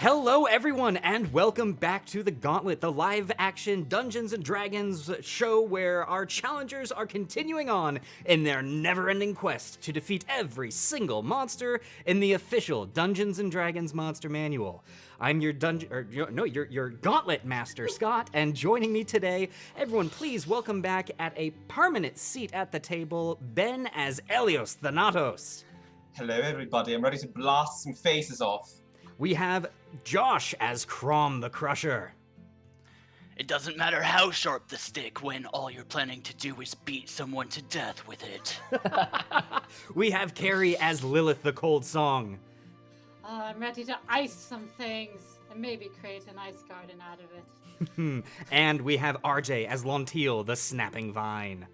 Hello, everyone, and welcome back to the Gauntlet, the live-action Dungeons & Dragons show where our challengers are continuing on in their never-ending quest to defeat every single monster in the official Dungeons & Dragons Monster Manual. I'm your your Gauntlet Master, Scott, and joining me today, everyone, please welcome back at a permanent seat at the table, Ben as Elios Thanatos. Hello, everybody. I'm ready to blast some faces off. We have Josh as Crom the Crusher. It doesn't matter how sharp the stick when all you're planning to do is beat someone to death with it. We have Carrie as Lilith the Cold Song. I'm ready to ice some things and maybe create an ice garden out of it. And we have RJ as Lontiel the Snapping Vine.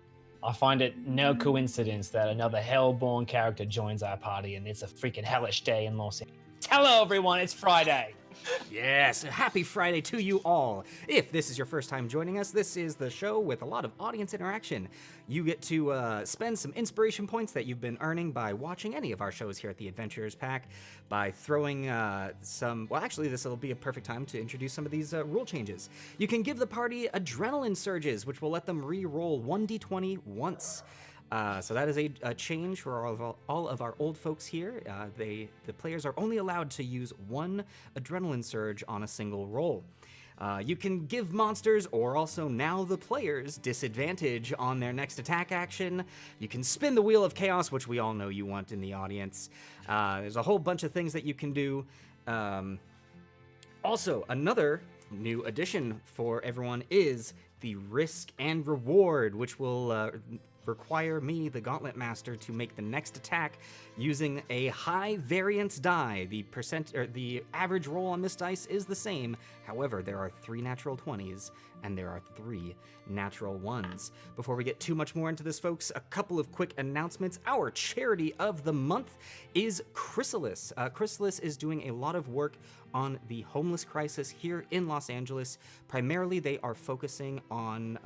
I find it no coincidence that another hellborn character joins our party, and it's a freaking hellish day in Los Angeles. Hello, everyone. It's Friday. Yes, happy Friday to you all. If this is your first time joining us, this is the show with a lot of audience interaction. You get to spend some inspiration points that you've been earning by watching any of our shows here at the Adventurers Pack, by throwing actually this will be a perfect time to introduce some of these rule changes. You can give the party adrenaline surges, which will let them re-roll 1d20 once. So that is a change for all of our old folks here. The players are only allowed to use one adrenaline surge on a single roll. You can give monsters, or also now the players, disadvantage on their next attack action. You can spin the Wheel of Chaos, which we all know you want in the audience. There's a whole bunch of things that you can do. Also, another new addition for everyone is the Risk and Reward, which will require me, the Gauntlet Master, to make the next attack using a high variance die. The average roll on this dice is the same. However, there are 3 natural 20s and there are 3 natural 1s. Before we get too much more into this, folks, a couple of quick announcements. Our charity of the month is Chrysalis. Chrysalis is doing a lot of work on the homeless crisis here in Los Angeles. Primarily, they are focusing on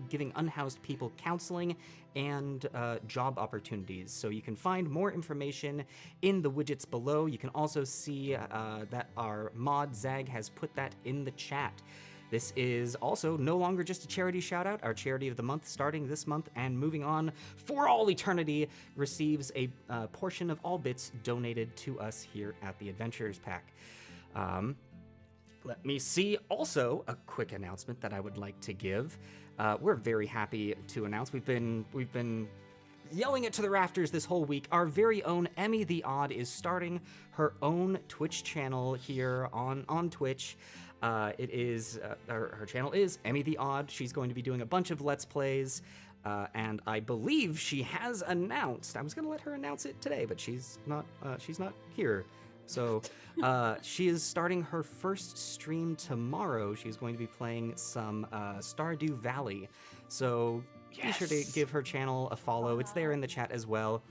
giving unhoused people counseling and job opportunities. So you can find more information in the widgets below. You can also see that our mod Zag has put that in the chat. This is also no longer just a charity shout out. Our charity of the month, starting this month and moving on for all eternity, receives a portion of all bits donated to us here at the Adventurers Pack. Let me see. Also, a quick announcement that I would like to give. We're very happy to announce we've been yelling it to the rafters this whole week. Our very own Emmy the Odd is starting her own Twitch channel here on Twitch. Her channel is Emmy the Odd. She's going to be doing a bunch of Let's Plays, and I believe she has announced. I was going to let her announce it today, but she's not here. So she is starting her first stream tomorrow. She's going to be playing some Stardew Valley. So be sure to give her channel a follow. It's there in the chat as well.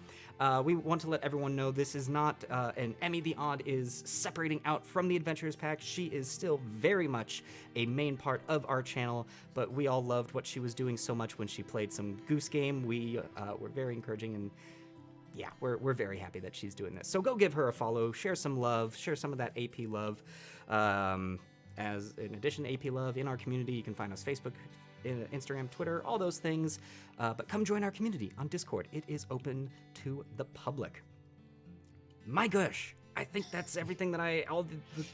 We want to let everyone know this is not an Emmy the Odd is separating out from the Adventurers Pack. She is still very much a main part of our channel, but we all loved what she was doing so much when she played some Goose Game. We were very encouraging, and yeah, we're very happy that she's doing this. So go give her a follow, share some love, share some of that AP love. As in addition to AP love, in our community, you can find us Facebook, Instagram, Twitter, all those things. But come join our community on Discord. It is open to the public. My gosh, I think that's everything that all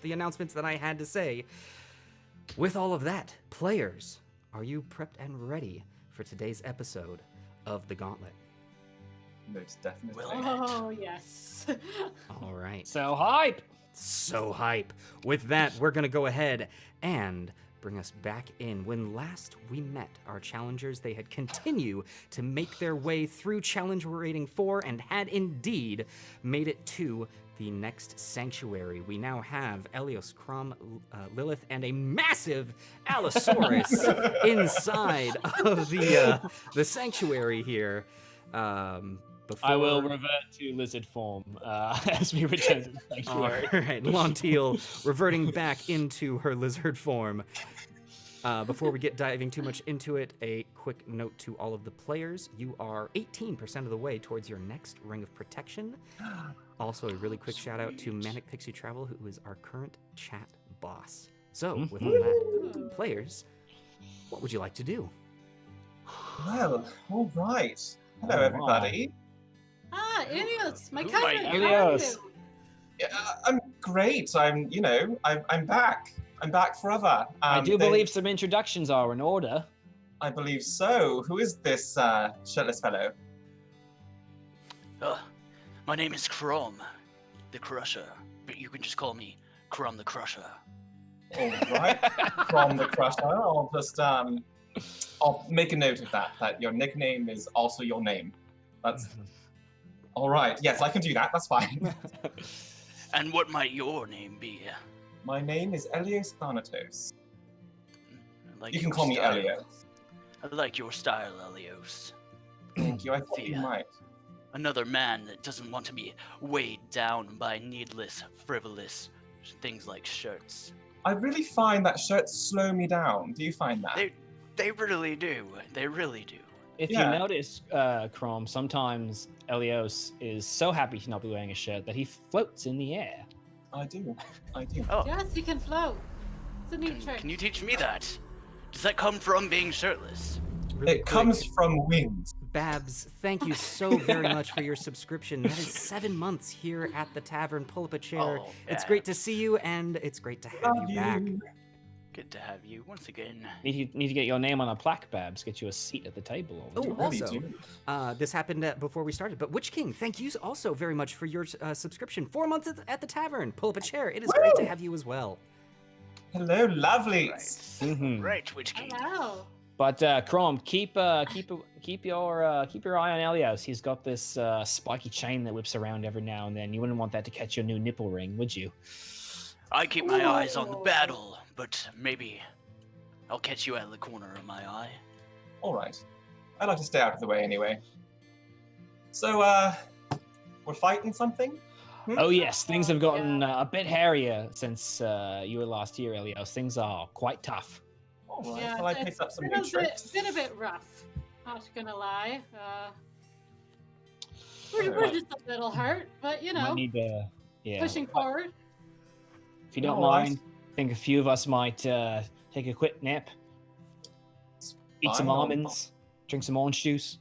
the announcements that I had to say. With all of that, players, are you prepped and ready for today's episode of The Gauntlet? Most definitely. Oh, yes. All right. So hype. So hype. With that, we're going to go ahead and bring us back in. When last we met our challengers, they had continued to make their way through challenge rating 4 and had indeed made it to the next sanctuary. We now have Elios, Crom, Lilith, and a massive Allosaurus inside of the sanctuary here. I will revert to lizard form as we return to the sanctuary. All right, Lontiel reverting back into her lizard form. Before we get diving too much into it, a quick note to all of the players. You are 18% of the way towards your next ring of protection. Also, a really quick shout out to Manic Pixie Travel, who is our current chat boss. So, with all that, players, what would you like to do? Well, all right. Hello, Oh, my. everybody. Ah, Ilios, my Who cousin. might- How are Ilios. you? Yeah, I'm great. I'm back. I'm back forever. I do believe some introductions are in order. I believe so. Who is this shirtless fellow? My name is Crom, the Crusher, but you can just call me Crom the Crusher. All right. From the Crusher. I'll just I'll make a note of that your nickname is also your name. That's all right. Yes, I can do that. That's fine. And what might your name be? My name is Elios Thanatos. I like You can your call me style. Elio. I like your style, Elios. Thank you. I thought you Yeah. might. Another man that doesn't want to be weighed down by needless, frivolous things like shirts. I really find that shirts slow me down. Do you find that? They really do. They really do. If Yeah. you notice, Chrome, sometimes Elios is so happy to not be wearing a shirt that he floats in the air. I do. I do. Oh, Yes, he can float. It's a neat trick. can you teach me that? Does that come from being shirtless? Really It quick, comes from wings. Babs, thank you so very much for your subscription. That is 7 months here at the tavern. Pull up a chair. Oh, It's great to Babs. see you, and it's great to have Love you back. Good to have you once again. Need to get your name on a plaque, Babs. Get you a seat at the table. Oh, You really also, do. this happened before we started, but Witch King, thank you also very much for your subscription. 4 months at the tavern. Pull up a chair. It is great to have you as well. Hello, lovelies. Right. Mhm. Right, Witch King. Hello. But Chrome, keep your eye on Elios. He's got this spiky chain that whips around every now and then. You wouldn't want that to catch your new nipple ring, would you? I keep my eyes on the Ooh. battle, but maybe I'll catch you out of the corner of my eye. All right. I like to stay out of the way anyway. So, we're fighting something? Oh yes, things have gotten Yeah. a bit hairier since you were last here, Elios. Things are quite tough. All right. Yeah, well, I it's picked up some been new a tricks. been a bit rough. Not gonna lie. We're Alright. just a little hurt, but you Might know, need to, yeah. pushing forward. If you don't All right. mind, I think a few of us might take a quick nap, eat some Fine. almonds, drink some orange juice.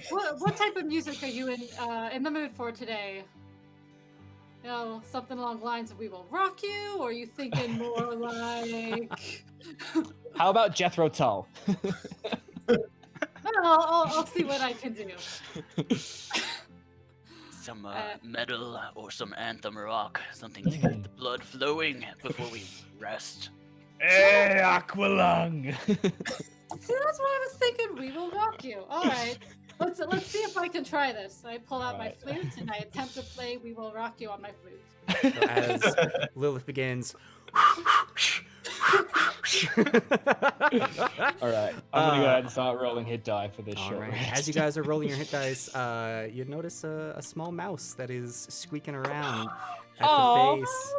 What type of music are you in the mood for today? You know, something along the lines of "We Will Rock You," or are you thinking more like? How about Jethro Tull? I'll see what I can do. Some metal or some anthem rock, something to get the blood flowing before we rest. Hey, Aqualung! See, that's what I was thinking. We will rock you. All right. Let's see if I can try this. I pull out my Alright. flute and I attempt to play "We Will Rock You" on my flute. So as Lilith begins. All right, I'm gonna go ahead and start rolling hit die for this All short right. rest. As you guys are rolling your hit dice, you notice a small mouse that is squeaking around at Aw. the base.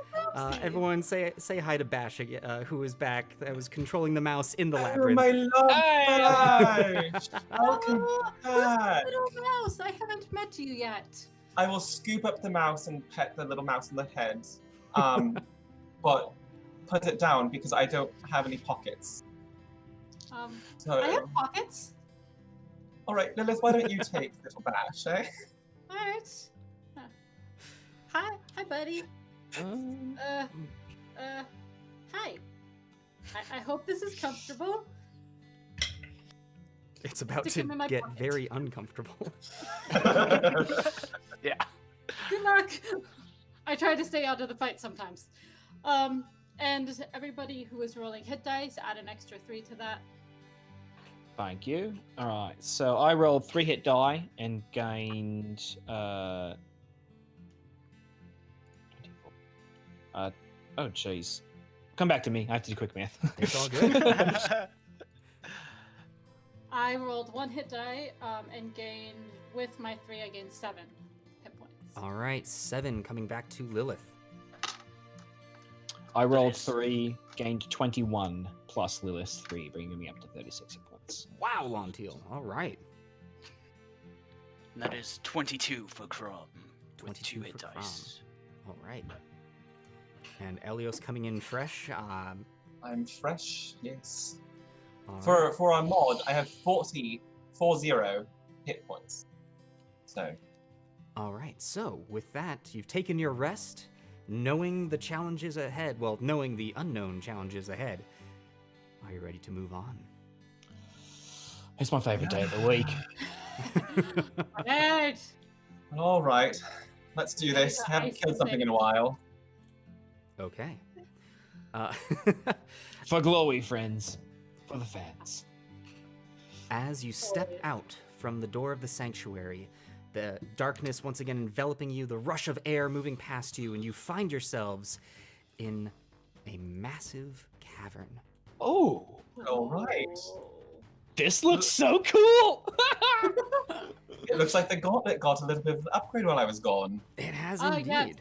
Everyone say hi to Bash, who is back. That was controlling the mouse in the Oh, labyrinth. my love Hey! Bash. Welcome Oh, back. who's the little mouse? I haven't met you yet. I will scoop up the mouse and pet the little mouse on the head. But put it down because I don't have any pockets. So, I have pockets. all right, Lilith, why don't you take little Bash, eh? All right. Hi, buddy. Hi. I hope this is comfortable. It's about Stick to him in my get pocket. very uncomfortable. Yeah. Good luck. I try to stay out of the fight sometimes. And everybody who is rolling hit dice, add an extra 3 to that. Thank you. All right, so I rolled 3 hit die and gained 24. Oh jeez. Come back to me. I have to do quick math. It's all good. I rolled 1 hit die and gained, with my 3, I gained 7 hit points. All right, 7 coming back to Lilith. I rolled is- 3, gained 21 plus Lilith's 3, bringing me up to 36 hit points. Wow, Lontiel. All right. And that is 22 for Crom. With 22 2 hit for dice. All right. And Elios coming in fresh. I'm fresh, yes. All right. For our mod, I have 40 hit points. So, All right. So with that, you've taken your rest, knowing the challenges ahead. Well, knowing the unknown challenges ahead. Are you ready to move on? It's my favorite day of the week. Right. all right, let's do this. I haven't killed something in a while. Okay. Uh, For glory, friends. For the fans. As you step out from the door of the sanctuary, the darkness once again enveloping you, the rush of air moving past you, and you find yourselves in a massive cavern. Oh, All right. this looks so cool! It looks like the Gauntlet got a little bit of an upgrade while I was gone. It has Oh indeed. yes,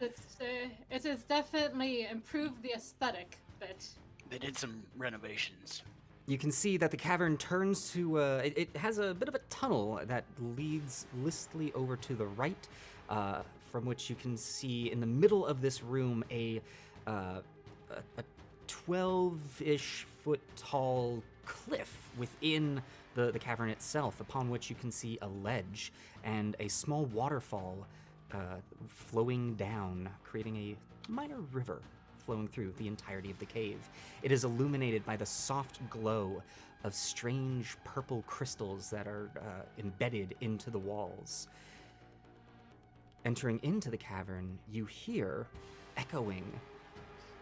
it has definitely improved the aesthetic a bit. They did some renovations. You can see that the cavern turns to, it has a bit of a tunnel that leads listly over to the right, from which you can see in the middle of this room a 12-ish foot tall cliff within the cavern itself, upon which you can see a ledge and a small waterfall flowing down, creating a minor river flowing through the entirety of the cave. It is illuminated by the soft glow of strange purple crystals that are embedded into the walls. Entering into the cavern, you hear echoing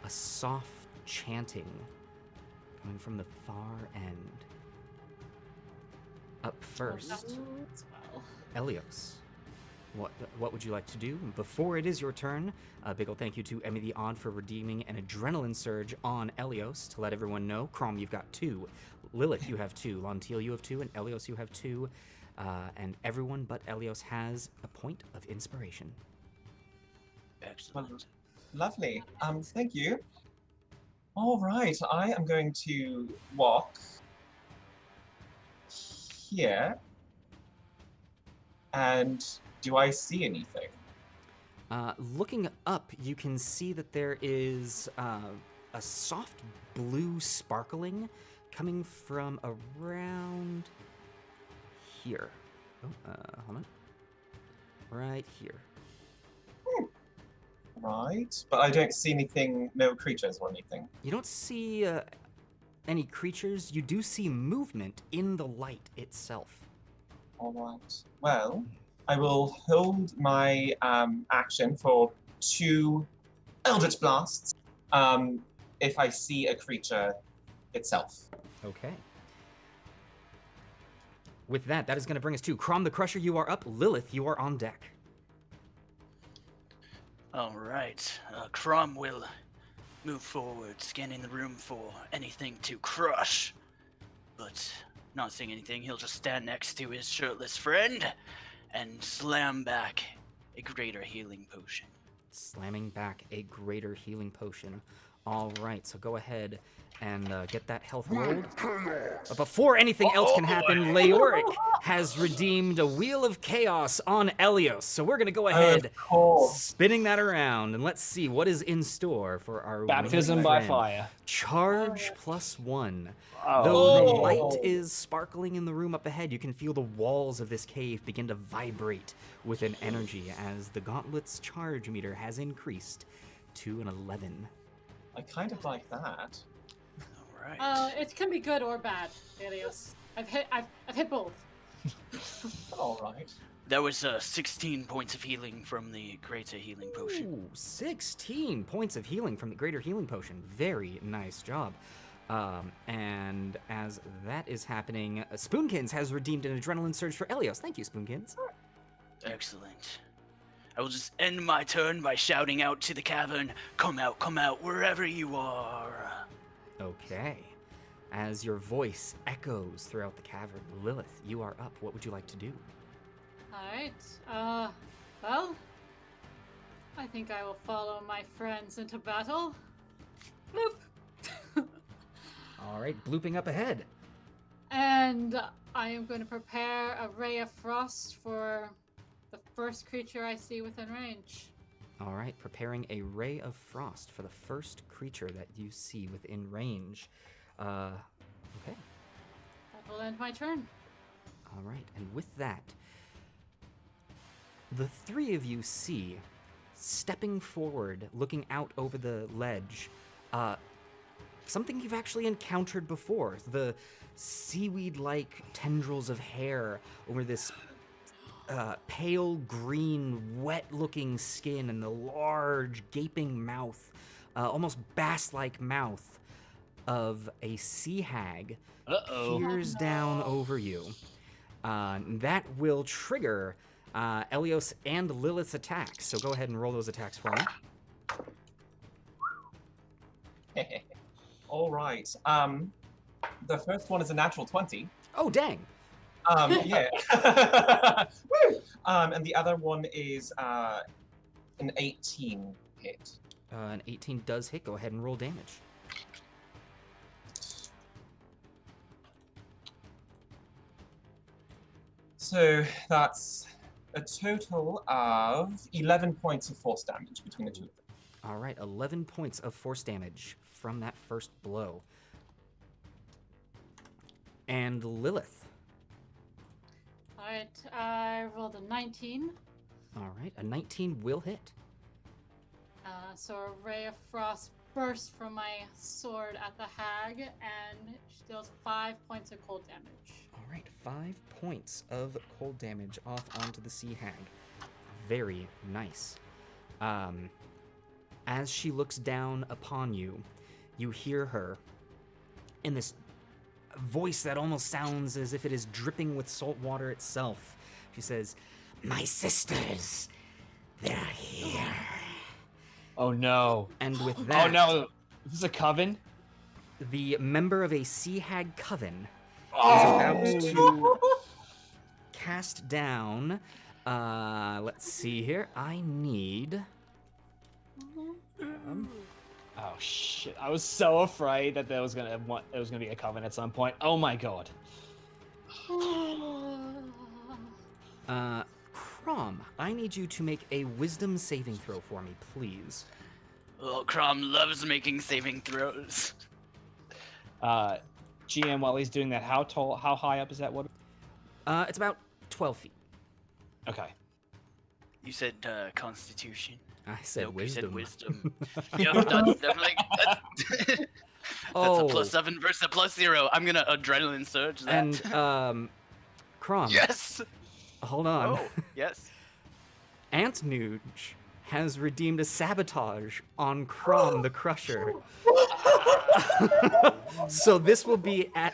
a soft chanting coming from the far end. Up first, Well, Elios. What would you like to do? Before it is your turn, a big ol' thank you to Emmy the Odd for redeeming an adrenaline surge on Elios to let everyone know. Crom, you've got 2. Lilith, you have 2. Lontiel, you have 2. And Elios, you have 2. And everyone but Elios has a point of inspiration. Excellent. Lovely. Thank you. All right, I am going to walk here. And do I see anything? Looking up, you can see that there is a soft blue sparkling coming from around here. Oh, hold on. Right here. Right, but I don't see anything, no creatures or anything. You don't see any creatures. You do see movement in the light itself. All right. Well, I will hold my action for 2 Eldritch Blasts if I see a creature itself. Okay. With that, that is going to bring us to Crom the Crusher. You are up. Lilith, you are on deck. All right. Crom will move forward, scanning the room for anything to crush. But not seeing anything, he'll just stand next to his shirtless friend and slam back a greater healing potion. Slamming back a greater healing potion. All right, so go ahead and get that health rolled. But before anything else can happen, Leoric has redeemed a Wheel of Chaos on Elios. So we're going to go ahead, Of course. spinning that around, and let's see what is in store for our Baptism winged by friend. fire. Charge +1. Oh. Though the light is sparkling in the room up ahead, you can feel the walls of this cave begin to vibrate with an energy as the Gauntlet's charge meter has increased to an 11. I kind of like that. All right. it can be good or bad, Elios. I've hit both. All right. That was 16 points of healing from the greater healing potion. Ooh, 16 points of healing from the Greater Healing Potion. Very nice job. And as that is happening, Spoonkins has redeemed an adrenaline surge for Elios. Thank you, Spoonkins. Excellent. I will just end my turn by shouting out to the cavern, come out, wherever you are. Okay. As your voice echoes throughout the cavern, Lilith, you are up. What would you like to do? Alright, well, I think I will follow my friends into battle. Bloop. All right, blooping up ahead. And I am going to prepare a ray of frost for the first creature I see within range. All right, preparing a ray of frost for the first creature that you see within range. Okay. That will end my turn. All right, and with that, the three of you see, stepping forward, looking out over the ledge, something you've actually encountered before. The seaweed-like tendrils of hair over this pale green, wet-looking skin and the large, gaping mouth, almost bass-like mouth of a sea hag peers down over you. That will trigger Elios and Lilith's attacks. So go ahead and roll those attacks for me. All right. The first one is a natural 20. Oh, dang. Yeah. Woo! And the other one is an 18 hit. An 18 does hit. Go ahead and roll damage. So that's a total of 11 points of force damage between the two of them. All right, 11 points of force damage from that first blow. And Lilith. Alright, I rolled a 19. All right, a 19 will hit. So a ray of frost bursts from my sword at the hag, and she deals 5 points of cold damage. All right, 5 points of cold damage off onto the sea hag. Very nice. As she looks down upon you, you hear her in this voice that almost sounds as if it is dripping with salt water itself. She says, "My sisters, they're here." Oh no. And with that, Oh no. Is this a coven? the member of a sea hag coven Oh. is about to cast down. Let's see here. I need. Oh shit! I was so afraid that there was gonna be a coven at some point. Oh my god. Crom, I need you to make a wisdom saving throw for me, please. Oh, Crom loves making saving throws. GM, while he's doing that, how high up is that water? It's about 12 feet. Okay. You said Constitution. I said Nope, wisdom. you said wisdom. Yep, that's definitely that's Oh, a +7 versus a +0. I'm gonna adrenaline surge that. and Crom, Yes. hold on. Oh, yes. Antnuge has redeemed a sabotage on Crom the Crusher. So this will be at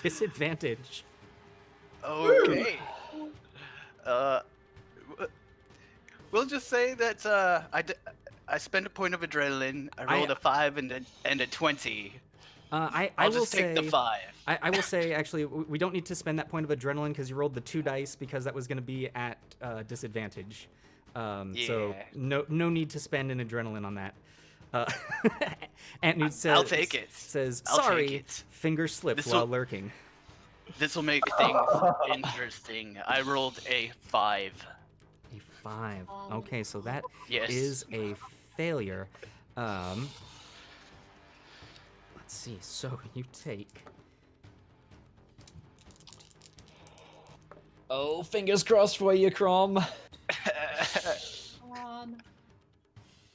disadvantage. Okay. We'll just say that I spent a point of adrenaline. I rolled a 5 and a 20. I I'll will just take the say 5. I will say actually we don't need to spend that point of adrenaline because you rolled the 2 dice because that was going to be at disadvantage. So Yeah. no need to spend an adrenaline on that. Antnuge says, I'll take it. Says I'll take sorry, it. finger slipped This'll- while lurking. This will make things interesting. I rolled a 5. A 5. Okay, so that Yes. is a failure. Let's see. So you take. Oh, fingers crossed for you, Crom. Come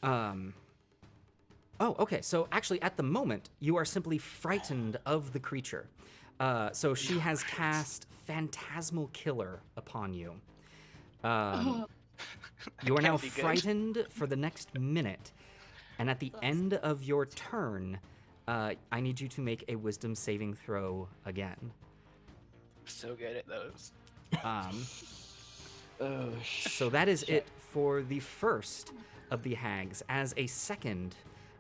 on. Oh, okay. So actually, at the moment, you are simply frightened of the creature. So she has cast Phantasmal Killer upon you. You are now Can't be good. frightened for the next minute, and at the end of your turn, I need you to make a Wisdom saving throw again. So good at those. Oh, So that is it for the first of the hags, as a second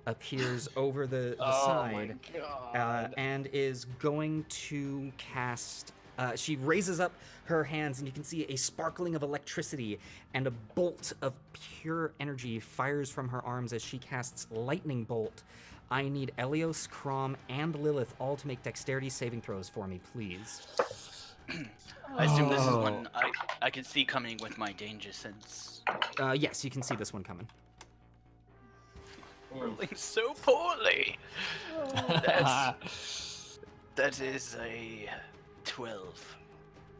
appears over the oh side my god. and is going to cast She raises up her hands, and you can see a sparkling of electricity, and a bolt of pure energy fires from her arms as she casts Lightning Bolt. I need Elios, Crom, and Lilith all to make dexterity saving throws for me, please. I assume this is one I can see coming with my danger sense. Yes, you can see this one coming. Rolling so poorly. That is a 12.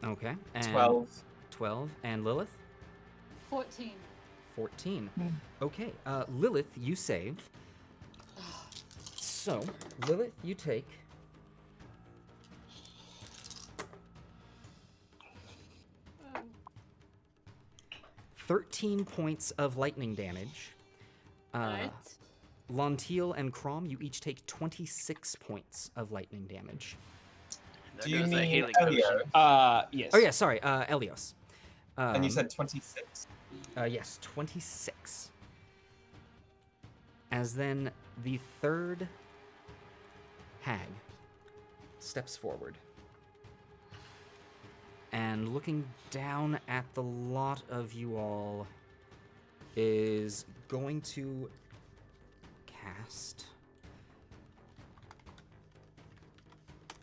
Okay. And 12. 12. And Lilith? 14. 14. Okay. Lilith, you save. So, Lilith, you take 13 points of lightning damage. Right. Lontiel and Crom, you each take 26 points of lightning damage. There Do you goes the mean healing Elio? potion. Yes. Oh yeah, sorry, Elios. And you said 26. Yes, 26. As then the third hag steps forward. And looking down at the lot of you all, is going to cast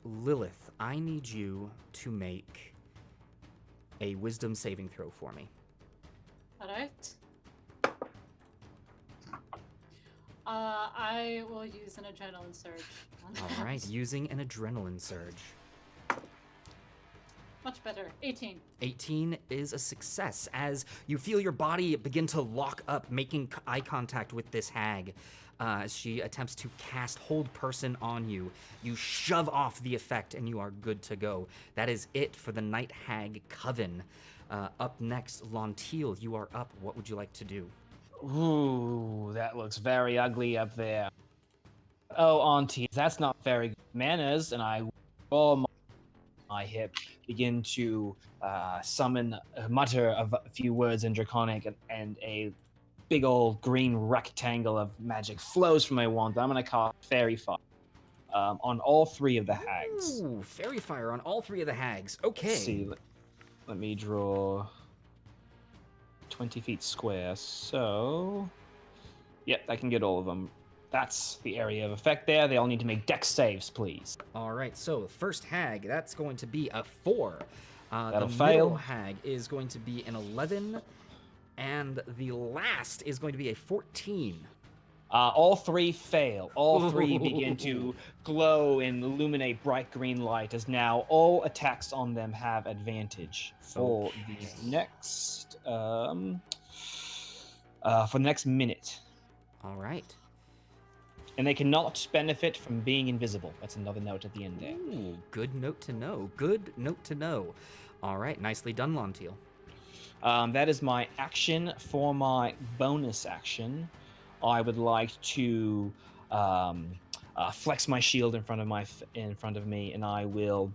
Lilith. I need you to make a wisdom saving throw for me. All right. I will use an adrenaline surge. On All that. right, using an adrenaline surge. Much better. 18. 18 is a success as you feel your body begin to lock up, making eye contact with this hag. As she attempts to cast Hold Person on you. You shove off the effect and you are good to go. That is it for the Night Hag Coven. Up next, Lontiel, you are up. What would you like to do? Ooh, that looks very ugly up there. Oh, auntie, that's not very good manners. And I roll my hip, begin to mutter a few words in Draconic, and a big old green rectangle of magic flows from my wand. I'm going to cast Fairy Fire on all three of the hags. Ooh, Fairy Fire on all three of the hags. Okay. Let's see, let me draw 20 feet square. So, yep, I can get all of them. That's the area of effect there. They all need to make dex saves, please. All right, so the first hag, that's going to be a 4. That'll the fail. middle hag is going to be an 11. And the last is going to be a 14. All three fail. All three begin to glow and illuminate bright green light, as now all attacks on them have advantage for the next minute. All right. And they cannot benefit from being invisible. That's another note at the end there. Ooh, good note to know. Good note to know. All right, nicely done, Lontiel. That is my action. For my bonus action, I would like to flex my shield in front of me, and I will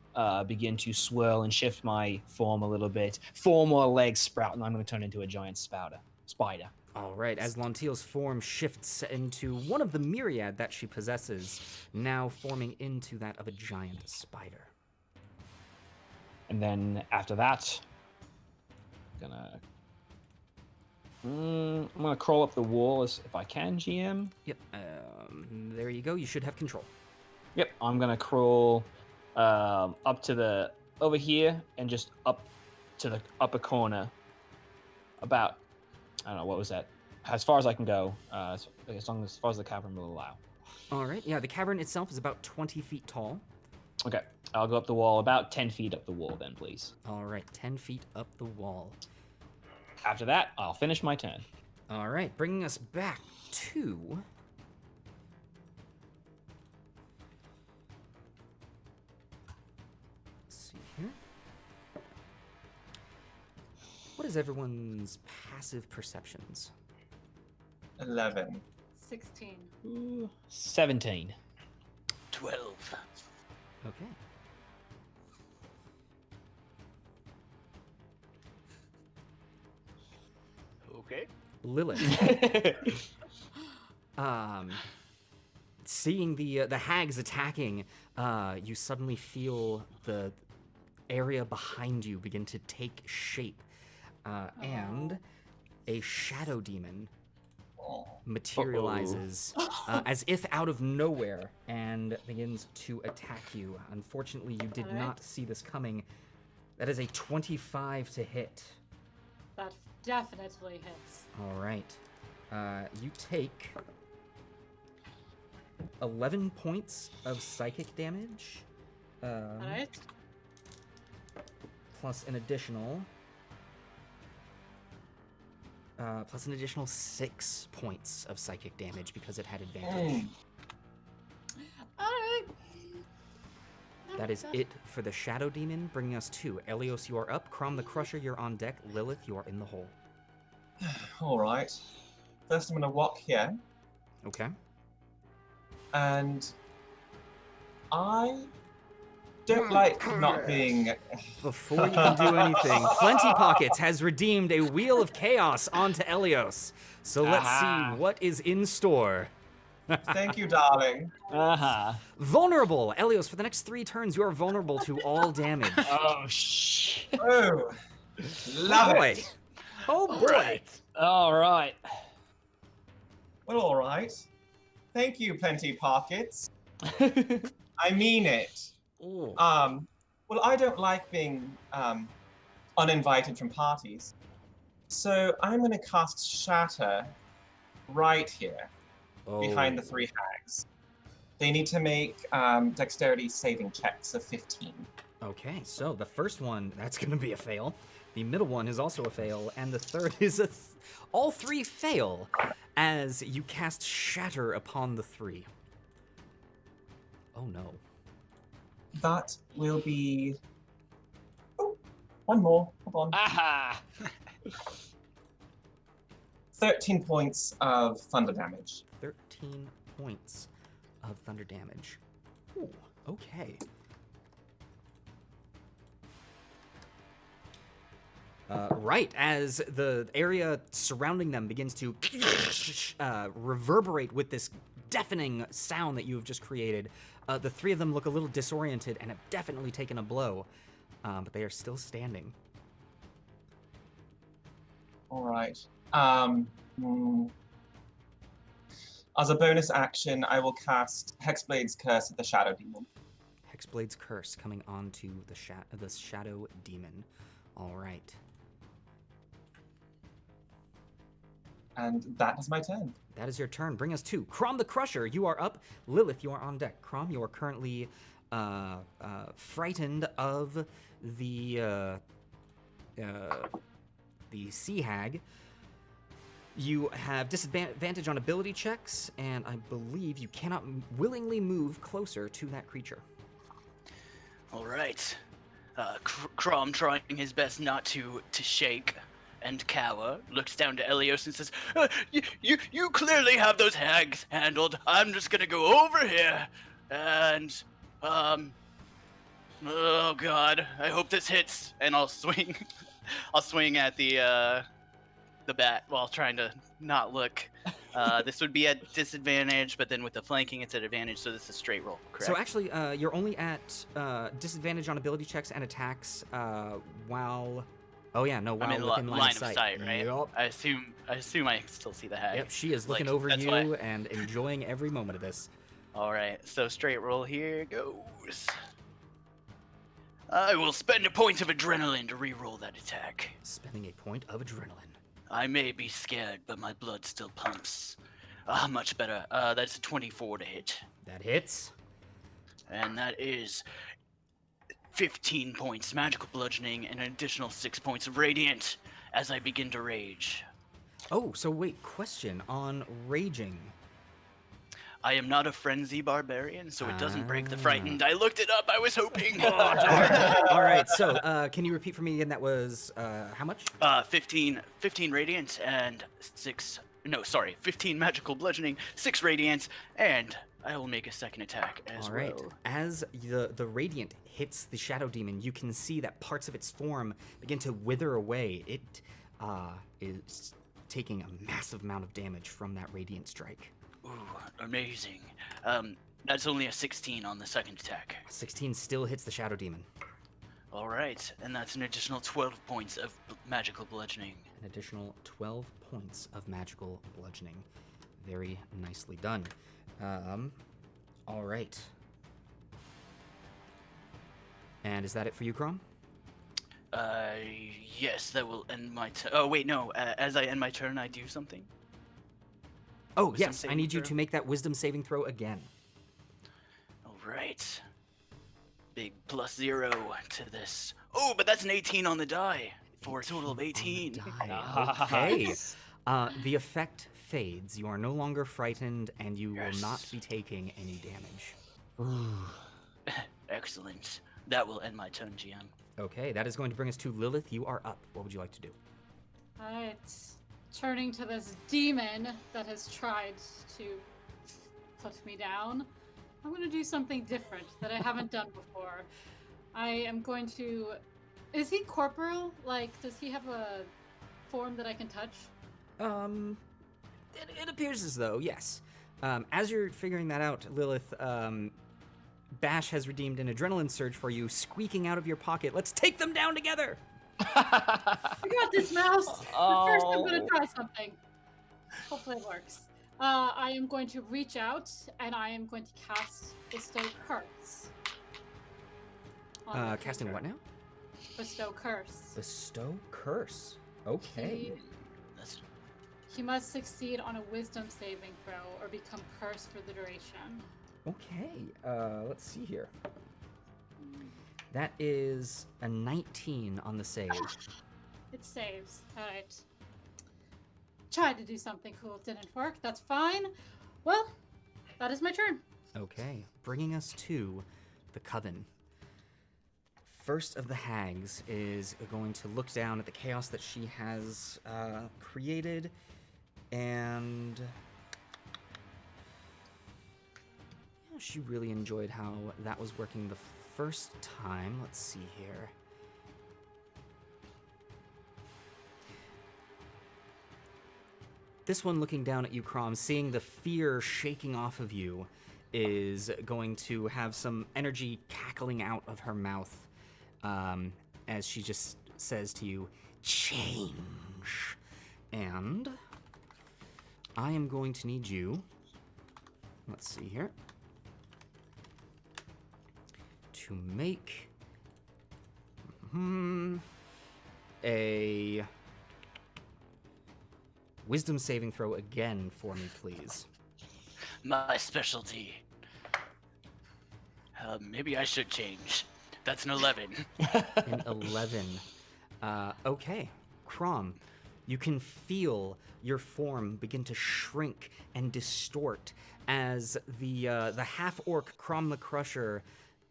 begin to swirl and shift my form a little bit. 4 more legs sprout, and I'm going to turn into a giant spider. All right, as Lontiel's form shifts into one of the myriad that she possesses, now forming into that of a giant spider. And then after that, I'm gonna crawl up the wall if I can, GM. Yep, there you go. You should have control. Yep, I'm gonna crawl up to over here and just up to the upper corner. About, I don't know, what was that? As far as I can go, as far as the cavern will allow. All right, yeah, the cavern itself is about 20 feet tall. Okay, I'll go up the wall, about 10 feet up the wall then, please. All right, 10 feet up the wall. After that, I'll finish my turn. All right, bringing us back to... Let's see here. What is everyone's passive perceptions? 11. 16. Ooh, 17. 12. Okay. Okay. Lilith. Seeing the hags attacking, you suddenly feel the area behind you begin to take shape, and a shadow demon materializes as if out of nowhere and begins to attack you. Unfortunately, you did not see this coming. That is a 25 to hit. That definitely hits. All right. You take 11 points of psychic damage. Alright. Plus an additional 6 points of psychic damage because it had advantage. Alright. That is it for the Shadow Demon, bringing us to Elios, you are up. Crom the Crusher, you're on deck. Lilith, you are in the hole. All right. First, I'm going to walk here, Okay. and I don't like not being. Before you can do anything, Plenty Pockets has redeemed a Wheel of Chaos onto Elios. So let's see what is in store. Thank you, darling. Vulnerable. Elios, for the next 3 turns, you are vulnerable to all damage. Oh, shit. Oh, love boy. it. Oh boy. All right. Well, all right. Thank you, Plenty Pockets. I mean it. Ooh. Well, I don't like being uninvited from parties, so I'm going to cast Shatter right here behind the 3 hags. They need to make dexterity saving checks of 15. Okay, so the first one, that's going to be a fail. The middle one is also a fail, and the third is a... all 3 fail as you cast Shatter upon the 3. Oh no. That will be... Oh, one more. Hold on. Aha! 13 points of thunder damage. 13 points of thunder damage. Ooh, okay. Right, as the area surrounding them begins to reverberate with this deafening sound that you have just created, the 3 of them look a little disoriented and have definitely taken a blow, but they are still standing. All right. As a bonus action, I will cast Hexblade's Curse at the Shadow Demon. Hexblade's Curse coming onto the Shadow Demon. All right. And that is my turn. That is your turn. Bring us to Crom the Crusher. You are up. Lilith, you are on deck. Crom, you are currently frightened of the Sea Hag. You have disadvantage on ability checks, and I believe you cannot willingly move closer to that creature. All right. Crom, trying his best not to shake and cower, looks down to Elios and says, you clearly have those hags handled. I'm just gonna go over here and, oh god, I hope this hits. And I'll swing, I'll swing at the bat while trying to not look. This would be at disadvantage, but then with the flanking, it's at advantage, so this is a straight roll, correct? So actually, you're only at disadvantage on ability checks and attacks while... Oh yeah, no, while I'm in within line of sight, right? Yup. I assume I still see the hag. Yep, she is looking Like, over that's you why- and enjoying every moment of this. All right, so straight roll here goes. I will spend a point of adrenaline to re-roll that attack. Spending a point of adrenaline. I may be scared, but my blood still pumps. Much better. That's a 24 to hit. That hits. And that is 15 points magical bludgeoning and an additional 6 points of radiant as I begin to rage. Oh, so wait, question on raging. I am not a frenzy barbarian, so it doesn't break the frightened. I looked it up, I was hoping. All right, so can you repeat for me again? That was how much? 15 radiant and 15 magical bludgeoning, 6 radiant, and I will make a second attack as All right. well. As the radiant hits the shadow demon, you can see that parts of its form begin to wither away. It is taking a massive amount of damage from that radiant strike. Ooh, amazing. That's only a 16 on the second attack. 16 still hits the shadow demon. All right, and that's an additional 12 points of magical bludgeoning. An additional 12 points of magical bludgeoning. Very nicely done. All right. And is that it for you, Crom? Yes, that will end my turn. Oh, wait, no. As I end my turn, I do something? Oh, Wisdom yes. I saving need you throw? to make that wisdom saving throw again. All right. Big +0 to this. Oh, but that's an 18 on the die for a total of 18. Okay. The effect fades. You are no longer frightened, and you will not Yes. be taking any damage. Excellent. That will end my turn, GM. Okay, that is going to bring us to Lilith. You are up. What would you like to do? Alright. Turning to this demon that has tried to put me down, I'm going to do something different that I haven't done before. I am going to... Is he corporeal? Like, does he have a form that I can touch? It appears as though, yes. As you're figuring that out, Lilith, Bash has redeemed an adrenaline surge for you, squeaking out of your pocket. Let's take them down together! I got this, Mouse! But first I'm going to try something. Hopefully it works. I am going to reach out, and I am going to cast Bestow Curse. on the Casting what creature. now? Bestow Curse. Bestow Curse. Okay. That's He must succeed on a wisdom saving throw or become cursed for the duration. Okay, let's see here. That is a 19 on the save. It saves. Alright. Tried to do something cool, didn't work. That's fine. Well, that is my turn. Okay, bringing us to the Coven. First of the hags is going to look down at the chaos that she has created, and yeah, she really enjoyed how that was working the first time. Let's see here. This one looking down at you, Crom, seeing the fear shaking off of you, is going to have some energy cackling out of her mouth as she just says to you, change. And I am going to need you, let's see here, to make a wisdom saving throw again for me, please. my specialty. Maybe I should change. That's an 11. An 11. Okay. Crom, you can feel your form begin to shrink and distort as the half-orc Crom the Crusher,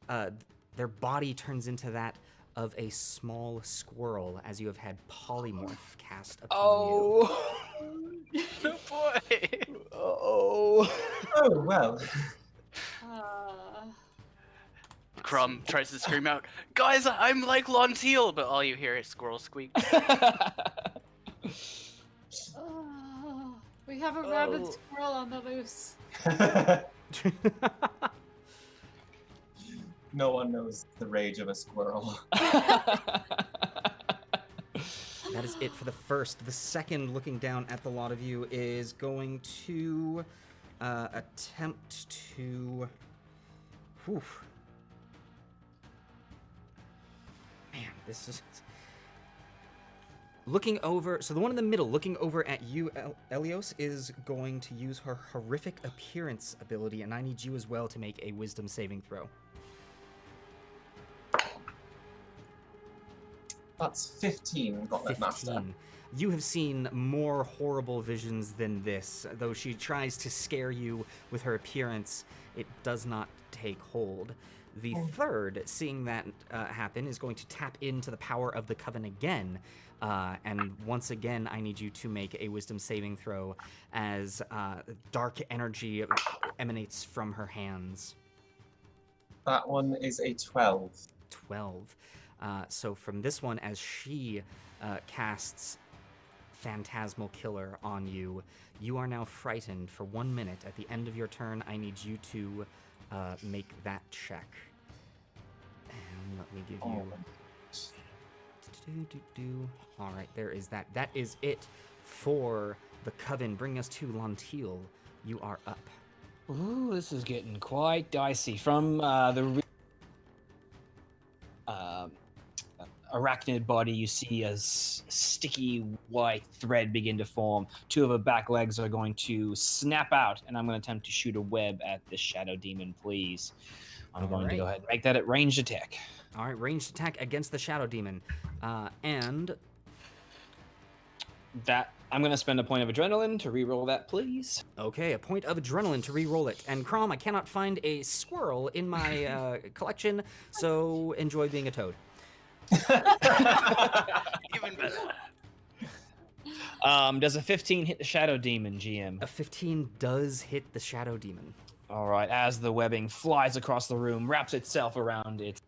their body turns into that of a small squirrel as you have had polymorph cast upon you. Oh. No boy. Oh. Oh, well. Crumb tries to scream out, guys, I'm like Lonteal, but all you hear is squirrel squeak. We have a rabid Oh. squirrel on the loose. No one knows the rage of a squirrel. That is it for the first. The second, looking down at the lot of you, is going to attempt to... Whew. Man, this is... Looking over... So the one in the middle, looking over at you, Elios, is going to use her horrific appearance ability, and I need you as well to make a wisdom saving throw. That's 15, Gauntlet Master. 15. You have seen more horrible visions than this. Though she tries to scare you with her appearance, it does not take hold. The third, seeing that happen, is going to tap into the power of the Coven again. And once again, I need you to make a wisdom saving throw as dark energy emanates from her hands. That one is a 12. 12. So from this one, as she casts Phantasmal Killer on you, you are now frightened for 1 minute. At the end of your turn, I need you to make that check. And let me give you All right, there is that. That is it for the Coven. Bringing us to Lantil. You are up. Ooh, this is getting quite dicey. From the arachnid body, you see a sticky white thread begin to form. Two of her back legs are going to snap out, and I'm going to attempt to shoot a web at the shadow demon, please. I'm going to go ahead and make that at ranged attack. All right, ranged attack against the shadow demon. And that I'm going to spend a point of adrenaline to reroll that, please. okay, a point of adrenaline to re-roll it. And Crom, I cannot find a squirrel in my collection, so enjoy being a toad. Even better. Does a 15 hit the shadow demon, GM? A 15 does hit the shadow demon. All right, as the webbing flies across the room, wraps itself around its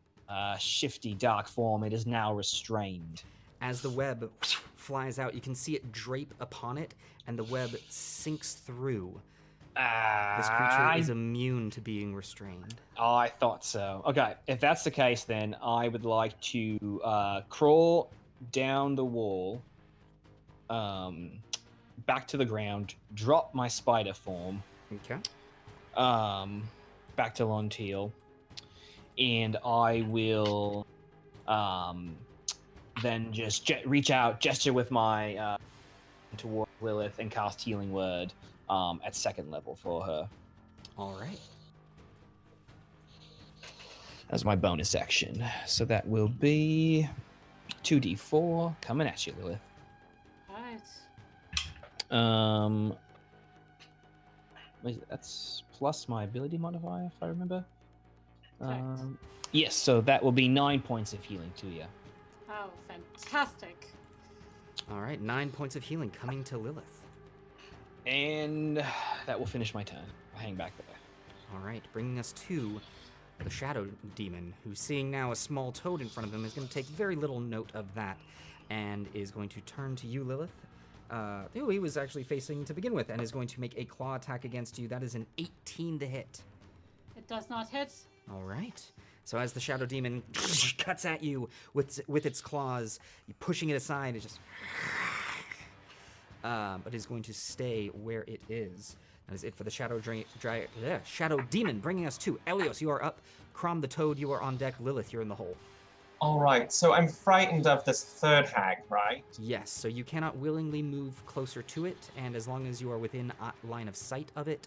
shifty dark form, it is now restrained. As the web flies out, you can see it drape upon it, and the web sinks through. This creature is immune to being restrained. I thought so. Okay, if that's the case, then I would like to crawl down the wall, back to the ground, drop my spider form, Okay. back to Lantil, and I will then just reach out, gesture with my toward Lilith, and cast Healing Word at second level for her. All right. As my bonus action. So that will be 2d4 coming at you, Lilith. Right. That's plus my ability modifier, if I remember. Correct. Yes, so that will be 9 points of healing to you. Oh, fantastic. All right, 9 points of healing coming to Lilith. And that will finish my turn. I'll hang back there. All right, bringing us to the shadow demon, who, seeing now a small toad in front of him, is going to take very little note of that and is going to turn to you, Lilith. Who he was actually facing to begin with, and is going to make a claw attack against you. That is an 18 to hit. It does not hit. All right. So as the shadow demon cuts at you with its claws, you pushing it aside, it just... but is going to stay where it is. That is it for the shadow shadow demon, bringing us to Elios. You are up. Crom the toad, you are on deck. Lilith, you're in the hole. All right, so I'm frightened of this third hag, right? Yes, so you cannot willingly move closer to it, and as long as you are within line of sight of it,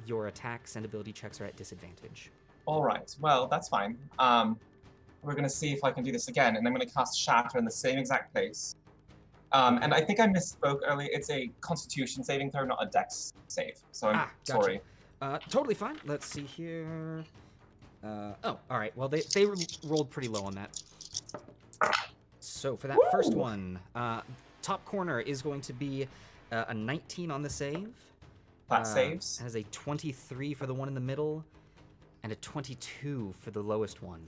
your attacks and ability checks are at disadvantage. All right, well, that's fine. We're going to see if I can do this again, and I'm going to cast Shatter in the same exact place. And I think I misspoke earlier. It's a Constitution saving throw, not a Dex save. So I'm Gotcha. sorry. Totally fine. Let's see here. All right. Well, they rolled pretty low on that. So for that first one, top corner is going to be a 19 on the save. That saves. Has a 23 for the one in the middle, and a 22 for the lowest one.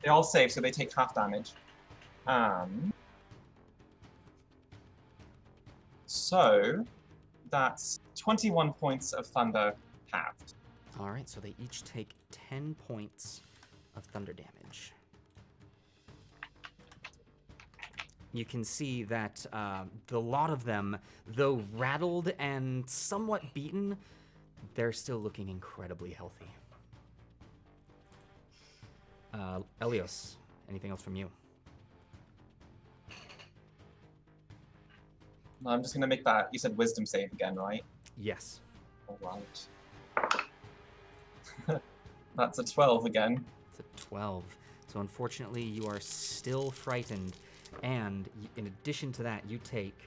They all save, so they take half damage. So that's 21 points of thunder halved. All right, so they each take 10 points of thunder damage. You can see that the lot of them, though rattled and somewhat beaten, they're still looking incredibly healthy. Elios, anything else from you? I'm just going to make that, you said wisdom save again, right? Yes. All right. That's a 12 again. It's a 12. So unfortunately, you are still frightened. And in addition to that, you take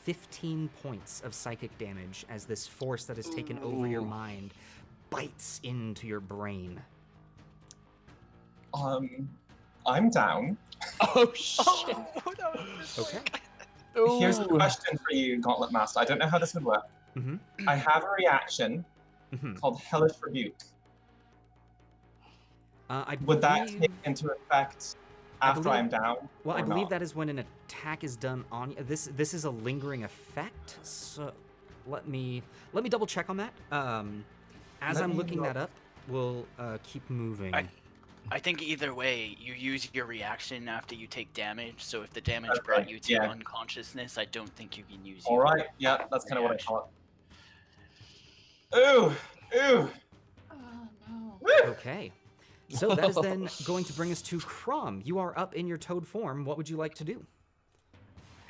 15 points of psychic damage as this force that has taken over your mind bites into your brain. I'm down. Oh, shit. Okay. Here's the question for you, Gauntlet Master. I don't know how this would work. Mm-hmm. I have a reaction called Hellish Rebuke. Would that take into effect after I'm down? Well, I or believe not? that is when an attack is done on you. This is a lingering effect. So let me double check on that. As I'm looking that up, we'll keep moving. I think either way, you use your reaction after you take damage. So if the damage Okay, brought you to yeah. unconsciousness, I don't think you can use. All your right. Yeah, that's kind of what I reaction. thought. Ooh, ooh. Oh no. Woo! Okay. So that is then going to bring us to Crom. You are up in your toad form. What would you like to do?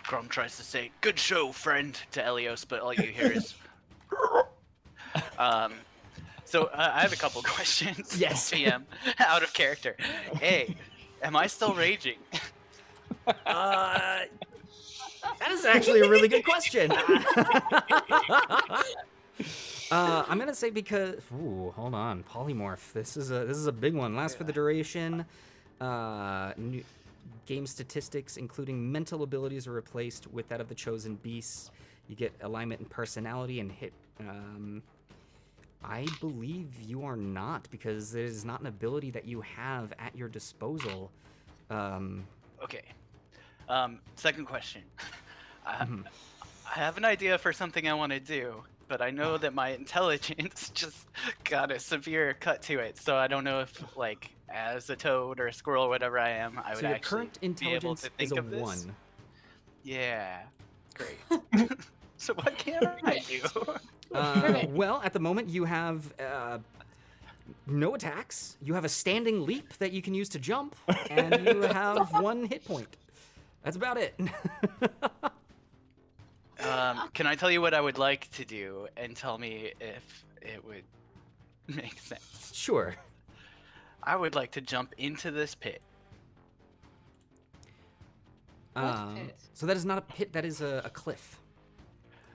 Grom tries to say, "Good show, friend," to Elios, but all you hear is. So I have a couple questions. Yes. PM, out of character. Hey, am I still raging? That is actually a really good question. I'm gonna say because hold on, polymorph. This is a big one. Lasts for the duration. Game statistics, including mental abilities, are replaced with that of the chosen beasts. You get alignment and personality and hit. I believe you are not, because it is not an ability that you have at your disposal. Okay. Second question. I Mhm. have an idea for something I want to do, but I know that my intelligence just got a severe cut to it. So I don't know if, like, as a toad or a squirrel or whatever I am, I would So your actually current be able intelligence to is think a of this. 1. Yeah. Great. So what can I do? Well, at the moment you have no attacks. You have a standing leap that you can use to jump, and you have 1 hit point. That's about it. Can I tell you what I would like to do and tell me if it would make sense? Sure. I would like to jump into this pit. What pit? So that is not a pit. That is a cliff.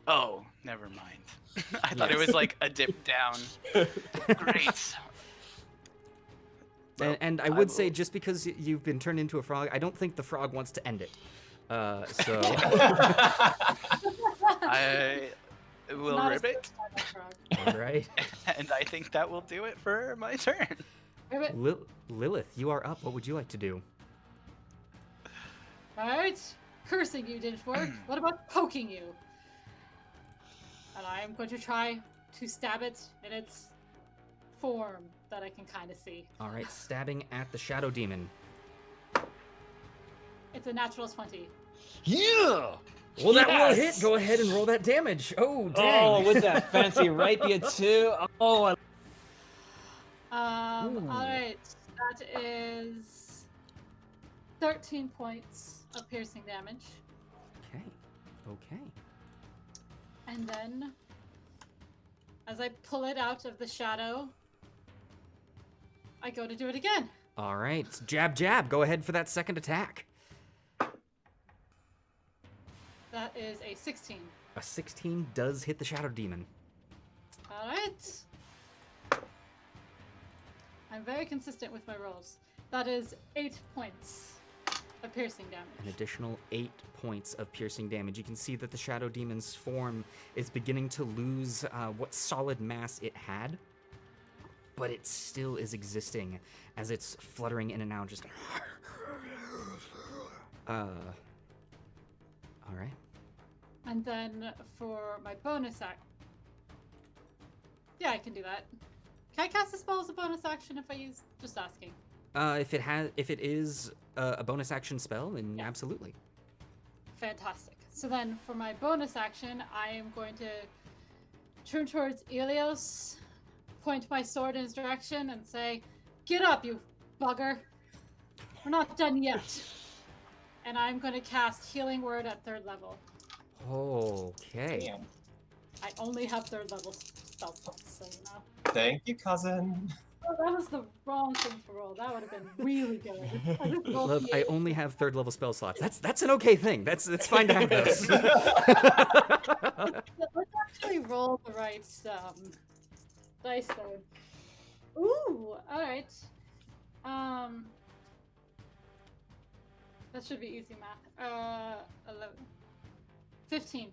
Oh, never mind. I thought it Yes. was like a dip down. Great. Well, And I would say, will- just because you've been turned into a frog, I don't think the frog wants to end it. So I will Not as ribbit, good as frog. all right, and I think that will do it for my turn. Ribbit. Lilith, you are up. What would you like to do? Alright. Cursing you didn't work. What about poking you? And I am going to try to stab it in its form that I can kind of see. All right, stabbing at the shadow demon. It's a natural 20. Yeah. Well, that will hit. Yes! Go ahead and roll that damage. Oh, dang. Oh, with that fancy rapier too. Oh, Ooh. Alright. That is 13 points of piercing damage. Okay. And then, as I pull it out of the shadow, I go to do it again. All right. Jab, jab. Go ahead for that second attack. That is a 16. A 16 does hit the shadow demon. Alright. I'm very consistent with my rolls. That is 8 points of piercing damage. An additional 8 points of piercing damage. You can see that the shadow demon's form is beginning to lose what solid mass it had, but it still is existing as it's fluttering in and out. Just all right. And then for my bonus act. Yeah, I can do that. Can I cast a spell as a bonus action if I use? Just asking. If it is a bonus action spell, then Yeah. absolutely. Fantastic. So then for my bonus action, I am going to turn towards Elios, point my sword in his direction, and say, "Get up, you bugger. We're not done yet." And I'm going to cast Healing Word at 3rd level. Okay. Damn. I only have 3rd level spell slots, so you know. Thank you, cousin. Oh, that was the wrong thing to roll. That would have been really good. I just rolled Look, the I eight. only have 3rd level spell slots. That's an okay thing. It's fine to have those. Let's actually roll the right dice though. Ooh, all right. That should be easy math. 11. 15.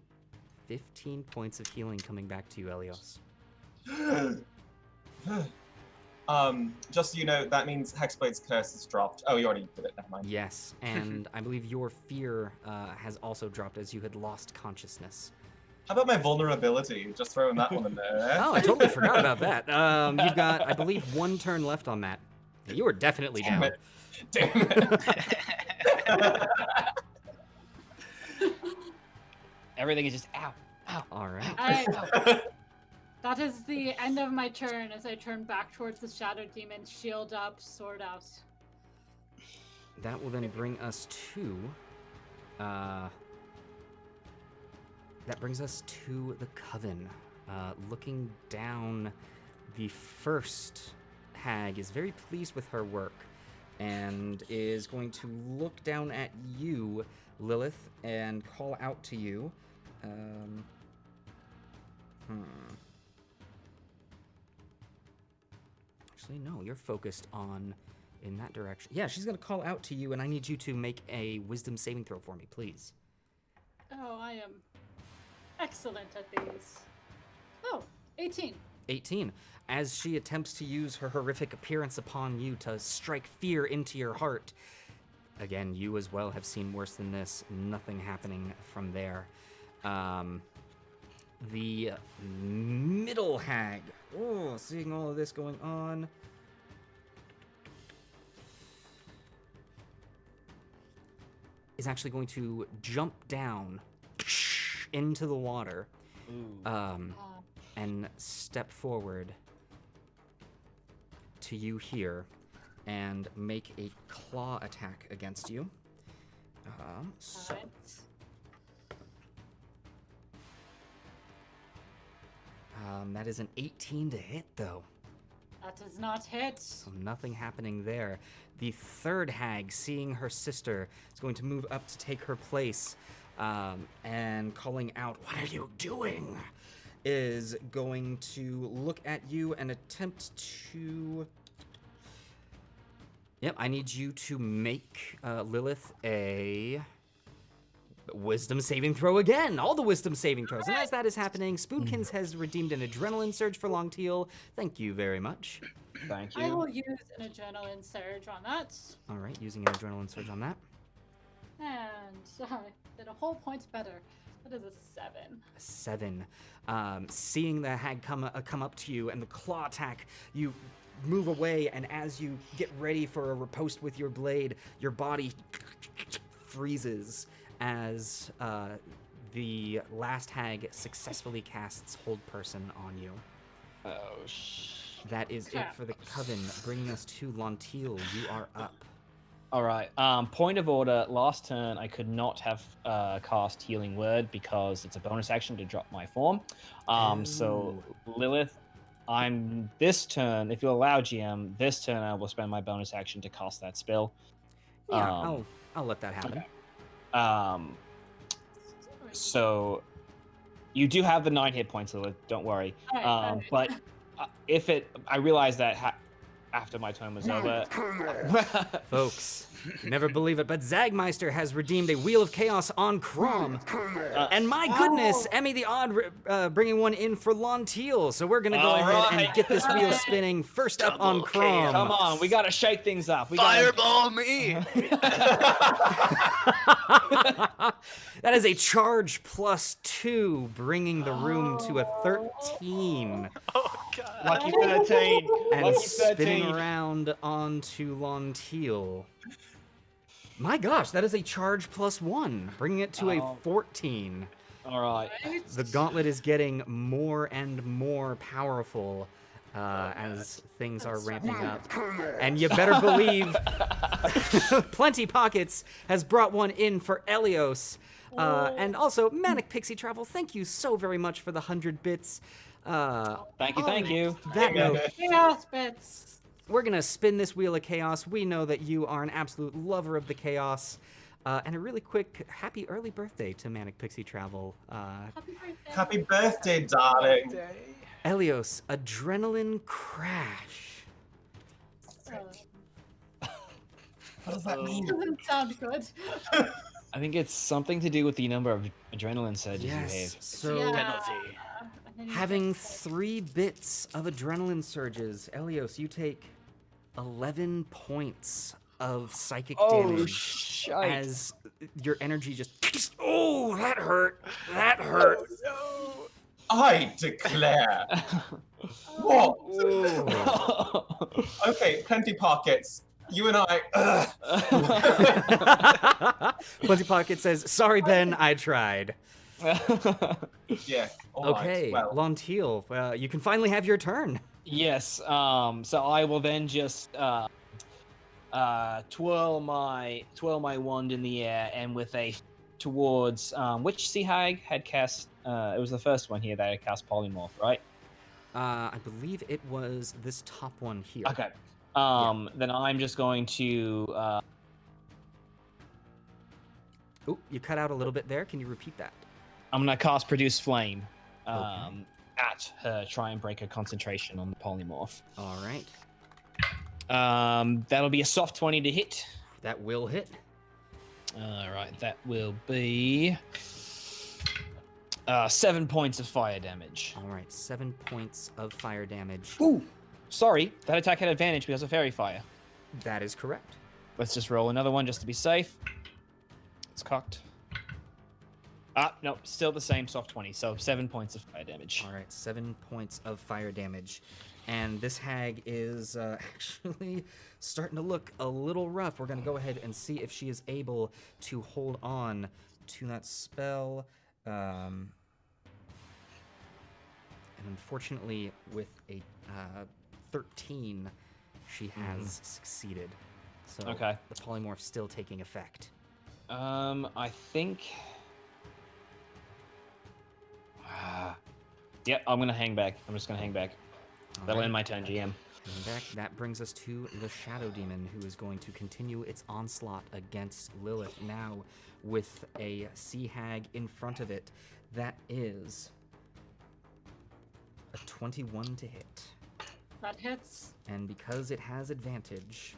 15 points of healing coming back to you, Elios. Just so you know, that means Hexblade's curse is dropped. Oh, you already did it. Never mind. Yes, and I believe your fear has also dropped as you had lost consciousness. How about my vulnerability? Just throwing that one in there. Oh, I totally forgot about that. You've got, I believe, 1 turn left on that. You were definitely Damn down. it. Damn it. Everything is just ow, ow. All right. That is the end of my turn as I turn back towards the Shadow Demon, shield up, sword out. That will then bring us to. That brings us to the Coven. Looking down, the first hag is very pleased with her work and is going to look down at you, Lilith, and call out to you. Actually, no, you're focused on in that direction. Yeah, she's going to call out to you, and I need you to make a wisdom saving throw for me, please. Oh, I am excellent at these. Oh, 18. 18. As she attempts to use her horrific appearance upon you to strike fear into your heart. Again, you as well have seen worse than this. Nothing happening from there. The middle hag. Oh, seeing all of this going on. Is actually going to jump down into the water. And step forward to you here and make a claw attack against you. So Alright. that is an 18 to hit, though. That does not hit. So nothing happening there. The third hag, seeing her sister, is going to move up to take her place and calling out, "What are you doing?" Is going to look at you and attempt to... Yep, I need you to make Lilith a wisdom saving throw again. All the wisdom saving throws. And as that is happening, Spoonkins has redeemed an adrenaline surge for Longteal. Thank you very much. Thank I you. will use an adrenaline surge on that. All right, using an adrenaline surge on that. And I did a whole point better. That is a 7. 7. Seeing the hag come up to you and the claw attack, you move away, and as you get ready for a riposte with your blade, your body freezes as the last hag successfully casts Hold Person on you. Oh, That is it for the Coven, bringing us to Longteal. You are up. All right. Point of order. Last turn, I could not have cast Healing Word because it's a bonus action to drop my form. So Lilith, I'm this turn. If you allow, GM, this turn I will spend my bonus action to cast that spell. Yeah, I'll let that happen. Okay. So you do have the 9 hit points, Lilith. Don't worry. Alright. But if I realized that after my turn was over. Folks, never believe it, but Zagmeister has redeemed a Wheel of Chaos on Crom. And my goodness, Emmy the Odd bringing one in for Longteal. So we're going to go ahead and get this wheel spinning. First up on Crom. Come on, we got to shake things up. Fireball me! That is a charge +2, bringing the room to a 13. Oh, God. Lucky 13. And Lucky spinning 13. around onto Longteal. My gosh, that is a charge +1, bringing it to a 14. All right. The gauntlet is getting more and more powerful as things are ramping up. And you better believe Plenty Pockets has brought one in for Elios. And also, Manic Pixie Travel, thank you so very much for the 100 bits. Thank you. That note, Chaos bits. we're going to spin this Wheel of Chaos. We know that you are an absolute lover of the chaos. And a really quick happy early birthday to Manic Pixie Travel. Happy birthday. Happy birthday, darling. Elios, Adrenaline Crash. What does that mean? Doesn't sound good. I think it's something to do with the number of adrenaline surges you have. Yes, so Penalty. having 3 bits of adrenaline surges, Elios, you take 11 points of psychic damage shite. as your energy just... Oh, that hurt. That hurt. I declare. What? Ooh. Okay, plenty pockets. You and I. Plenty Pocket says, "Sorry, Ben, I tried." Yeah. All right. Okay, Well, Lonteal, you can finally have your turn. Yes. So I will then just twirl my wand in the air, and with a towards which sea hag had cast. It was the first one here that had cast polymorph, right? I believe it was this top one here. Okay. Then I'm just going to. Oh, you cut out a little bit there. Can you repeat that? I'm gonna cast produce flame. Okay. At her, try and break her concentration on the polymorph. All right. That'll be a soft 20 to hit. That will hit. All right, that will be 7 points of fire damage. All right, 7 points of fire damage. Ooh, sorry, that attack had advantage because of fairy fire. That is correct. Let's just roll another one just to be safe. It's cocked. No, still the same soft 20, so 7 points of fire damage. All right, 7 points of fire damage. And this hag is actually starting to look a little rough. We're going to go ahead and see if she is able to hold on to that spell. And unfortunately, with a 13, she has succeeded. So Okay. the polymorph's still taking effect. I think. Yep, I'm gonna hang back. I'm just gonna hang back. All That'll right. end my turn, GM. And that brings us to the Shadow Demon, who is going to continue its onslaught against Lilith, now with a Sea Hag in front of it. That is a 21 to hit. That hits. And because it has advantage,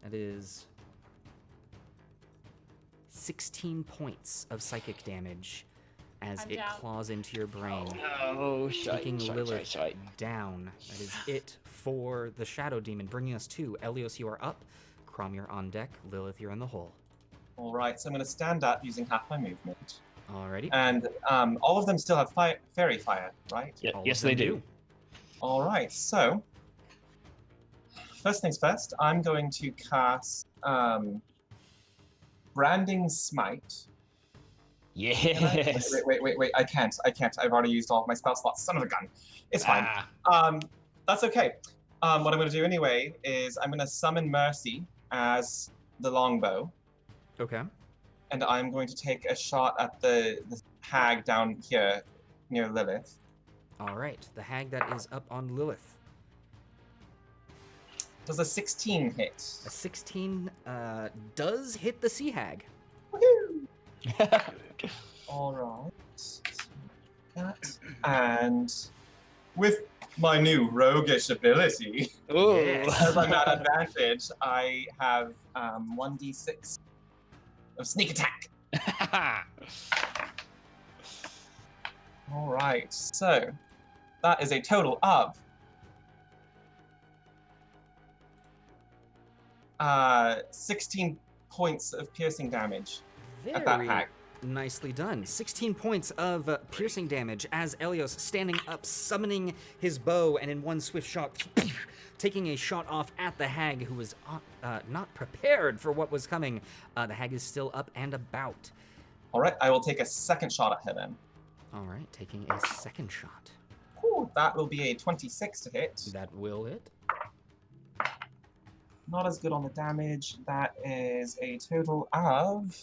that is 16 points of psychic damage as I'm it down. claws into your brain. Oh, Taking Lilith down. That is it for the Shadow Demon, bringing us to Elios. You are up. Crom, you're on deck. Lilith, you're in the hole. all right. So I'm going to stand up using half my movement, Alrighty. and all of them still have fairy fire, right? All Yes, of they them do. All right. So first things first, I'm going to cast Branding Smite. Yes. Wait. I can't. I've already used all of my spell slots. Son of a gun. It's fine. That's okay. What I'm going to do anyway is I'm going to summon Mercy as the longbow, Okay. and I'm going to take a shot at the hag down here near Lilith. Alright. The hag that is up on Lilith. Does a 16 hit? A 16 does hit the Sea Hag. Woohoo! All right. That. And with my new roguish ability, Ooh. as I'm at advantage, I have 1d6 of sneak attack. All right. So that is a total of 16 points of piercing damage at that Very hag. nicely done. 16 points of piercing damage as Elios, standing up, summoning his bow, and in one swift shot, taking a shot off at the hag, who was not prepared for what was coming. The hag is still up and about. All right. I will take a second shot at her then. All right, taking a second shot. Ooh, that will be a 26 to hit. That will hit. Not as good on the damage. That is a total of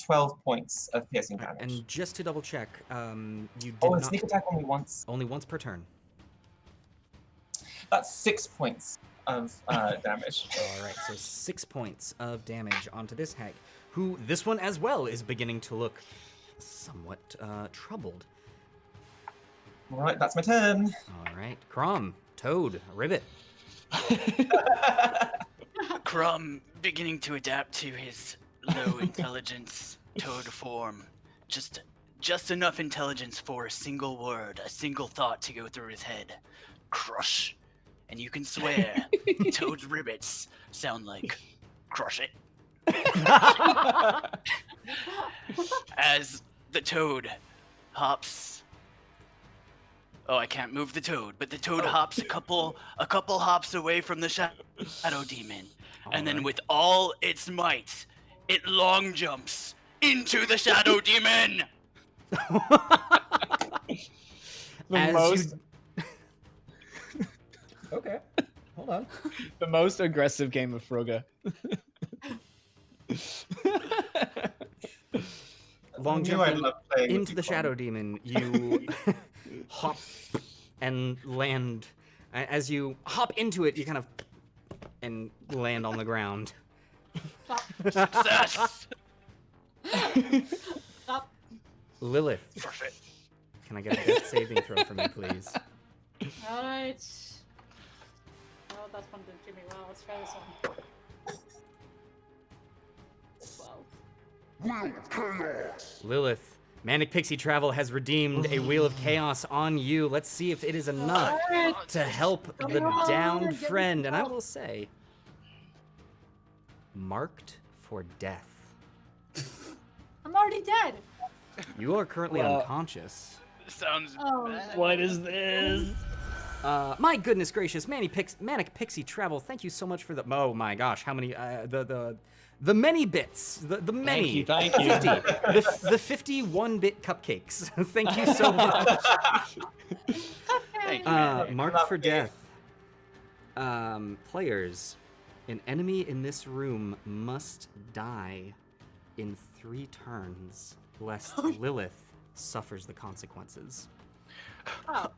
12 points of piercing damage. And just to double check, you did Oh, and not... sneak attack only once. Only once per turn. That's 6 points of damage. All right, so 6 points of damage onto this hag, who this one as well is beginning to look somewhat troubled. All right, that's my turn. All right, Crom, Toad, Rivet. Crumb beginning to adapt to his low intelligence toad form. Just enough intelligence for a single word, a single thought to go through his head. Crush. And you can swear Toad's ribbits sound like crush it. As the toad hops. Oh, I can't move the toad, but the toad hops a couple hops away from the shadow demon, and then with all its might, it long jumps into the shadow demon. Okay, hold on. The most aggressive game of Frogger. Long knew I'd jumping love playing with into you, the Colin. shadow demon, you hop and land. As you hop into it, you kind of and land on the ground. Success. Stop. Lilith, Perfect. can I get a death saving throw for me, please? All right. Oh, that one didn't do me well. Let's try this one. 12. Lilith, Manic Pixie Travel has redeemed a Wheel of Chaos on you. Let's see if it is enough Alright. to help the Come on, downed get me friend. And I out. will say, marked for death. I'm already dead. You are currently Well- unconscious. Sounds Oh. bad. What is this? My goodness gracious, Manic Pixie Travel, thank you so much for the. Oh my gosh, how many? The many bits, the many. Thank you. 50, the 51-bit cupcakes. Thank you so much. Thank you, man. Marked for death. Players, an enemy in this room must die in 3 turns, lest Lilith suffers the consequences. Oh.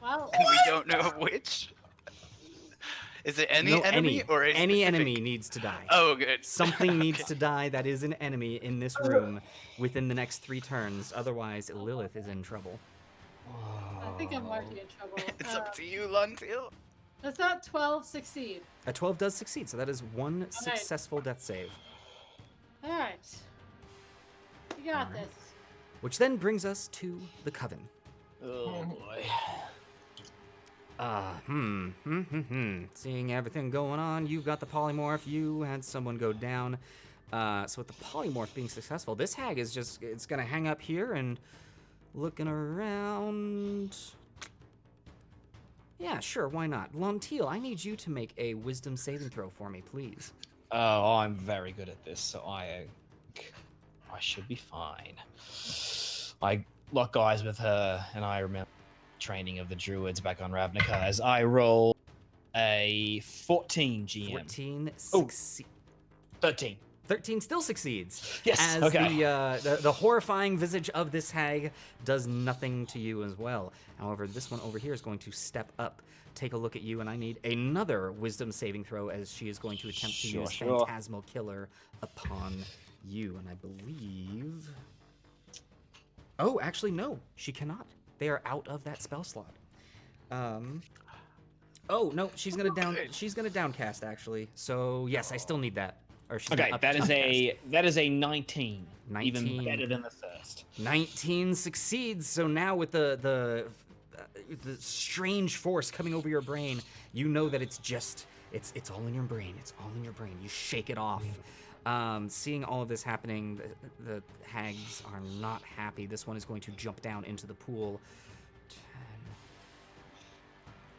Well. And we don't know which. Is it any No, enemy or a any specific- enemy needs to die. Oh, good. Something needs to die that is an enemy in this room within the next 3 turns. Otherwise, Lilith is in trouble. I think I'm already in trouble. It's up to you, Longtail. Does that 12 succeed? A 12 does succeed, so that is 1 successful death save. All right. You got Alright. this. Which then brings us to the Coven. Oh boy. Seeing everything going on, you've got the polymorph, you had someone go down. So with the polymorph being successful, this hag is just, it's gonna hang up here and looking around. Yeah, sure, why not? Lontiel, I need you to make a wisdom saving throw for me, please. Oh, I'm very good at this, so I should be fine. I lock eyes with her, and I remember training of the druids back on Ravnica as I roll a 14 GM. 14 Oh. succeed. 13. 13 still succeeds. Yes, As okay. the horrifying visage of this hag does nothing to you as well. However, this one over here is going to step up, take a look at you, and I need another wisdom saving throw as she is going to attempt to Sure, use sure. Phantasmal Killer upon you. And I believe... Oh, actually, no. She cannot. They are out of that spell slot. Oh, no. She's gonna downcast, actually. So, yes, I still need that. Or she's Okay, gonna up that is downcast. a 19. 19. Even better than the first. 19 succeeds. So now with the strange force coming over your brain, you know that it's all in your brain. It's all in your brain. You shake it off. Seeing all of this happening, the hags are not happy. This one is going to jump down into the pool. 10.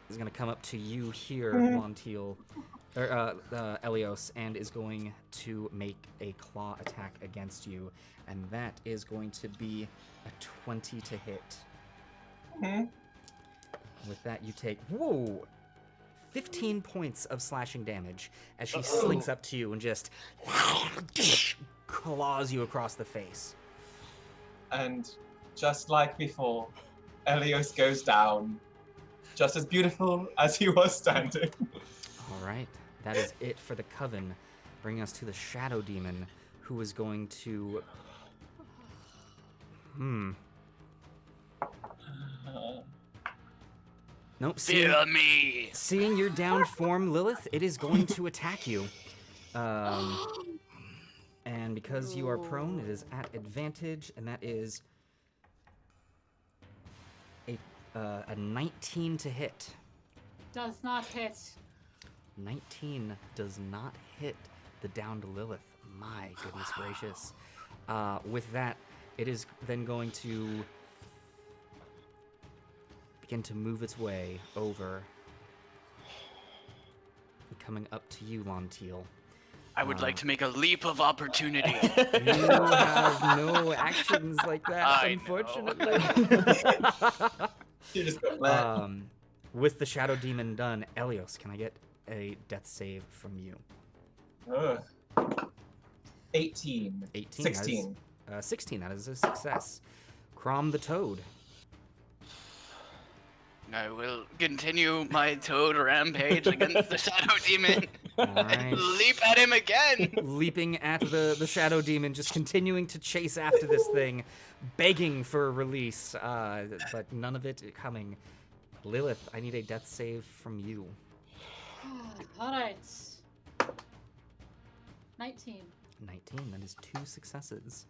Is going to come up to you here, Montiel, or Elios, and is going to make a claw attack against you, and that is going to be a 20 to hit. With that, you take 15 points of slashing damage as she slinks up to you and just claws you across the face. And just like before, Elios goes down, just as beautiful as he was standing. All right, that is it for the Coven, bringing us to the Shadow Demon, who is going to... Nope, Fear me. seeing your down form, Lilith, it is going to attack you. And because you are prone, it is at advantage, and that is a 19 to hit. Does not hit. 19 does not hit the downed Lilith. My goodness gracious. With that, It is then going to begin to move its way over, coming up to you, Lontiel. I would like to make a leap of opportunity. You have no actions like that, I know. unfortunately. You just got that. With the Shadow Demon done, Elios, can I get a death save from you? Ugh. 18. 18. 16. 16, that is a success. Crom the Toad. I will continue my toad rampage against the Shadow Demon. Alright. Leap at him again. Leaping at the Shadow Demon, just continuing to chase after this thing, begging for a release, but none of it coming. Lilith, I need a death save from you. Alright. 19. 19, that is 2 successes,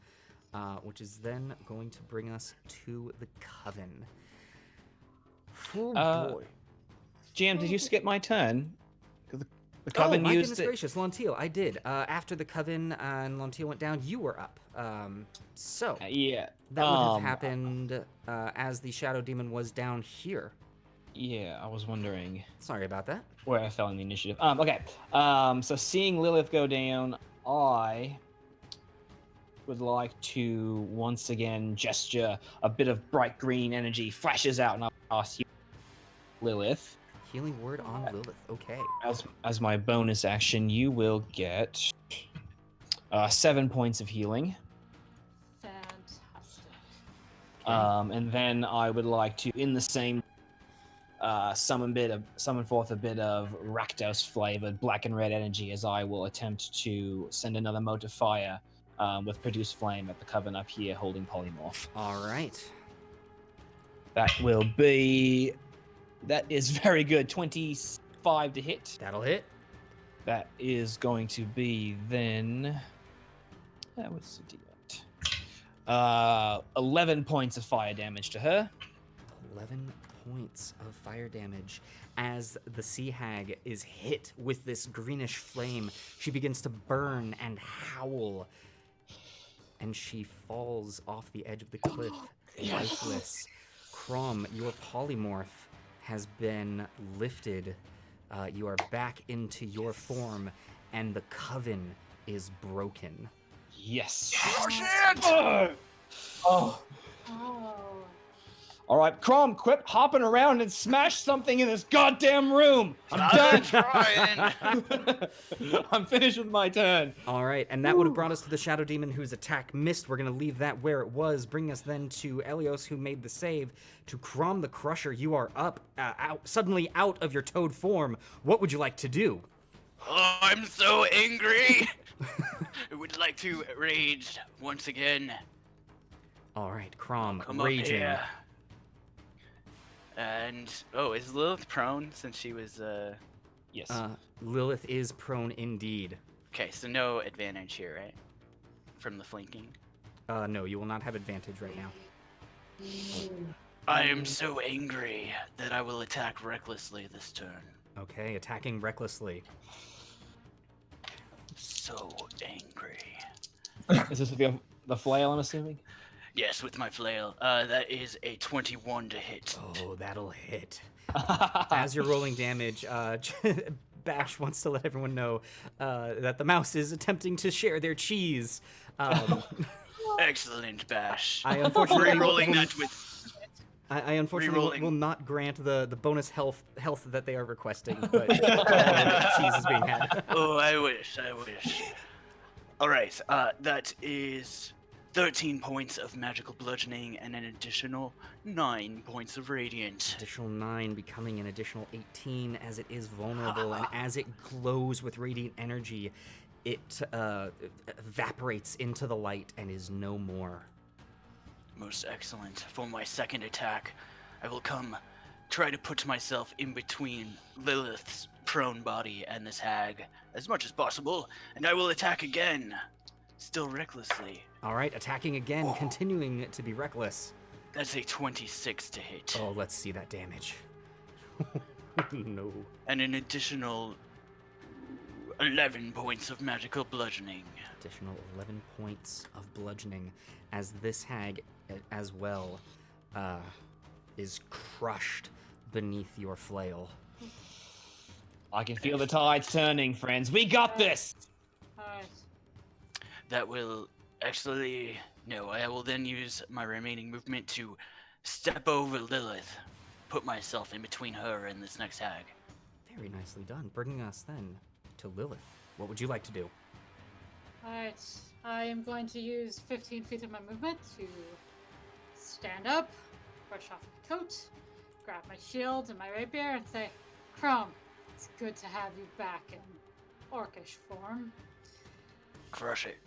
which is then going to bring us to the Coven. Oh boy. GM, did you skip my turn? 'Cause the Oh, Coven my used goodness it. gracious, Lontiel, I did. After the Coven and Lontiel went down, you were up. So, Yeah. that would have happened as the Shadow Demon was down here. Yeah, I was wondering Sorry about that. where I fell in the initiative. Okay. So seeing Lilith go down, I would like to once again gesture. A bit of bright green energy flashes out, and I'll ask you, Lilith. Healing word on Lilith. Okay. As my bonus action, you will get 7 points of healing. Fantastic. And then I would like to, in the same, summon forth a bit of Rakdos flavored black and red energy, as I will attempt to send another mote of fire with produce flame at the Coven up here, holding polymorph. All right. That is very good. 25 to hit. That'll hit. That is going to be then. That was a D8. 11 points of fire damage to her. 11 points of fire damage. As the Sea Hag is hit with this greenish flame, she begins to burn and howl. And she falls off the edge of the cliff, lifeless. Crom, your polymorph has been lifted. You are back into your form, and the Coven is broken. Yes. Oh, shit! Oh, Oh. All right, Crom, quit hopping around and smash something in this goddamn room. I'm trying. I'm finished with my turn. All right, and that would have brought us to the Shadow Demon, whose attack missed. We're going to leave that where it was, bring us then to Elios, who made the save. To Crom the Crusher, you are up, suddenly out of your toad form. What would you like to do? Oh, I'm so angry. I would like to rage once again. All right, Crom, Come up raging. here. And is Lilith prone since she was Yes. Lilith is prone indeed. Okay, so no advantage here, right? From the flanking. No, you will not have advantage right now. I am so angry that I will attack recklessly this turn. Okay, attacking recklessly. So angry. Is this the flail, I'm assuming? Yes, with my flail. That is a 21 to hit. Oh, that'll hit. As you're rolling damage, Bash wants to let everyone know that the mouse is attempting to share their cheese. Excellent, Bash. I unfortunately Rerolling that with. I unfortunately Rerolling. will not grant the bonus health that they are requesting, but cheese is being had. Oh, I wish. All right, that is 13 points of magical bludgeoning and an additional 9 points of radiant. Additional 9 becoming an additional 18 as it is vulnerable, and as it glows with radiant energy, it evaporates into the light and is no more. Most excellent. For my second attack, I will try to put myself in between Lilith's prone body and this hag as much as possible, and I will attack again, still recklessly. All right, attacking again, continuing to be reckless. That's a 26 to hit. Oh, let's see that damage. No. And an additional 11 points of magical bludgeoning. Additional 11 points of bludgeoning as this hag as well is crushed beneath your flail. I can feel the tides turning, friends. We got this! Alright. That will actually... No, I will then use my remaining movement to step over Lilith. Put myself in between her and this next hag. Very nicely done. Bringing us then to Lilith. What would you like to do? Alright. I am going to use 15 feet of my movement to stand up, brush off my coat, grab my shield and my rapier, and say, Chrome, it's good to have you back in orcish form. Crush it.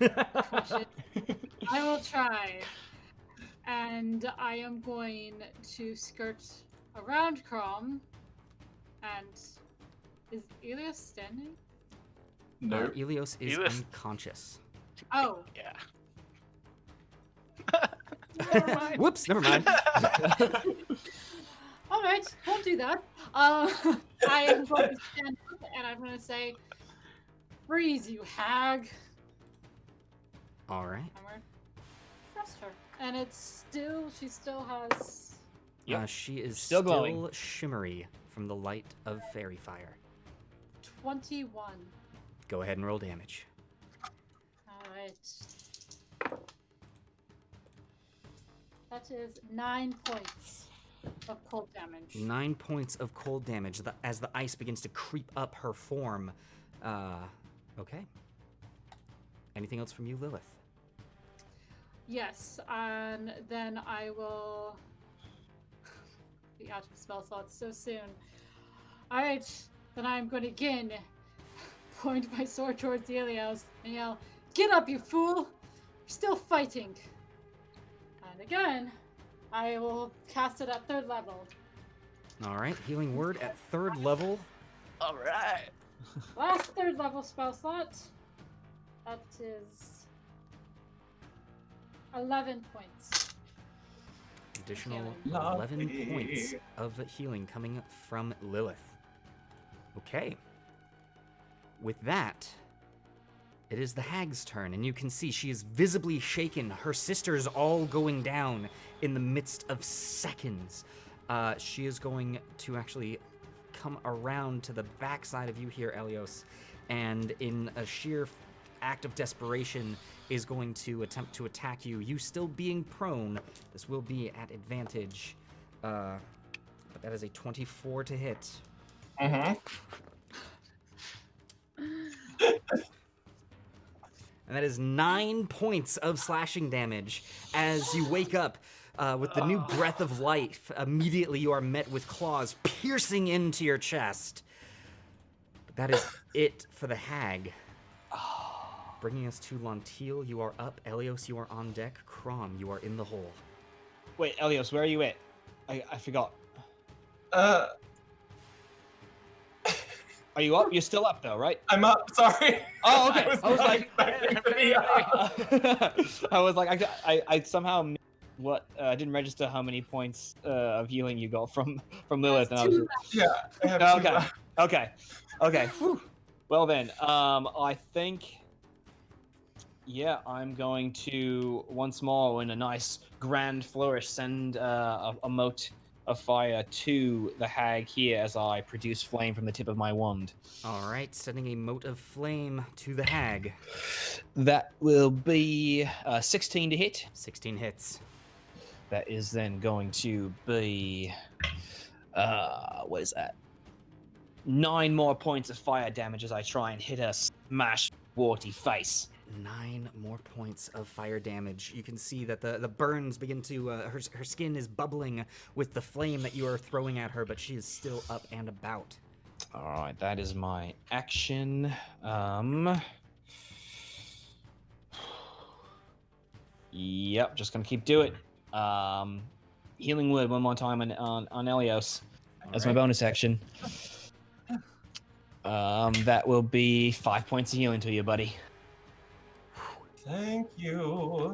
Crush it. I will try. And I am going to skirt around Crom. And is Elios standing? No. Elios is Elios- unconscious. Oh, Yeah. never mind. Whoops, never mind. All right, won't do that. I am going to stand up and I'm going to say, "Freeze, you hag!" All right. I'm going to trust her, and she still has. Yep. She is Still glowing. shimmery from the light of fairy fire. 21. Go ahead and roll damage. All right. That is 9 points of cold damage. 9 points of cold damage as the ice begins to creep up her form. Okay. Anything else from you, Lilith? Yes, and then I will be out of spell slots so soon. Alright, then I'm going to again point my sword towards Elios and yell, "Get up, you fool! You're still fighting!" And again, I will cast it at 3rd level. All right. Healing word at 3rd level. All right. Last 3rd level spell slot. That is 11 points. Additional Lovely. 11 points of healing coming from Lilith. Okay. With that, it is the hag's turn, and you can see she is visibly shaken. Her sisters all going down in the midst of seconds. She is going to actually come around to the backside of you here, Elios, and in a sheer act of desperation is going to attempt to attack you. You still being prone. This will be at advantage. But that is a 24 to hit. Mm-hmm. And that is 9 points of slashing damage as you wake up with the new breath of life. Immediately you are met with claws piercing into your chest. But that is it for the hag. Bringing us to Lantil, you are up. Elios, you are on deck. Crom, you are in the hole. Wait, Elios, where are you at? I forgot. Are you up? You're still up though, right? I'm up. Sorry. Oh, okay. I was not like, expecting to be up. I was like, I somehow missed what I didn't register how many points of healing you got from Lilith, and I was Yeah. I have two okay, left. okay. Whew. Well then, I think, yeah, I'm going to once more in a nice grand flourish send a mote of fire to the hag here as I produce flame from the tip of my wand. All right, sending a mote of flame to the hag. That will be 16 to hit. 16 hits. That is then going to be, what is that? 9 more points of fire damage as I try and hit her smashed, warty face. 9 more points of fire damage. You can see that the burns begin to, her skin is bubbling with the flame that you are throwing at her, but she is still up and about. All right, that is my action. Yep, just gonna keep doing it. Healing word one more time on Elios as my right. bonus action. That will be 5 points of healing to you, buddy. Thank you. Oh,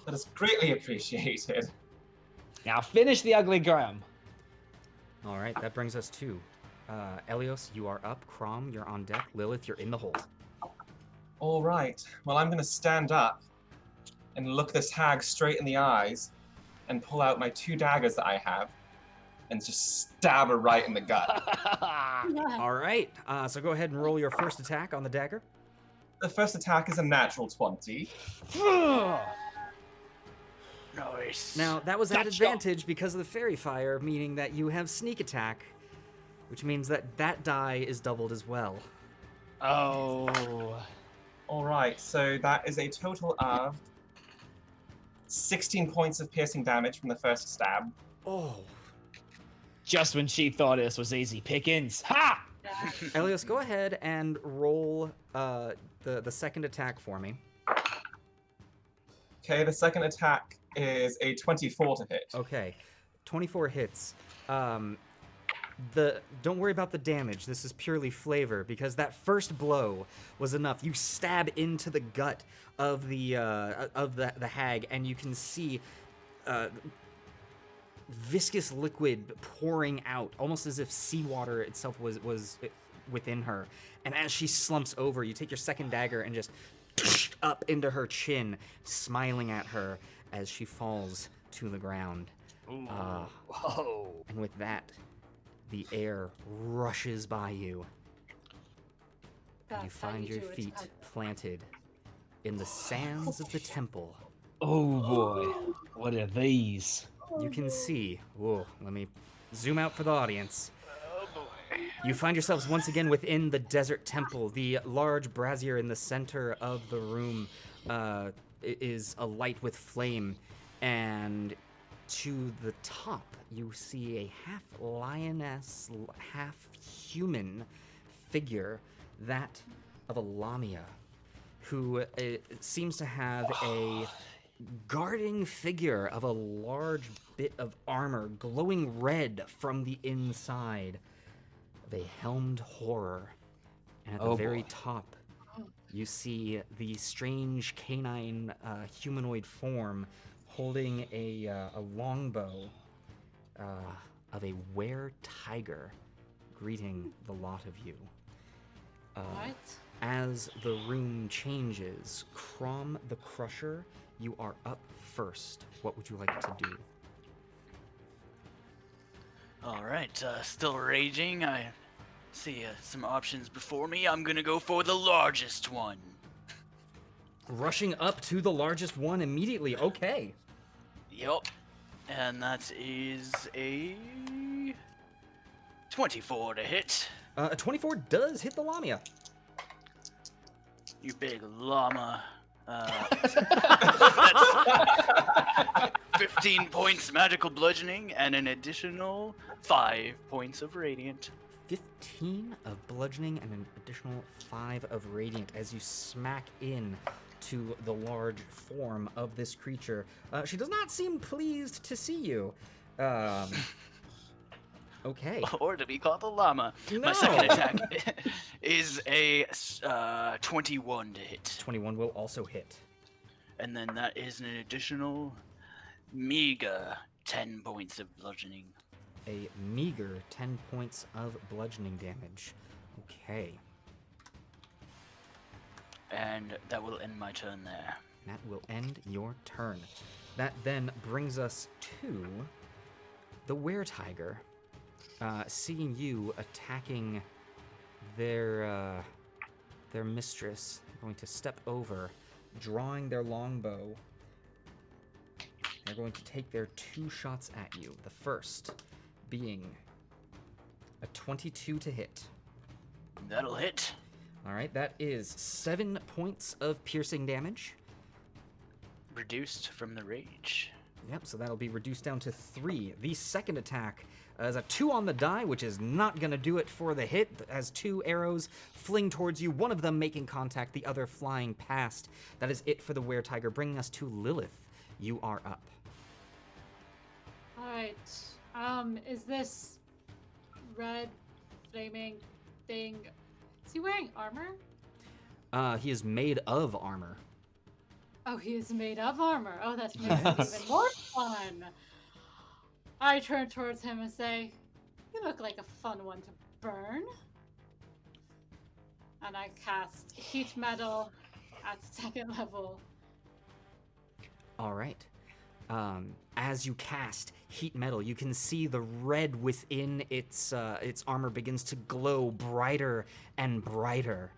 That is greatly appreciated. Now finish the ugly Graham. All right, that brings us to Elios, you are up. Crom, you're on deck. Lilith, you're in the hold. All right. Well, I'm going to stand up and look this hag straight in the eyes and pull out my 2 daggers that I have and just stab her right in the gut. All right. So go ahead and roll your first attack on the dagger. The first attack is a natural 20. Nice. Now, that was at Gotcha. advantage because of the fairy fire, meaning that you have sneak attack, which means that that die is doubled as well. Oh. All right, so that is a total of 16 points of piercing damage from the first stab. Oh. Just when she thought this was easy pickings. Ha! Elios, go ahead and roll the second attack for me. Okay, the second attack is a 24 to hit. Okay. 24 hits. Don't worry about the damage. This is purely flavor because that first blow was enough. You stab into the gut of the hag, and you can see viscous liquid pouring out, almost as if seawater itself was within her. And as she slumps over, you take your second dagger and just up into her chin, smiling at her as she falls to the ground. Whoa. And with that, the air rushes by you. And you That's how find you your do it. feet planted in the sands of the temple. Oh boy. What are these? You can see. Whoa, let me zoom out for the audience. You find yourselves once again within the desert temple. The large brazier in the center of the room is alight with flame, and to the top you see a half lioness, half human figure, that of a Lamia, who seems to have a guarding figure of a large bit of armor glowing red from the inside of a helmed horror. And at the very top, you see the strange canine humanoid form holding a longbow of a were-tiger greeting the lot of you. What? As the room changes, Crom the Crusher, you are up first. What would you like to do? All right, still raging. I see some options before me. I'm gonna go for the largest one. Rushing up to the largest one immediately. Okay. Yup. And that is a 24 to hit. A 24 does hit the Lamia. You big llama. That's 15 points magical bludgeoning and an additional 5 points of radiant. 15 of bludgeoning and an additional 5 of radiant as you smack in to the large form of this creature. She does not seem pleased to see you. Okay. Or to be called a llama. No. My second attack is a 21 to hit. 21 will also hit. And then that is an additional meager 10 points of bludgeoning. A meager 10 points of bludgeoning damage. Okay. And that will end my turn there. That will end your turn. That then brings us to the were-tiger. Seeing you attacking their mistress, they're going to step over, drawing their longbow. They're going to take their 2 shots at you. The first being a 22 to hit. That'll hit. All right, that is 7 points of piercing damage. Reduced from the rage. Yep, so that'll be reduced down to 3. The second attack is a 2 on the die, which is not going to do it for the hit, as 2 arrows fling towards you, one of them making contact, the other flying past. That is it for the were-tiger, bringing us to Lilith. You are up. Alright. Is this red flaming thing, is he wearing armor? He is made of armor. Oh, he is made of armor. Oh, that makes it even more fun. I turn towards him and say, "You look like a fun one to burn. And I cast heat metal at 2nd level. All right. As you cast heat metal, you can see the red within its armor begins to glow brighter and brighter.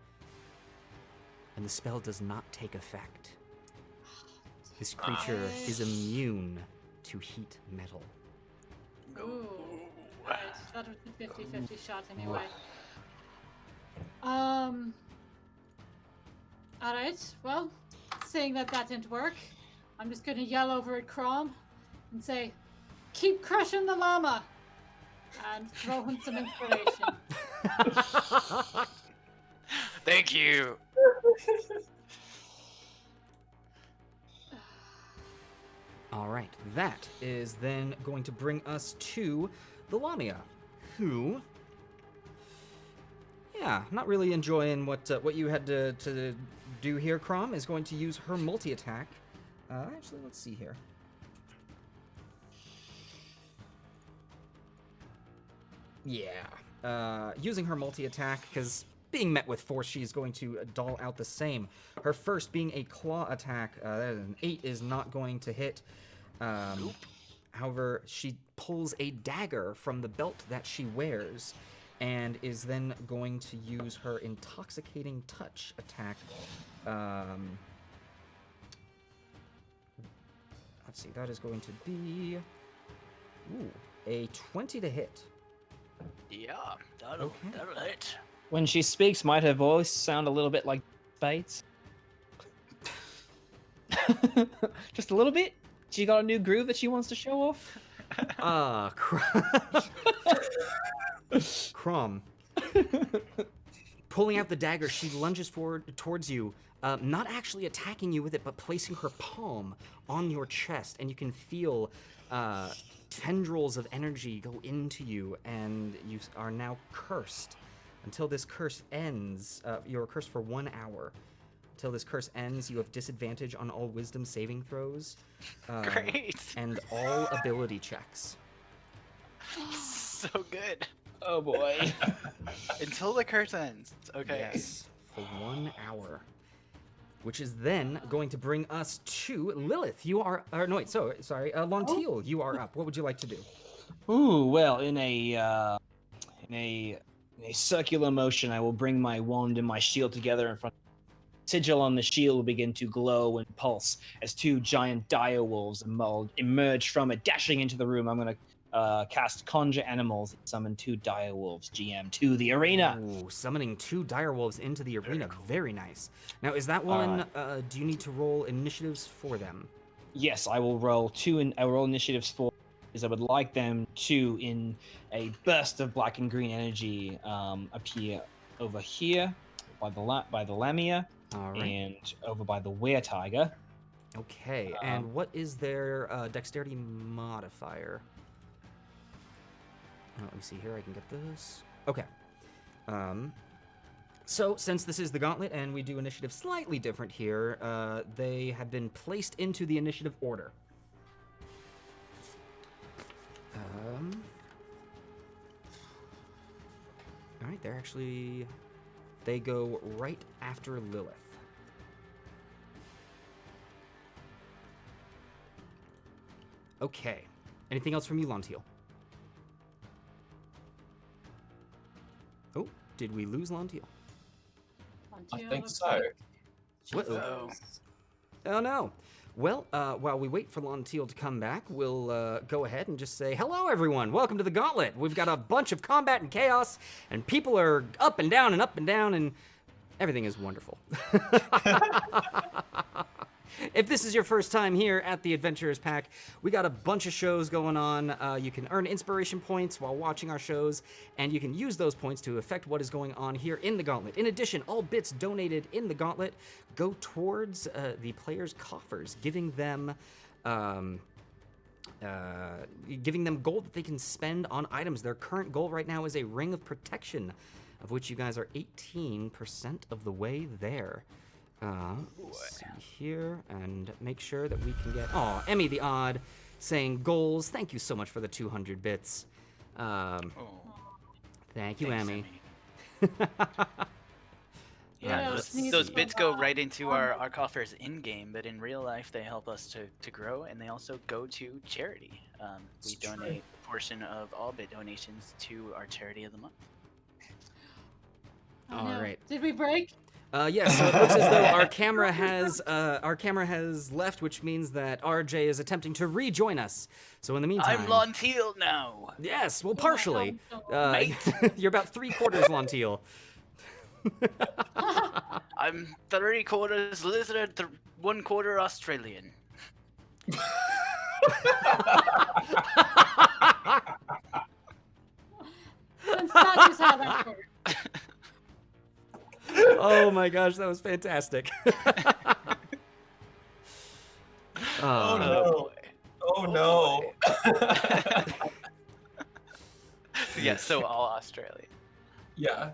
And the spell does not take effect. This creature is immune to heat metal. Ooh. Right. That was a 50-50 shot anyway. Alright, well, seeing that didn't work, I'm just gonna yell over at Crom and say, keep crushing the llama! And throw him some inspiration. Thank you. All right, that is then going to bring us to the Lamia, who, not really enjoying what you had to do here. Crom is going to use her multi-attack. Actually, let's see here. Yeah, using her multi-attack, because being met with force, she's going to dole out the same. Her first being a claw attack, that is an 8, is not going to hit. Nope. However, she pulls a dagger from the belt that she wears and is then going to use her intoxicating touch attack. Let's see, that is going to be a 20 to hit. Yeah, that'll hit. When she speaks, might her voice sound a little bit like Bates? Just a little bit? She got a new groove that she wants to show off? Crom. Pulling out the dagger, she lunges forward towards you, not actually attacking you with it, but placing her palm on your chest, and you can feel tendrils of energy go into you, and you are now cursed. Until this curse ends, you're cursed for 1 hour. Until this curse ends, you have disadvantage on all wisdom saving throws. Great. And all ability checks. So good. Oh boy. Until the curse ends. Okay. Yes, for 1 hour. Which is then going to bring us to Lilith. You are, Lontiel, you are up. What would you like to do? Ooh, well, in a circular motion, I will bring my wand and my shield together in front. Sigil on the shield will begin to glow and pulse as 2 giant dire wolves emerge from it, dashing into the room. I'm going to cast Conjure Animals and summon 2 dire wolves, GM, to the arena. Ooh, summoning 2 dire wolves into the arena. Very nice. Now, is that one, do you need to roll initiatives for them? Yes, I will roll initiatives for, because I would like them to, in a burst of black and green energy, appear over here by the Lamia. All right. And over by the Were Tiger. Okay, and what is their dexterity modifier? Let me see here, I can get this. Okay. So, since this is the Gauntlet and we do initiative slightly different here, they have been placed into the initiative order. All right, they go right after Lilith. Okay. Anything else from you, Lontiel? Oh, did we lose Lontiel? I think so. Uh-oh. Oh no. Well, while we wait for Lontiel to come back, we'll go ahead and just say, hello everyone, welcome to the Gauntlet. We've got a bunch of combat and chaos, and people are up and down, and everything is wonderful. If this is your first time here at the Adventurers Pack, we got a bunch of shows going on. You can earn inspiration points while watching our shows, and you can use those points to affect what is going on here in the Gauntlet. In addition, all bits donated in the Gauntlet go towards the players' coffers, giving them gold that they can spend on items. Their current goal right now is a Ring of Protection, of which you guys are 18% of the way there. Let's see here and make sure that we can get. Oh, Emmy the Odd saying goals. Thank you so much for the 200 bits. Thank you, Thanks, Emmy. Yeah, Nice. those bits go right into our coffers in game, but in real life they help us to grow, and they also go to charity. We It's true. donate a portion of all bit donations to our charity of the month. Oh, All no. right. Did we break? Yes, so it looks as though our camera has left, which means that RJ is attempting to rejoin us. So in the meantime, I'm Lonteal now. yes, well, Oh my partially. God, Mate. You're about 3/4 Lonteal. I'm 3/4 lizard, 1/4 Australian. Since that is how that works. Oh my gosh, that was fantastic. Oh no! Oh no! Yeah, so all Australian. Yeah.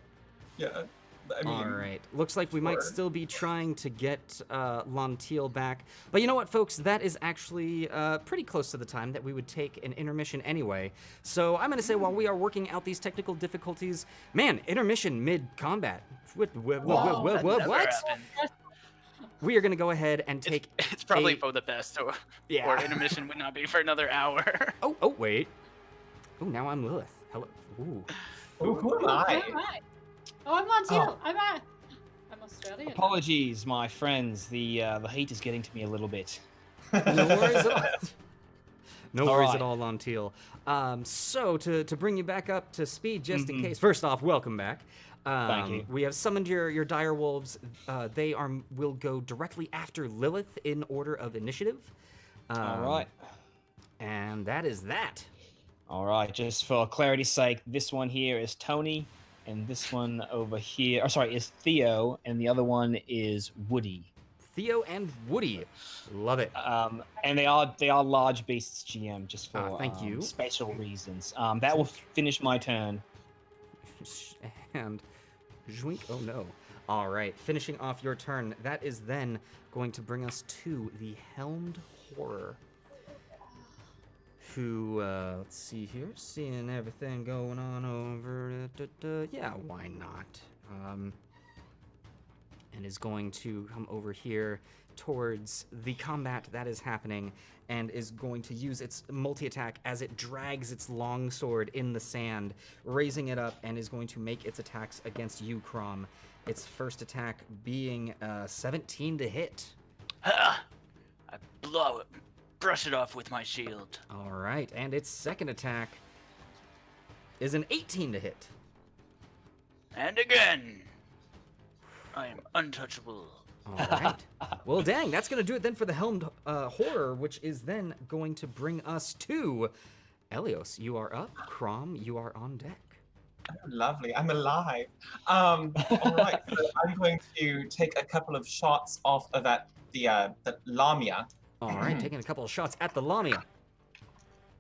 I mean, All right. Looks like we might sure. still be trying to get Lonteal back. But you know what, folks? That is actually pretty close to the time that we would take an intermission anyway. So I'm going to say while we are working out these technical difficulties, man, intermission mid-combat. What? That never happened. We are going to go ahead and take It's probably a- for the best, or Yeah. intermission would not be for another hour. Oh, wait. Oh, now I'm Lilith. Hello. Ooh. who am I? Who am I? Oh, I'm Lonteal. I'm Australian. Apologies, my friends. The heat is getting to me a little bit. No worries at all. No All worries right. at all, Lonteal. So to bring you back up to speed, just in Mhm. case. First off, welcome back. Thank you. We have summoned your dire wolves. They will go directly after Lilith in order of initiative. All right. And that is that. All right. Just for clarity's sake, this one here is Tony, and this one over here, is Theo, and the other one is Woody. Theo and Woody. Love it. And they are large beasts, GM, just for thank you. special reasons. That will finish my turn. And Zwink, oh no. All right, finishing off your turn. That is then going to bring us to the Helmed Horror. Who, let's see here, seeing everything going on over, yeah, why not? And is going to come over here towards the combat that is happening and is going to use its multi-attack as it drags its long sword in the sand, raising it up, and is going to make its attacks against you, Crom. Its first attack being 17 to hit. I blow it, brush it off with my shield. All right, and its second attack is an 18 to hit. And again, I am untouchable. All right. Well, dang, that's going to do it then for the Helmed Horror, which is then going to bring us to Elios. You are up. Crom, you are on deck. Oh, lovely. I'm alive. All right. So I'm going to take a couple of shots off of the Lamia. All right, taking a couple of shots at the Lamia.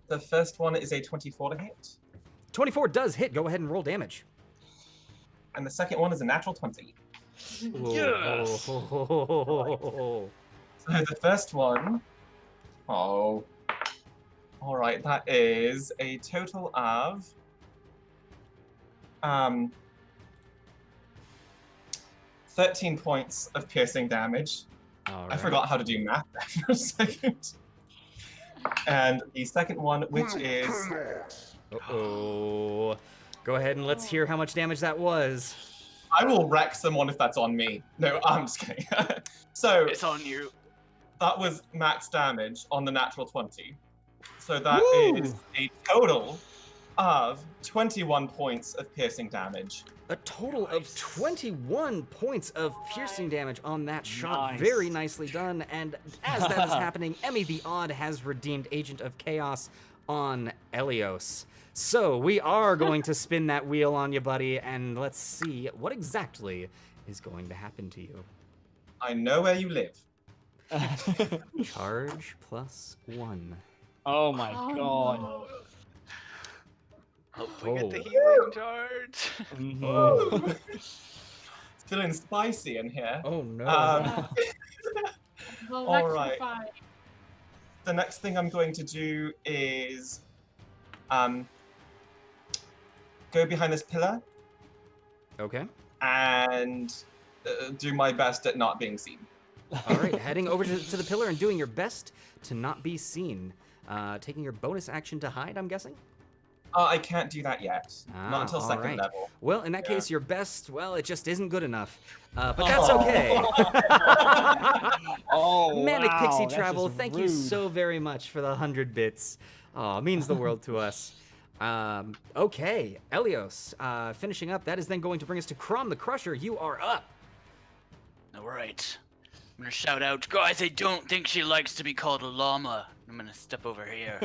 The first one is a 24 to hit, 24 does hit. Go ahead and roll damage. and the second one is a natural 20. Yes. So the first one, all right, that is a total of 13 points of piercing damage. All I right. forgot how to do math there for a second. And the second one, which is Uh-oh. Go ahead and let's hear how much damage that was. I will wreck someone if that's on me. No, I'm just kidding. So It's on you. that was max damage on the natural 20. So that Woo! is a total of 21 points of piercing damage. A total of 21 points of piercing damage on that shot. Nice. Very nicely done. And as that is happening, Emmy the Odd has redeemed Agent of Chaos on Elios. So we are going to spin that wheel on you, buddy, and let's see what exactly is going to happen to you. I know where you live. Charge +1. Oh my Oh, god. no. Hope we get the Oh. healing charge. Mhm. It's feeling spicy in here. Oh no. Well, All right. electrify. The next thing I'm going to do is go behind this pillar Okay. and do my best at not being seen. All right, heading over to the pillar and doing your best to not be seen. Taking your bonus action to hide, I'm guessing? I can't do that yet. Not until all second right. level. Well, in that Yeah. case, your best, well, it just isn't good enough. But that's okay. Oh, Manic wow, Pixie that's Travel, just thank you rude. so very much for the 100 bits. Oh, it means the world to us. Okay, Elios, finishing up, that is then going to bring us to Crom the Crusher. You are up. All right. I'm gonna shout out, guys, I don't think she likes to be called a llama. I'm gonna step over here.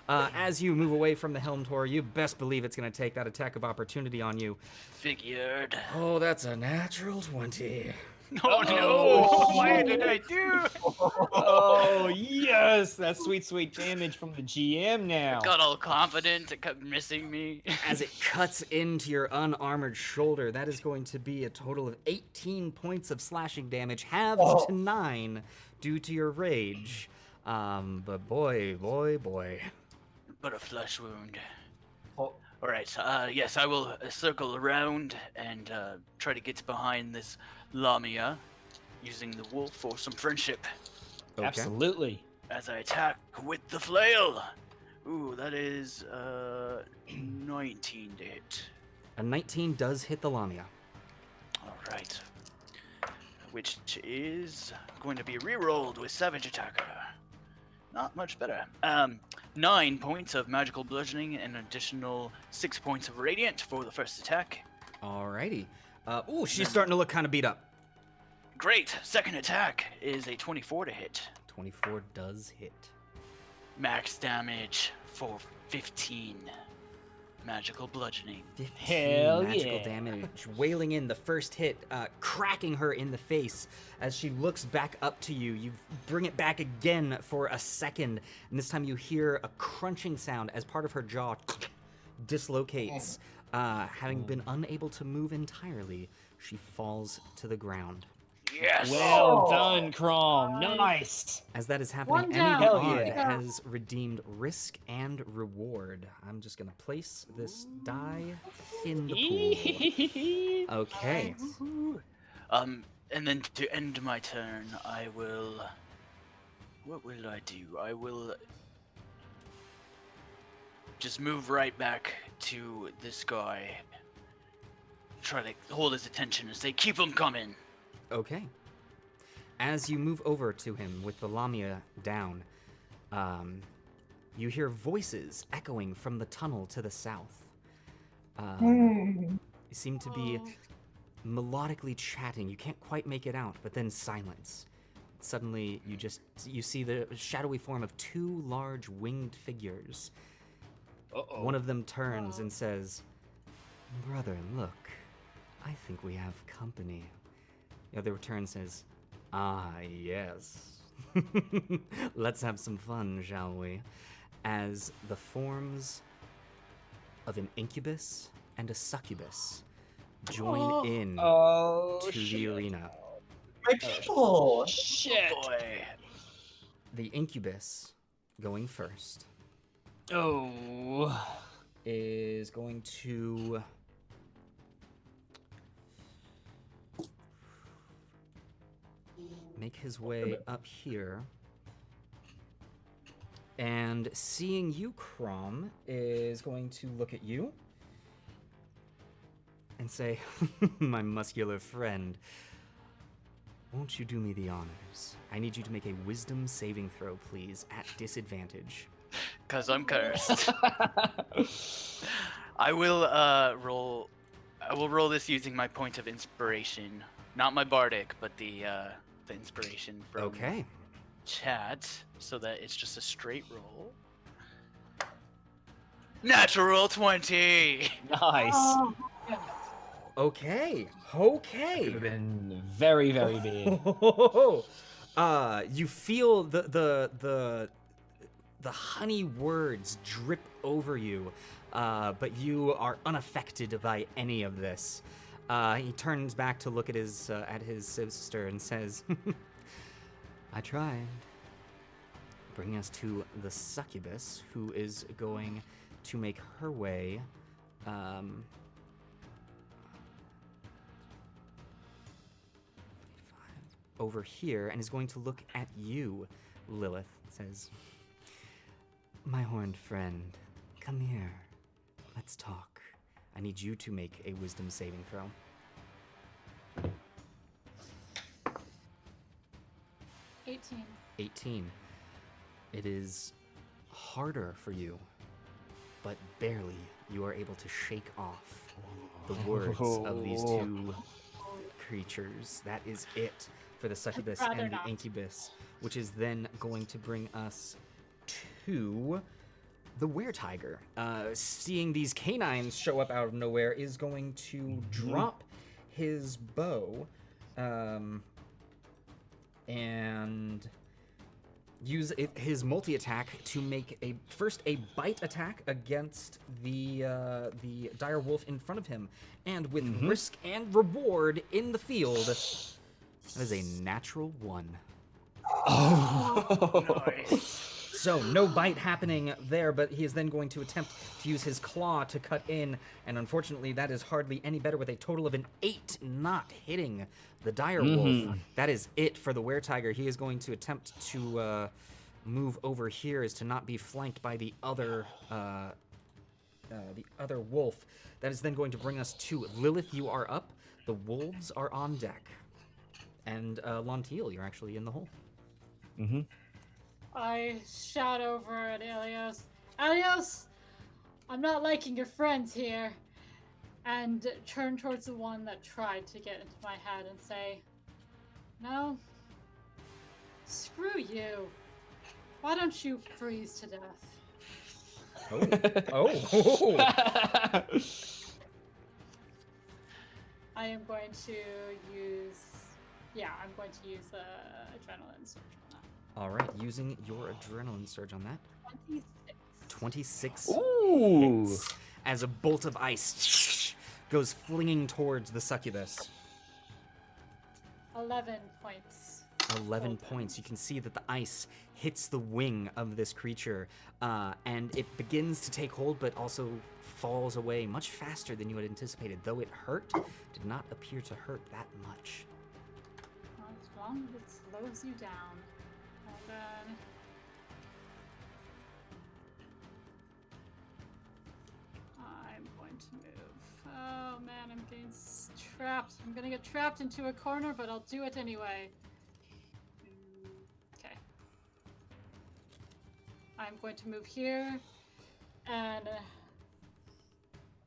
As you move away from the Helm Tor, you best believe it's going to take that attack of opportunity on you. Figured. Oh, that's a natural 20. Oh no! What did I do? Oh, yes! That's sweet, sweet damage from the GM now. Got all confident, it kept missing me. As it cuts into your unarmored shoulder, that is going to be a total of 18 points of slashing damage, halved to 9 due to your rage. But boy. But a flesh wound. Oh. Alright, yes, I will circle around and try to get behind this Lamia using the wolf for some friendship. Okay. Absolutely. As I attack with the flail. Ooh, that is 19 to hit. A 19 does hit the Lamia. Alright. Which is going to be re-rolled with Savage Attacker. Not much better. 9 points of magical bludgeoning and an additional 6 points of radiant for the first attack. Alrighty. Ooh, she's starting to look kind of beat up. Great. Second attack is a 24 to hit. 24 does hit. Max damage for 15 magical bludgeoning. 15 Hell magical yeah. damage, wailing in the first hit, cracking her in the face. As she looks back up to you, you bring it back again for a second, and this time you hear a crunching sound as part of her jaw dislocates. Having been unable to move entirely, she falls to the ground. Yes! Well done, Crom. Nice. As that is happening, One Emmy down. the Hell Odd yeah. has redeemed risk and reward. I'm just gonna place this die in the pool. Okay. And then to end my turn, I will... What will I do? I will... just move right back to this guy. Try to hold his attention and say, keep him coming! Okay. As you move over to him with the Lamia down, you hear voices echoing from the tunnel to the south. You seem to be melodically chatting. You can't quite make it out, but then silence. Suddenly, you see the shadowy form of two large winged figures. Uh-oh. One of them turns and says, "Brother, look, I think we have company." The other returns and says, "Ah, yes. Let's have some fun, shall we?" As the forms of an incubus and a succubus join in Oh, to the shit. arena. My people! Shit. Boy. The incubus, going first, Oh. is going to make his way up here. And seeing you, Crom, is going to look at you and say, "My muscular friend, won't you do me the honors? I need you to make a wisdom saving throw, please, at disadvantage." Cause I'm cursed. I will roll. I will roll this using my point of inspiration, not my bardic, but the inspiration from Okay. chat, so that it's just a straight roll. Natural 20. Nice. Oh, yes. Okay. Could have been very, very big. You feel the honey words drip over you, but you are unaffected by any of this. He turns back to look at his sister and says, "I tried." Bringing us to the succubus, who is going to make her way over here and is going to look at you, Lilith. Says, "My horned friend, come here. Let's talk. I need you to make a wisdom saving throw." 18. 18. It is harder for you, but barely you are able to shake off the words of these two creatures. That is it for the succubus rather and the not. incubus, which is then going to bring us to the weretiger. Seeing these canines show up out of nowhere, is going to drop his bow and use his multi-attack to make a bite attack against the dire wolf in front of him, and with risk and reward in the field, that is a natural 1. Nice. So no bite happening there, but he is then going to attempt to use his claw to cut in, and unfortunately that is hardly any better, with a total of an 8 not hitting the dire wolf. That is it for the weretiger. He is going to attempt to move over here, as to not be flanked by the other wolf. That is then going to bring us to Lilith. You are up. The wolves are on deck, and Lantiel, you're actually in the hole. I shout over at Elios, "Elios, I'm not liking your friends here," and turn towards the one that tried to get into my head and say, "No, screw you. Why don't you freeze to death?" Oh. I am going to use, I'm going to use adrenaline surge on that. All right, using your adrenaline surge on that. 26 Ooh. hits as a bolt of ice goes flinging towards the succubus. 11 points. 11 Cold points. You can see that the ice hits the wing of this creature, and it begins to take hold, but also falls away much faster than you had anticipated. Though it hurt, did not appear to hurt that much. Well, as long as it slows you down. And then... I'm going to move. Oh man, I'm getting trapped. I'm gonna get trapped into a corner, but I'll do it anyway. Okay. I'm going to move here, and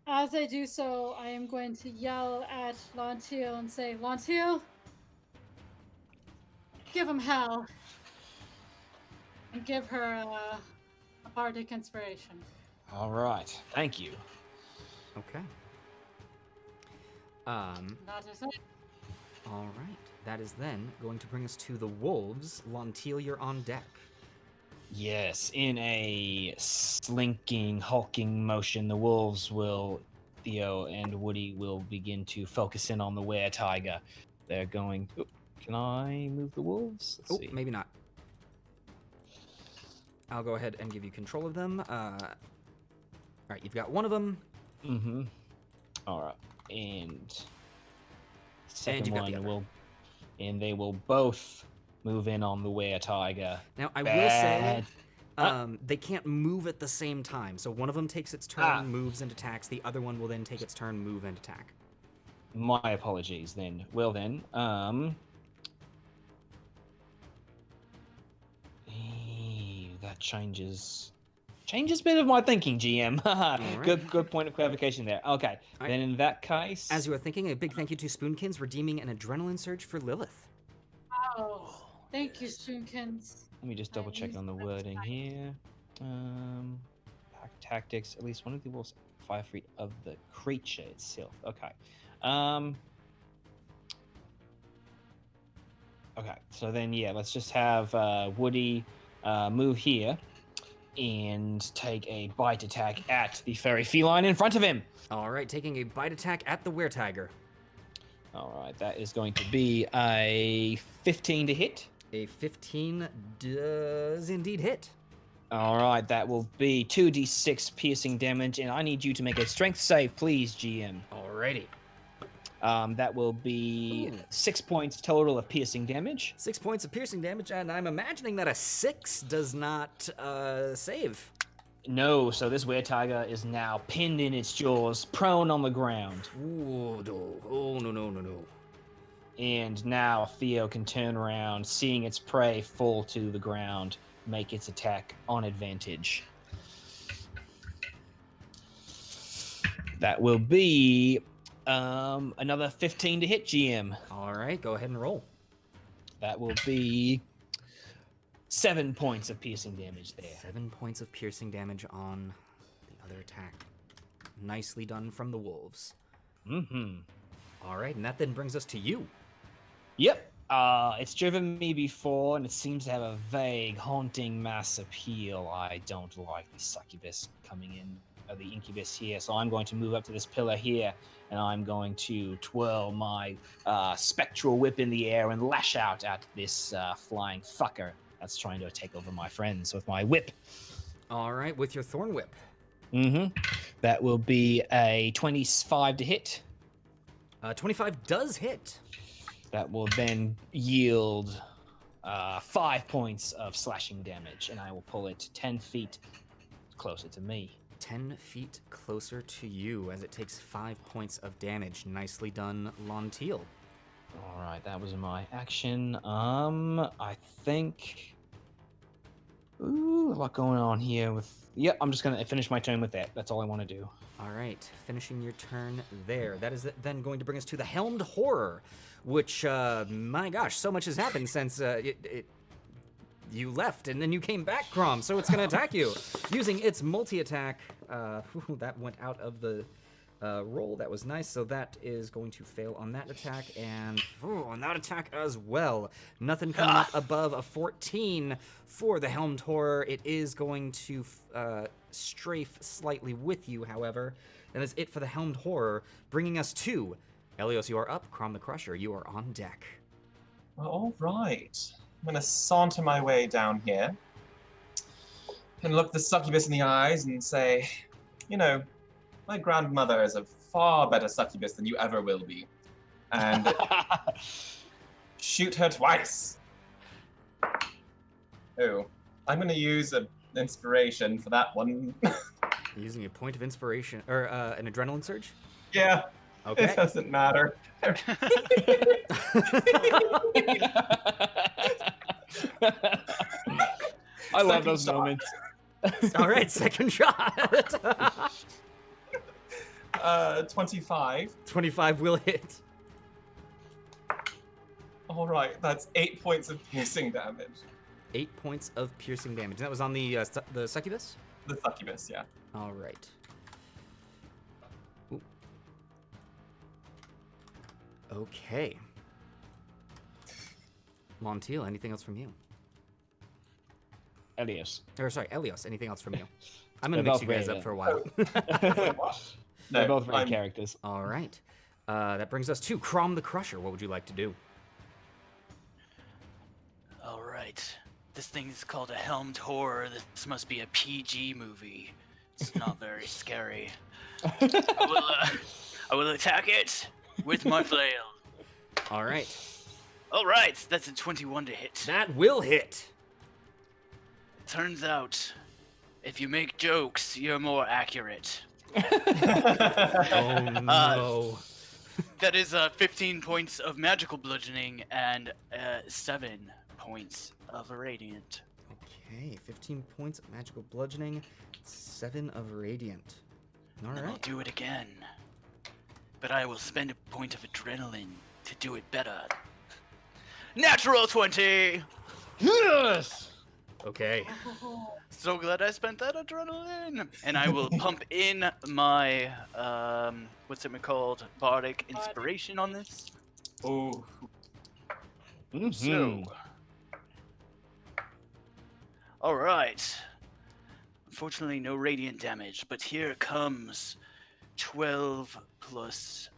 as I do so, I am going to yell at Lantiel and say, "Lantiel, give him hell." And give her a bardic inspiration. All right. Thank you. Okay. That is it. All right. That is then going to bring us to the wolves. Lantiel, you're on deck. Yes, in a slinking, hulking motion, the wolves Theo and Woody will begin to focus in on the weretiger. They're going. Oh, can I move the wolves? Let's see. Maybe not. I'll go ahead and give you control of them. All right, you've got one of them. Mm-hmm. All right, and second you've got the one other. will, and they will both move in on the weretiger. Now, I will say, they can't move at the same time. So one of them takes its turn, moves and attacks. The other one will then take its turn, move and attack. My apologies then. Well then, that changes a bit of my thinking, GM. right. Good point of clarification there. Okay, right. then in that case, As you are thinking, a big thank you to Spoonkins redeeming an adrenaline surge for Lilith. Oh, thank you, Spoonkins. let me just double check on the wording here. Pack tactics. At least one of the wolves 5 feet of the creature itself. Okay. Okay. So then, yeah, let's just have Woody move here and take a bite attack at the furry feline in front of him. All right, taking a bite attack at the weretiger. All right, that is going to be a 15 to hit. A 15 does indeed hit. All right, that will be 2d6 piercing damage, and I need you to make a strength save, please, GM. Alrighty. That will be Ooh. 6 points total of piercing damage. 6 points of piercing damage, and I'm imagining that a 6 does not save. No, so this were-tiger is now pinned in its jaws, prone on the ground. Ooh, no. Oh, no. And now Theo can turn around, seeing its prey fall to the ground, make its attack on advantage. That will be another 15 to hit, GM. All right, go ahead and roll. That will be 7 points of piercing damage there. 7 points of piercing damage on the other attack. Nicely done from the wolves. Mm-hmm. All right, and that then brings us to you. Yep. It's driven me before, and it seems to have a vague, haunting mass appeal. I don't like the succubus coming in, or the incubus here, so I'm going to move up to this pillar here, and I'm going to twirl my spectral whip in the air and lash out at this flying fucker that's trying to take over my friends with my whip. All right, with your thorn whip. Mm-hmm. That will be a 25 to hit. 25 does hit. That will then yield 5 points of slashing damage, and I will pull it 10 feet closer to me. 10 feet closer to you as it takes 5 points of damage. Nicely done, Lonteal. All right, that was my action. I think... Ooh, a lot going on here with... Yep, I'm just going to finish my turn with that. That's all I want to do. All right, finishing your turn there. That is then going to bring us to the Helmed Horror, which, my gosh, so much has happened since you left and then you came back, Crom, so it's going to attack you. Using its multi-attack, that went out of the roll. That was nice, so that is going to fail on that attack, and on that attack as well. Nothing coming up above a 14 for the Helmed Horror. It is going to strafe slightly with you, however. That is it for the Helmed Horror, bringing us to Elios. You are up. Crom the Crusher, you are on deck. Well, all right. I'm going to saunter my way down here and look the succubus in the eyes and say, you know, my grandmother is a far better succubus than you ever will be. And shoot her twice. Oh, I'm going to use an inspiration for that one. Using a point of inspiration, or an adrenaline surge? Yeah, Okay. it doesn't matter. I love Second those shot. moments. All right, second shot. 25. 25 will hit. All right, that's 8 points of piercing damage. 8 points of piercing damage. That was on the succubus? The succubus, yeah. All right. Ooh. Okay. Montiel, anything else from you? Elias. Or sorry, Elios, anything else from you? I'm They're gonna mix both you guys very up for a while. Wait, what? They're No, both great I'm- characters. All right. That brings us to Crom the Crusher. What would you like to do? All right. This thing is called a Helmed Horror. This must be a PG movie. It's not very scary. I will attack it with my flail. All right. All right, that's a 21 to hit. That will hit. Turns out, if you make jokes, you're more accurate. Oh no. That is 15 points of magical bludgeoning and 7 points of radiant. Okay, 15 points of magical bludgeoning, 7 of radiant. All Then I'll right. do it again. But I will spend a point of adrenaline to do it better. Natural 20! Yes! Okay. So glad I spent that adrenaline! And I will pump in my, what's it called? Bardic Inspiration on this. Ooh. So. Alright. Unfortunately, no radiant damage, but here comes 12 plus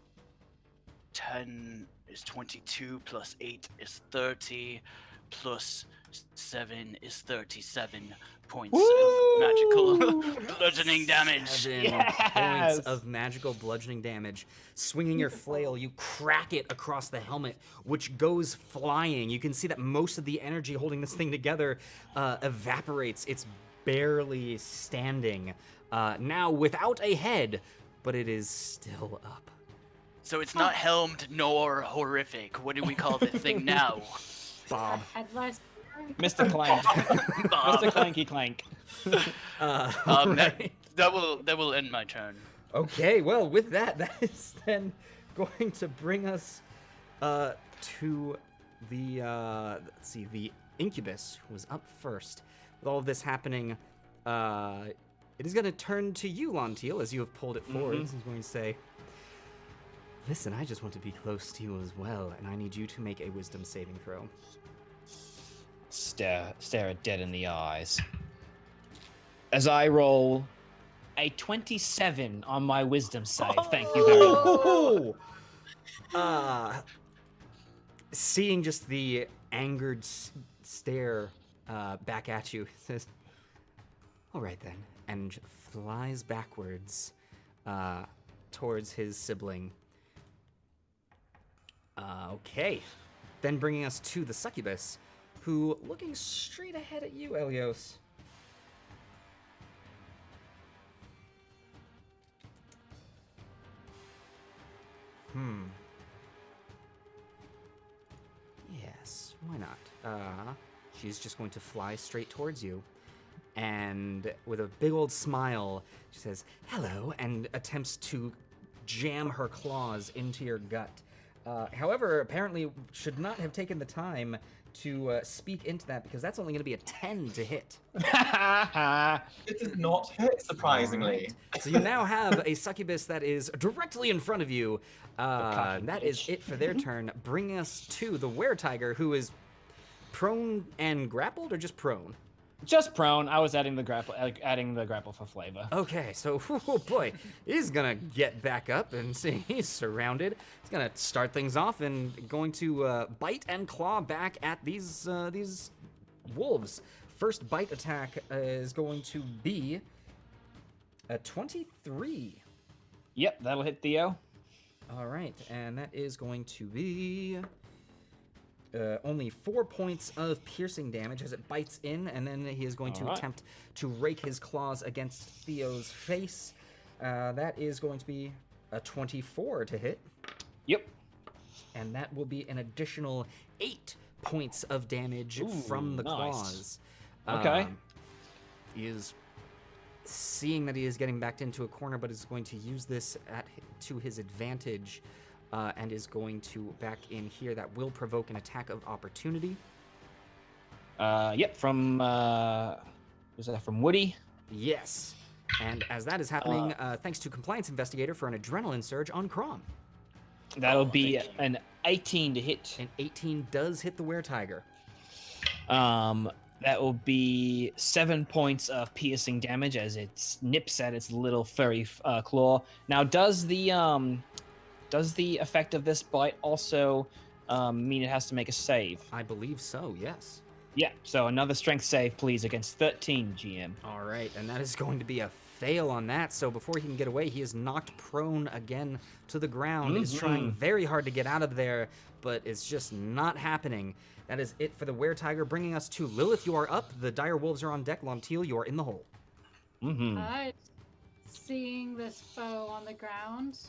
10 is 22, plus 8 is 30, plus 7 is 37 points Woo! of magical bludgeoning damage. 7 Yes! points of magical bludgeoning damage. Swinging your flail, you crack it across the helmet, which goes flying. You can see that most of the energy holding this thing together evaporates. It's barely standing now without a head, but it is still up. So it's not helmed nor horrific. What do we call this thing now? Bob. Headless. Mr. Clank. Bob. Mr. Clanky Clank. Right. That will end my turn. Okay, well, with that, that is then going to bring us to the, let's see, the Incubus, who was up first. With all of this happening, it is going to turn to you, Lantiel, as you have pulled it forward. He's going to say, listen, I just want to be close to you as well, and I need you to make a wisdom saving throw. Stare it dead in the eyes. As I roll a 27 on my wisdom save. Thank you very much. Seeing just the angered stare back at you, says, all right then, and flies backwards towards his sibling. Okay. Then bringing us to the succubus, who, looking straight ahead at you, Elios. Yes, why not? She's just going to fly straight towards you. And with a big old smile, she says, hello, and attempts to jam her claws into your gut. However, apparently should not have taken the time to speak into that, because that's only going to be a 10 to hit. It does not hit, surprisingly. So you now have a succubus that is directly in front of you. cocky That is bitch. it for their turn, bringing us to the were-tiger, who is prone and grappled, or just prone? Just prone. I was adding the grapple for flavor. Okay, so, oh boy, he's gonna get back up and see he's surrounded. He's gonna start things off and going to bite and claw back at these wolves. First bite attack is going to be a 23. Yep, that'll hit Theo. All right, and that is going to be only 4 points of piercing damage as it bites in, and then he is going to Alright. attempt to rake his claws against Theo's face. That is going to be a 24 to hit, Yep. and that will be an additional 8 points of damage Ooh, from the nice. claws. Okay. He is seeing that he is getting backed into a corner, but is going to use this to his advantage. And is going to back in here. That will provoke an attack of opportunity. Yep, from was that from Woody? Yes. And as that is happening, thanks to Compliance Investigator for an adrenaline surge on Crom. That'll be an 18 to hit. An 18 does hit the were-tiger. That will be 7 points of piercing damage as it nips at its little furry claw. Now, does the effect of this bite also mean it has to make a save? I believe so, yes. Yeah, so another strength save, please, against 13, GM. All right, and that is going to be a fail on that. So before he can get away, he is knocked prone again to the ground. Is trying very hard to get out of there, but it's just not happening. That is it for the were-tiger, bringing us to Lilith. You are up. The dire wolves are on deck. Lantiel, you are in the hole. Mm-hmm. Alright. Seeing this foe on the ground,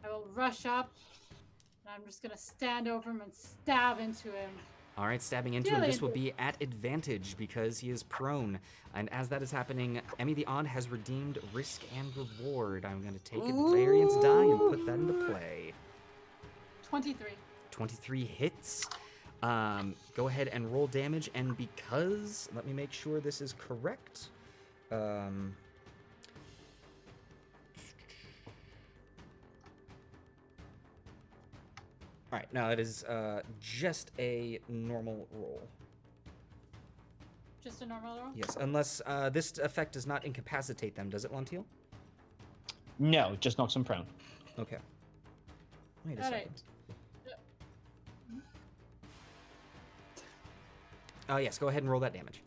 I will rush up, and I'm just gonna stand over him and stab into him. All right, stabbing into him. This will be at advantage because he is prone. And as that is happening, Emmy the Odd has redeemed risk and reward. I'm going to take a variance die and put that into play. 23. 23 hits. Go ahead and roll damage. And because, let me make sure this is correct. All right, no, it is just a normal roll. Just a normal roll? Yes, unless this effect does not incapacitate them, does it, Lantiel? No, just knocks him prone. Okay. Wait a Alright. second. Yes, go ahead and roll that damage.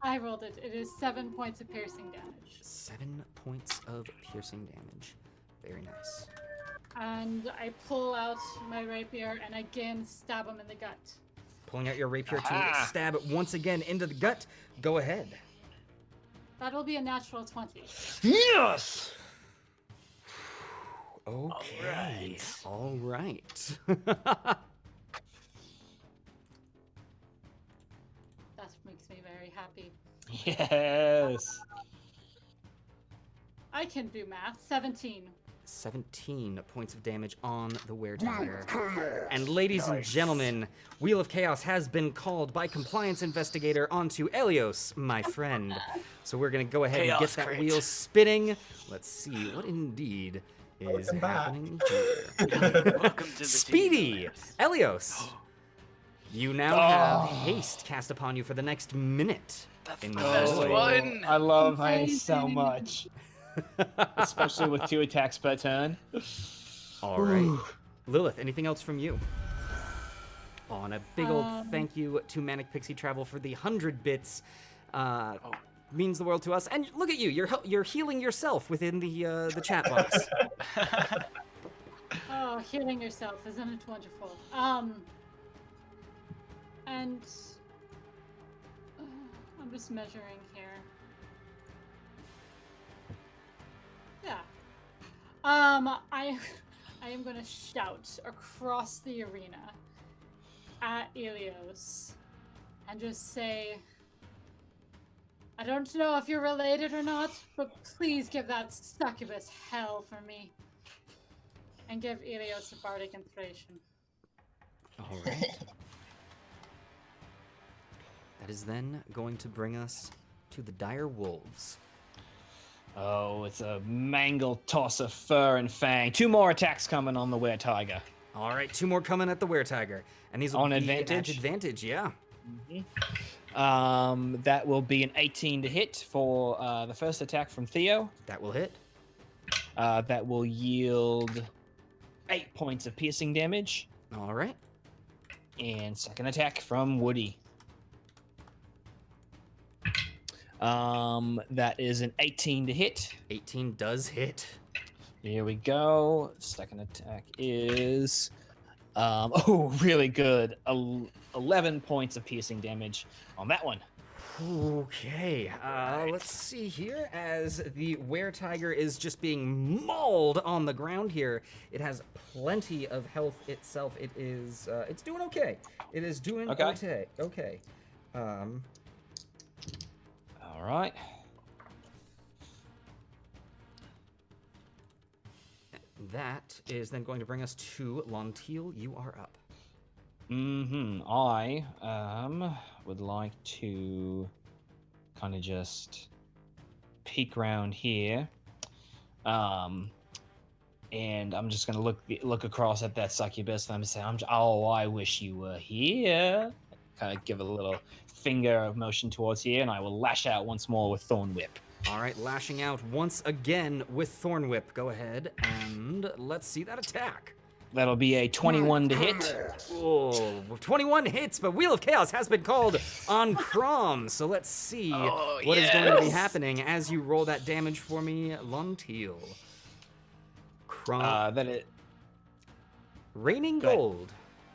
I rolled it. It is 7 points of piercing damage. 7 points of piercing damage. Very nice. And I pull out my rapier and again stab him in the gut. Pulling out your rapier to Aha. stab once again into the gut. Go ahead. That'll be a natural 20. Yes! Okay. All right. That makes me very happy. Yes. I can do math. 17. 17 points of damage on the Weretiger. And ladies and gentlemen, Wheel of Chaos has been called by compliance investigator onto Elios, my friend. So we're gonna go ahead and get Chaos that crit. wheel spinning. Let's see what indeed is Welcome back. happening here. Welcome to the Speedy! team. Elios! You now have haste cast upon you for the next minute. That's in the the best void. one. I love haste so much. Especially with 2 attacks per turn. All right. Lilith, anything else from you? Oh, and a big old thank you to Manic Pixie Travel for the 100 bits. Means the world to us. And look at you, you're healing yourself within the chat box. Oh, healing yourself, isn't it wonderful? And I'm just measuring here. Yeah. I am gonna shout across the arena at Elios and just say, I don't know if you're related or not, but please give that succubus hell for me. And give Elios a bardic inspiration. All right. That is then going to bring us to the dire wolves. Oh, it's a mangle toss of fur and fang. 2 more attacks coming on the Weretiger. All right, 2 more coming at the Weretiger. And these will On be advantage? at advantage, yeah. That will be an 18 to hit for the first attack from Theo. That will hit. That will yield 8 points of piercing damage. All right. And second attack from Woody. That is an 18 to hit. 18 does hit. Here we go. Second attack is really good. 11 points of piercing damage on that one. Okay, let's see here. As the Weretiger is just being mauled on the ground here, it has plenty of health itself. It is, it's doing okay. It is doing Okay. okay. All right. That is then going to bring us to Lontiel. You are up. I would like to kind of just peek around here. And I'm just gonna look across at that succubus and I'm saying, "Oh, I wish you were here." Kind of give a little finger motion towards here, and I will lash out once more with Thorn Whip. All right, lashing out once again with Thorn Whip. Go ahead and let's see that attack. That'll be a 21 to hit. Oh, 21 hits, but Wheel of Chaos has been called on Crom. So let's see what is going to be happening as you roll that damage for me, Lontiel. Crom. Raining Go ahead. Gold.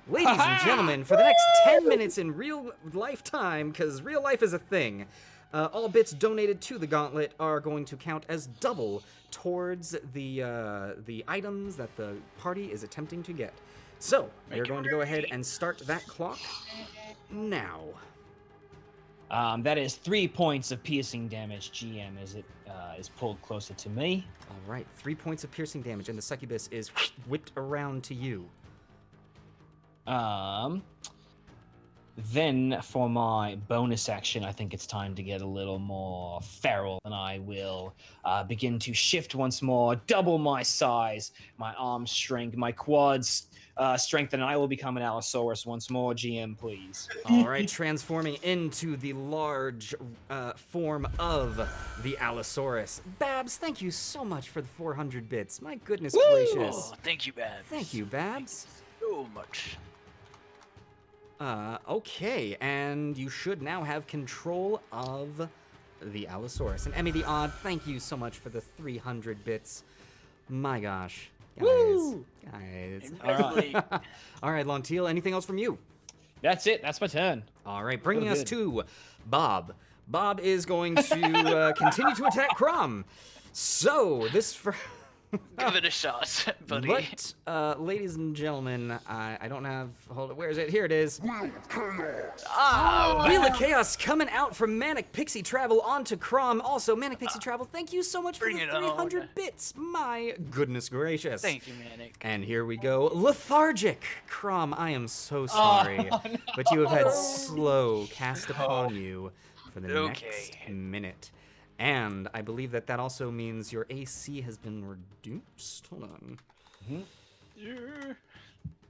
Ladies and gentlemen, for the next 10 minutes in real life time, because real life is a thing, all bits donated to the Gauntlet are going to count as double towards the items that the party is attempting to get. So, we're going to go ahead and start that clock now. That is 3 points of piercing damage, GM, as it is pulled closer to me. All right, 3 points of piercing damage, and the succubus is whipped around to you. Then for my bonus action, I think it's time to get a little more feral, and I will begin to shift once more, double my size, my arm strength, my quads strengthen, and I will become an Allosaurus once more. GM, please. All right, transforming into the large form of the Allosaurus. Babs, thank you so much for the 400 bits. My goodness gracious. Oh, thank you, Babs. Thank you, Babs. So much. Okay, and you should now have control of the Allosaurus. And Emmy the Odd, thank you so much for the 300 bits. My gosh. Guys. Woo! Guys. Inevitably. All right, Lontiel, anything else from you? That's it. That's my turn. All right, bringing Oh, us good. to Bob. Bob is going to continue to attack Crom. So, this for... Give it a shot, buddy. But, ladies and gentlemen, I don't have... Hold it, where is it? Here it is. Oh, Wheel of Chaos coming out from Manic Pixie Travel onto Crom. Also, Manic Pixie Travel, thank you so much for Bring the it on. 300 bits. My goodness gracious. thank you, Manic. And here we go. Lethargic. Crom, I am so sorry. But you have had slow cast upon you for the Okay. next minute. And I believe that that also means your AC has been reduced. Hold on.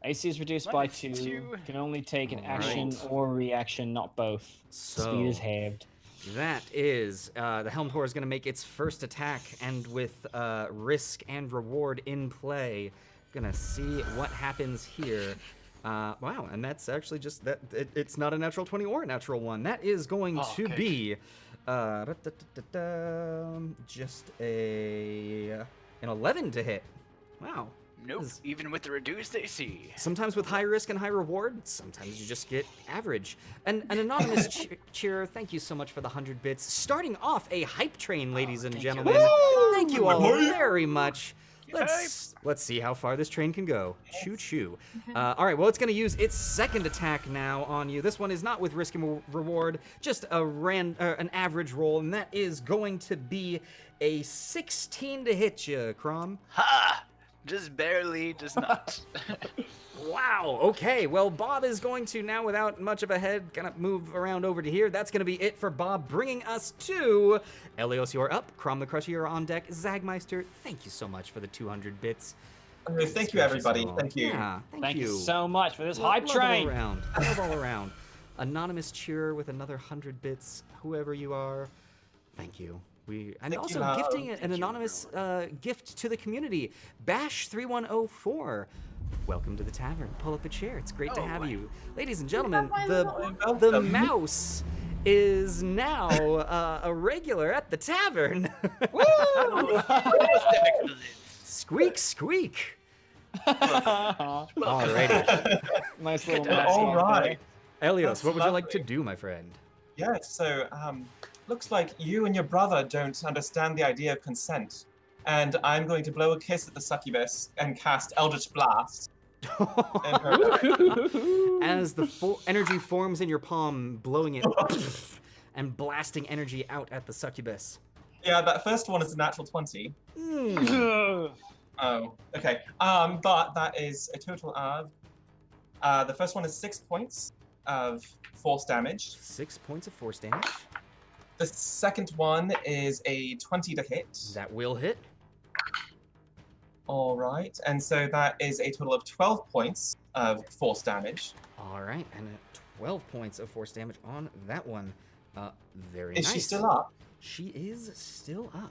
AC is reduced by Minus 2. two. Can only take an Alright. action or reaction, not both. Speed is So- halved. That is, the Helmed Whore is going to make its first attack, and with risk and reward in play, gonna see what happens here. Wow, and that's actually just that. It's not a natural 20 or a natural 1. That is going to okay. be just an 11 to hit. Wow. Nope, Is- even with the reduced AC. Sometimes with high risk and high reward, sometimes you just get average. And an anonymous cheerer, thank you so much for the 100 bits. Starting off a hype train, ladies and thank you. gentlemen. Thank you all very much. Let's see how far this train can go. Choo choo. All right, well, it's going to use its second attack now on you. This one is not with risk and reward, just an average roll, and that is going to be a 16 to hit you, Crom. Ha! Just barely, just not. Wow. Okay. Well, Bob is going to now, without much of a head, kind of move around over to here. That's going to be it for Bob, bringing us to Elios. You're up. Crom the Crusher, you're on deck. Zagmeister, thank you so much for the 200 bits. Thank you, everybody. Thank you. Yeah. Thank you so much for this hype Love train. all around. Love all around. Anonymous cheerer with another 100 bits. Whoever you are, thank you. And Thank also you. gifting an anonymous gift to the community. Bash3104. Welcome to the tavern. Pull up a chair. It's great to Oh, have wow. you. Ladies and gentlemen, You're the welcome. mouse is now a regular at the tavern. Squeak, squeak. Alrighty. Nice little All mascot right. Elios, That's what would you like to lovely. do, my friend? Yes, so looks like you and your brother don't understand the idea of consent. And I'm going to blow a kiss at the succubus and cast Eldritch Blast. in her direction. As the energy forms in your palm, blowing it and blasting energy out at the succubus. Yeah, that first one is a natural 20. Mm. Oh, okay. But that is a total of the first one is 6 points of force damage. 6 points of force damage. The second one is a 20 to hit. That will hit. All right, and so that is a total of 12 points of force damage. All right, and 12 points of force damage on that one. Very Is nice. she still up? She is still up.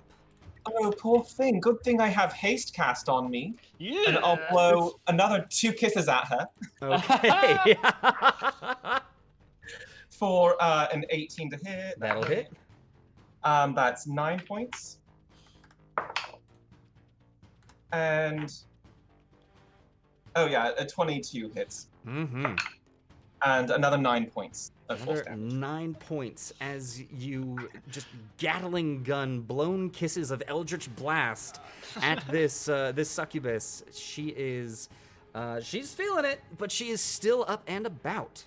Oh, poor thing. Good thing I have haste cast on me, Yeah. and I'll blow another 2 kisses at her Okay. for an 18 to hit. That'll hit. That's 9 points. And oh yeah, a 22 hits, Mm-hmm. and another 9 points of force Another damage. 9 points as you just Gatling gun blown kisses of Eldritch Blast at this this succubus. She is she's feeling it, but she is still up and about.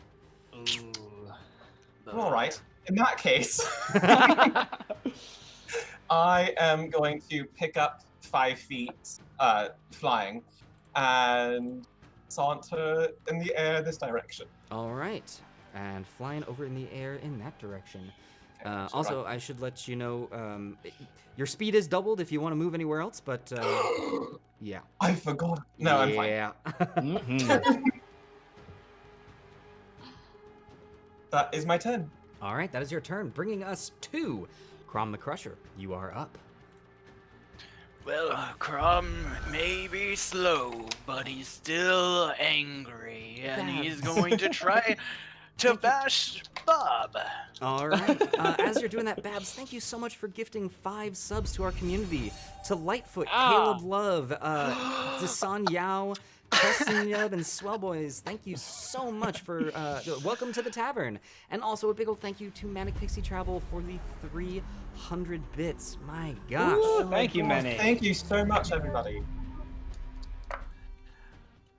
All right. In that case, I am going to pick up 5 feet flying and saunter in the air this direction. All right, and flying over in the air in that direction. Okay, so Also, I should let you know your speed is doubled if you want to move anywhere else, but yeah. I forgot. No, I'm fine. Yeah. Mhm. That is my turn. All right, that is your turn, bringing us to Crom the Crusher. You are up. Well, Crom may be slow, but he's still angry, and he's Babs. going to try to bash Bob. All right. As you're doing that, Babs, thank you so much for gifting 5 subs to our community. To Lightfoot, Caleb Love, Desan Yao, Preston Yub, and Swell Boys, thank you so much for welcome to the tavern. And also a big old thank you to Manic Pixie Travel for the 300 bits. My gosh. Ooh, thank you, Manic. Thank you so much, everybody.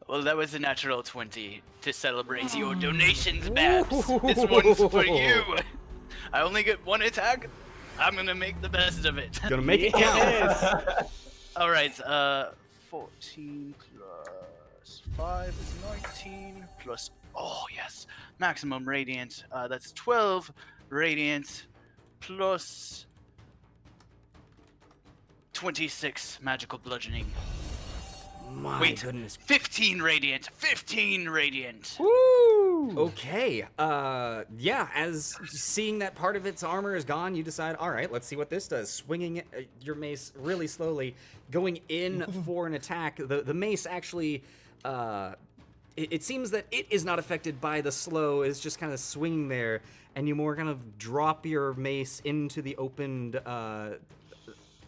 Well, that was a natural 20 to celebrate your donations, Babs. This one's for you. I only get 1 attack. I'm gonna make the best of it. Gonna make it count. Yes. All right, 14 plus 5 is 19 plus, oh yes, maximum radiant. That's 12 radiant plus 26 magical bludgeoning. My Wait, goodness. 15 radiant, 15 radiant. Woo! Okay. Yeah, as seeing that part of its armor is gone, you decide, all right, let's see what this does. Swinging your mace really slowly, going in for an attack. The mace actually, it seems that it is not affected by the slow, it's just kind of swinging there, and you more kind of drop your mace into the opened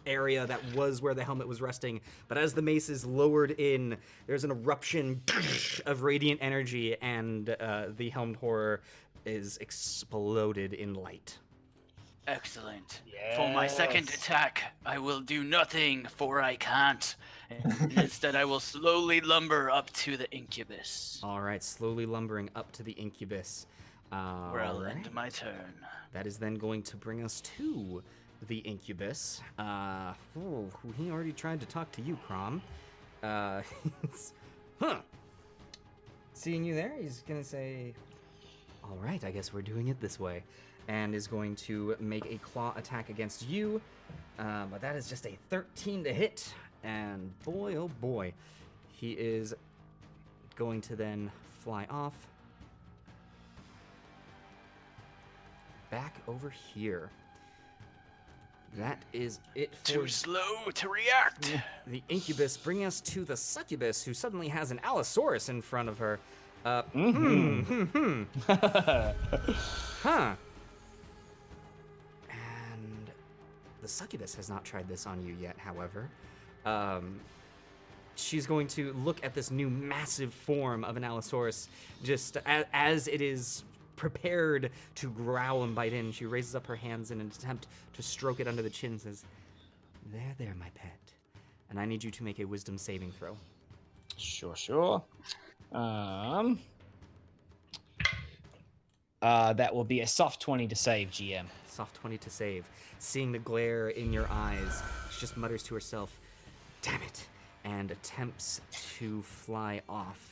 area that was where the helmet was resting, but as the mace is lowered in, there's an eruption of radiant energy, and the helmed horror is exploded in light. Excellent. For my second attack, I will do nothing, for I can't. Instead, I will slowly lumber up to the incubus, All right, slowly lumbering up to the incubus. where I'll All end right. my turn. That is then going to bring us to the incubus. He already tried to talk to you, Crom. Seeing you there, he's gonna say, all right, I guess we're doing it this way, and is going to make a claw attack against you, but that is just a 13 to hit, and boy, oh boy, he is going to then fly off back over here. That is it for Too slow to react. the incubus, bringing us to the succubus, who suddenly has an Allosaurus in front of her. Huh. And the succubus has not tried this on you yet, however. She's going to look at this new massive form of an Allosaurus, just as it is prepared to growl and bite in. She raises up her hands in an attempt to stroke it under the chin and says, there, my pet. And I need you to make a wisdom saving throw. Sure. That will be a soft 20 to save, GM. Soft 20 to save. Seeing the glare in your eyes, she just mutters to herself, damn it, and attempts to fly off.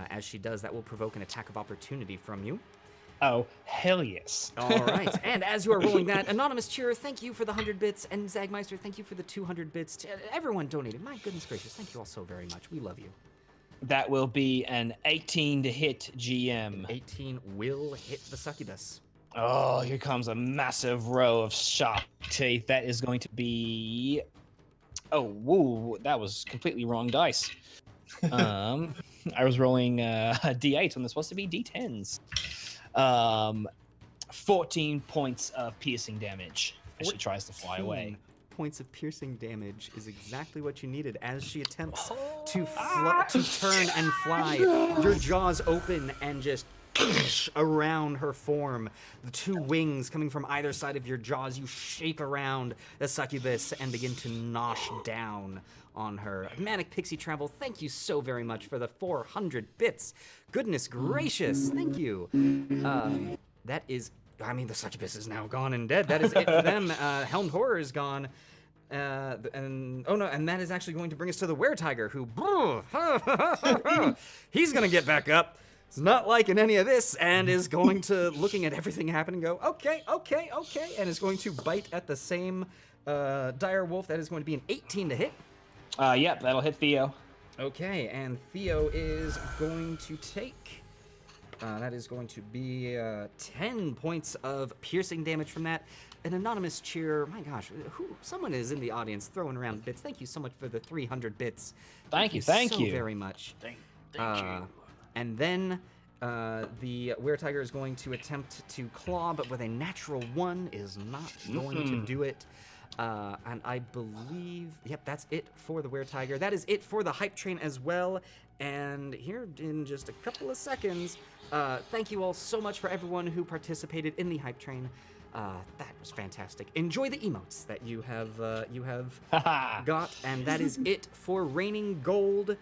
As she does, that will provoke an attack of opportunity from you. Oh, hell yes. All right, and as you are rolling that, Anonymous Cheerer, thank you for the 100 bits, and Zagmeister, thank you for the 200 bits. To everyone donated, my goodness gracious, thank you all so very much. We love you. That will be an 18 to hit, GM. 18 will hit the succubus. Oh, here comes a massive row of sharp teeth. That is going to be... Oh, woo, that was completely wrong dice. I was rolling D8 when they're supposed to be D10s. 14 points of piercing damage as she tries to fly away. Points of piercing damage is exactly what you needed as she attempts to turn and fly. Your jaws open and just around her form. The 2 wings coming from either side of your jaws, you shape around the succubus and begin to nosh down on her. Manic Pixie Travel, thank you so very much for the 400 bits. Goodness gracious, thank you. That is, I mean, the succubus is now gone and dead. That is it for them. Helmed Horror is gone. And that is actually going to bring us to the Were-Tiger, who he's gonna get back up. He's not liking any of this and is going to looking at everything happen and go, okay, and is going to bite at the same dire wolf. That is going to be an 18 to hit. Yep, that'll hit Theo. Okay, and Theo is going to take That is going to be 10 points of piercing damage from that. An anonymous cheer. My gosh, someone is in the audience throwing around bits. Thank you so much for the 300 bits. Thank you. So very much. Thank you. And then the were-tiger is going to attempt to claw, but with a natural 1 is not going to do it. And I believe, yep, that's it for the were-tiger. That is it for the hype train as well. And here in just a couple of seconds, thank you all so much for everyone who participated in the hype train. That was fantastic. Enjoy the emotes that you have got, and that is it for Raining Gold.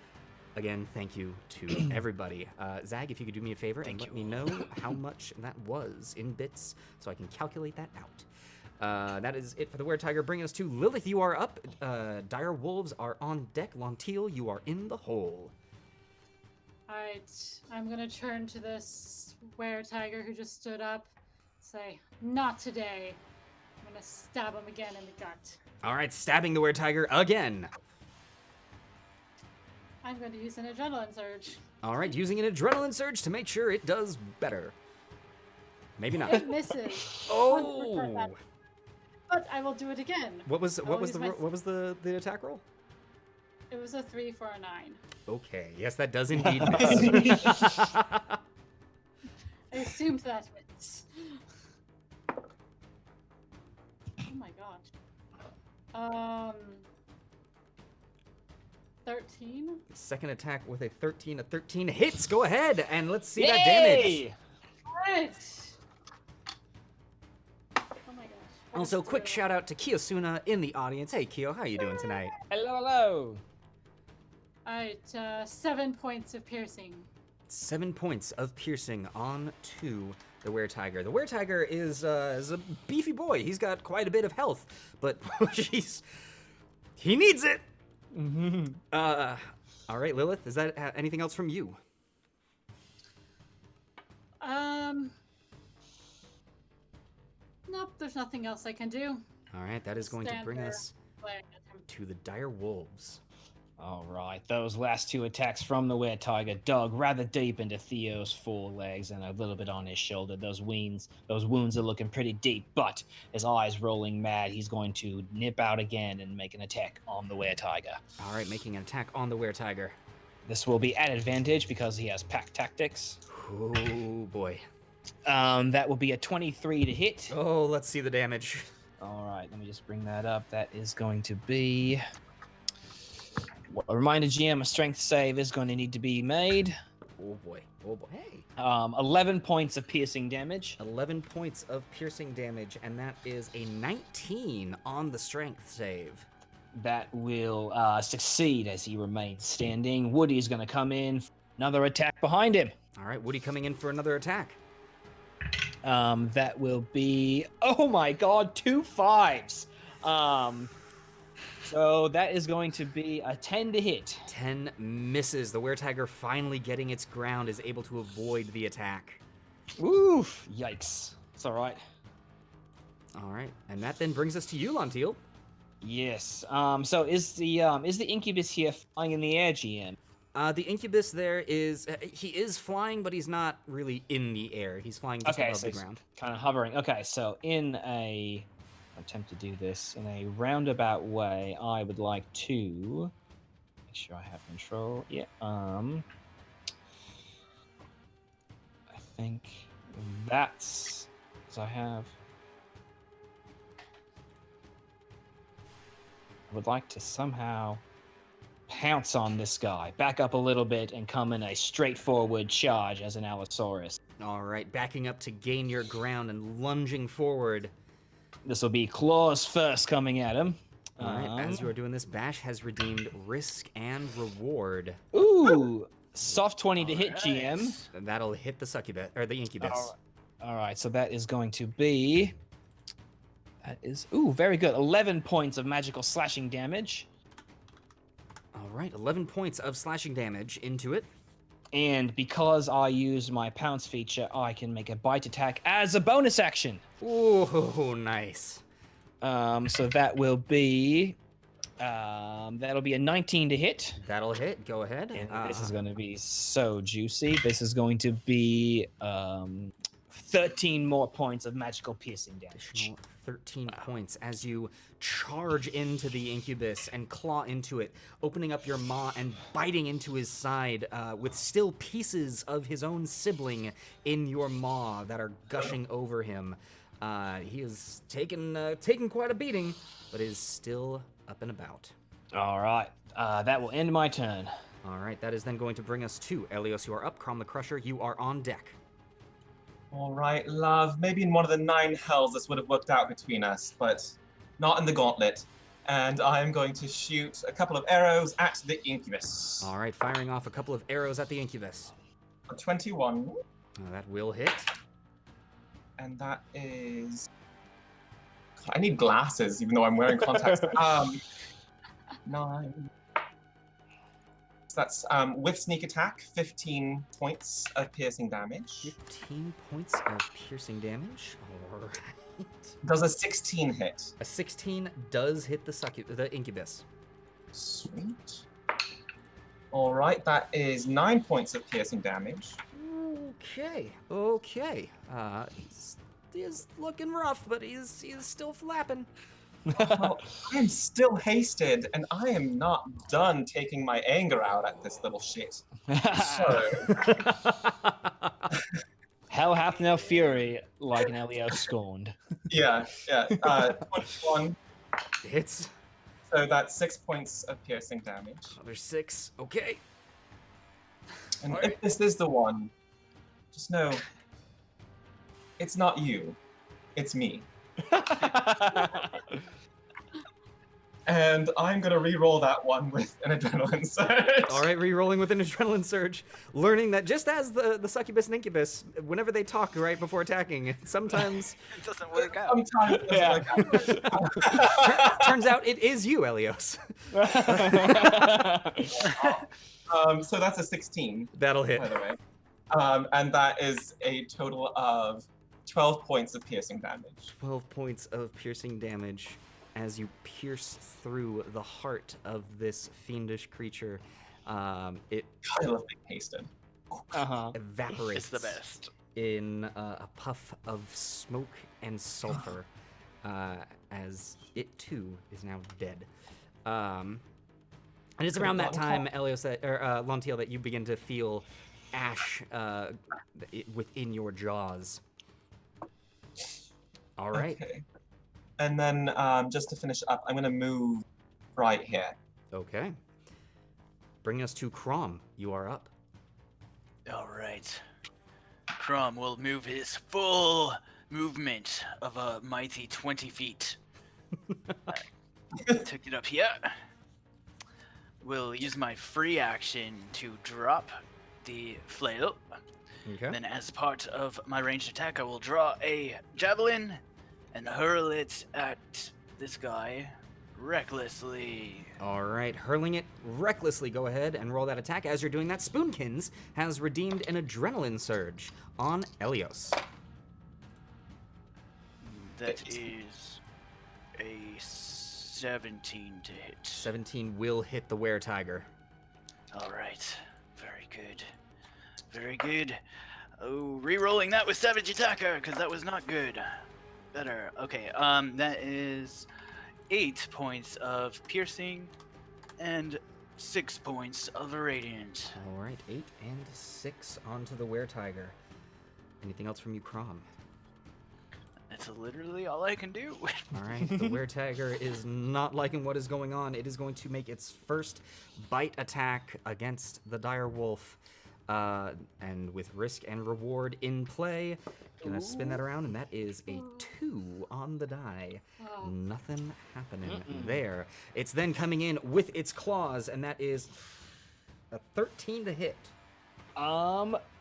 Again, thank you to everybody. Zag, if you could do me a favor and let me know how much that was in bits so I can calculate that out. That is it for the were-tiger. Bringing us to Lilith, you are up. Dire Wolves are on deck. Lonteal, you are in the hole. Alright, I'm gonna turn to this were-tiger who just stood up. Say, not today. I'm gonna stab him again in the gut. All right, stabbing the were-tiger again. I'm going to use an adrenaline surge. All right, using an adrenaline surge to make sure it does better. Maybe not. It misses. Oh! But I will do it again. What was the attack roll? It was a 3 for a 9. Okay, yes, that does indeed miss. I assumed that hits. Oh my god. 13? Second attack with a 13. A 13 hits. Go ahead and let's see that damage. Alright. Oh my gosh. Also, quick shout out to Kiyosuna in the audience. Hey, Kiyo, how you doing tonight? Hello. Alright, 7 points of piercing. 7 points of piercing on to the were-tiger. The were-tiger is a beefy boy. He's got quite a bit of health, but he needs it. All right, Lilith, is that anything else from you? Nope, there's nothing else I can do. All right, that is going to bring us to the Dire Wolves. All right, those last 2 attacks from the were-tiger dug rather deep into Theo's forelegs and a little bit on his shoulder. Those wounds are looking pretty deep, but his eyes rolling mad, he's going to nip out again and make an attack on the were-tiger. All right, making an attack on the were-tiger. This will be at advantage because he has pack tactics. Oh boy. That will be a 23 to hit. Oh, let's see the damage. All right, let me just bring that up. That is going to be... A reminder, GM, a strength save is going to need to be made. Oh boy. Oh boy. Hey. 11 points of piercing damage. 11 points of piercing damage, and that is a 19 on the strength save. That will succeed as he remains standing. Woody's going to come in. Another attack behind him. All right, Woody coming in for another attack. That will be... Oh my god, 2 5s. So that is going to be a 10 to hit. 10 misses. The were-tiger finally getting its ground is able to avoid the attack. Oof, yikes. It's all right. All right, and that then brings us to you, Lonteal. Yes. So is the incubus here flying in the air, GM? The incubus there is he is flying, but he's not really in the air. He's flying just above the ground. Kind of hovering. Okay, so in a attempt to do this in a roundabout way, I would like to make sure I have control. Yeah. I think that's I would like to somehow pounce on this guy, back up a little bit, and come in a straightforward charge as an Allosaurus. All right, backing up to gain your ground and lunging forward. This will be claws first coming at him. All right, as you are doing this, Bash has redeemed risk and reward. Ooh, soft 20 to hit, GM. And that'll hit the succubus, or the incubus. All right, so that is going to be... That is... Ooh, very good. 11 points of magical slashing damage. All right, 11 points of slashing damage into it. And because I use my pounce feature, I can make a bite attack as a bonus action. Ooh, nice. So that will be That'll be a 19 to hit. That'll hit. Go ahead. And this is going to be so juicy. This is going to be 13 more points of magical piercing damage. Additional 13 points as you charge into the incubus and claw into it, opening up your maw and biting into his side with still pieces of his own sibling in your maw that are gushing over him. He is taken quite a beating, but is still up and about. All right. That will end my turn. All right, that is then going to bring us to Elios. You are up. Crom the Crusher, you are on deck. All right, love. Maybe in one of the 9 hells this would have worked out between us, but not in the Gauntlet. And I'm going to shoot a couple of arrows at the incubus. All right, firing off a couple of arrows at the incubus. A 21. That will hit. And that is... God, I need glasses, even though I'm wearing contacts. 9. So that's with sneak attack, 15 points of piercing damage. 15 points of piercing damage. All right. Does a 16 hit? A 16 does hit the incubus. Sweet. All right, that is 9 points of piercing damage. Okay. He's looking rough, but he's still flapping. Well, I am still hasted, and I am not done taking my anger out at this little shit. So, Hell hath no fury like an Elios scorned. yeah. 21. Hits. So that's 6 points of piercing damage. Another 6. Okay. And if this is the one, just know it's not you, it's me. And I'm gonna re-roll that one with an adrenaline surge. All right, re-rolling with an adrenaline surge, learning that just as the succubus and incubus, whenever they talk right before attacking, sometimes It doesn't work out. Sometimes it doesn't work out. turns out it is you, Elios. So that's a 16, That'll hit. by the way. And that is a total of 12 points of piercing damage. 12 points of piercing damage as you pierce through the heart of this fiendish creature. It God, I love being hasted. evaporates. It's the best. In a puff of smoke and sulfur, as it too is now dead. And it's around that time, Elios, Lontiel, that you begin to feel ash within your jaws. All right. Okay. And then just to finish up, I'm gonna move right here. Okay. Bringing us to Crom. You are up. All right. Crom will move his full movement of a mighty 20 feet. Took it up here. Will use my free action to drop the flail. Okay. Then as part of my ranged attack, I will draw a javelin and hurl it at this guy recklessly. All right, hurling it recklessly. Go ahead and roll that attack. As you're doing that, Spoonkins has redeemed an adrenaline surge on Elios. That is a 17 to hit. 17 will hit the were-tiger. All right. Very good. Very good. Oh, re-rolling that with Savage Attacker, because that was not good. Better. Okay, that is 8 points of piercing and 6 points of radiant. All right, 8 and 6 onto the were-tiger. Anything else from you, Crom? That's literally all I can do. All right, the were-tiger is not liking what is going on. It is going to make its first bite attack against the dire wolf. And with risk and reward in play, gonna spin that around, and that is a 2 on the die. Oh. Nothing happening there. It's then coming in with its claws, and that is a 13 to hit.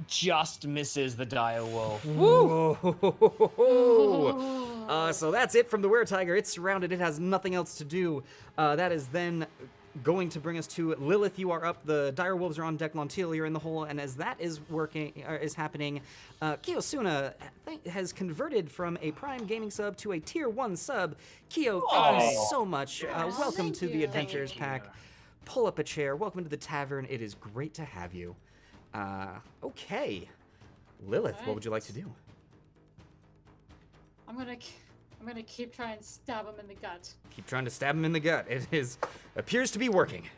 Just misses the dire wolf. Woo! So that's it from the were-tiger. It's surrounded. It has nothing else to do. That is then going to bring us to Lilith. You are up. The direwolves are on deck. Lontil, you're in the hole. And as that is happening, Kiyosuna has converted from a Prime Gaming sub to a Tier 1 sub. Kiyo, thank you so much. Welcome Thank to the you. Adventures Thank you. Pack. Pull up a chair. Welcome to the tavern. It is great to have you. Okay. Lilith, what would you like to do? I'm gonna keep trying to stab him in the gut. Keep trying to stab him in the gut. Appears to be working.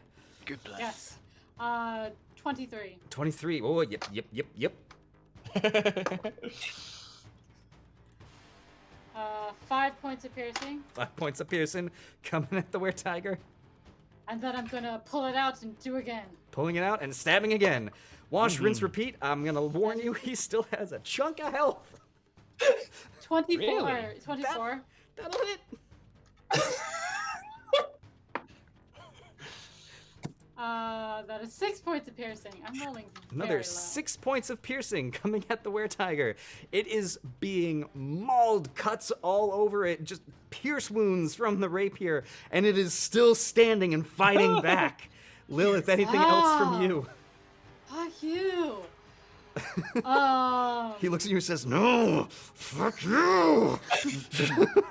Good plan. Yes. 23. 23. Oh, yep. 5 points of piercing, 5 points of piercing coming at the were-tiger. and then I'm gonna pull it out and do again. Pulling it out and stabbing again. Wash, rinse, repeat. I'm going to warn you, he still has a chunk of health. 24. Really? 24. That'll hit. That is 6 points of piercing. I'm rolling Another very low. 6 points of piercing coming at the were-tiger. It is being mauled, cuts all over it, just pierce wounds from the rapier, and it is still standing and fighting back. Lilith, anything else from you? Fuck you. He looks at you and says, "No, fuck you."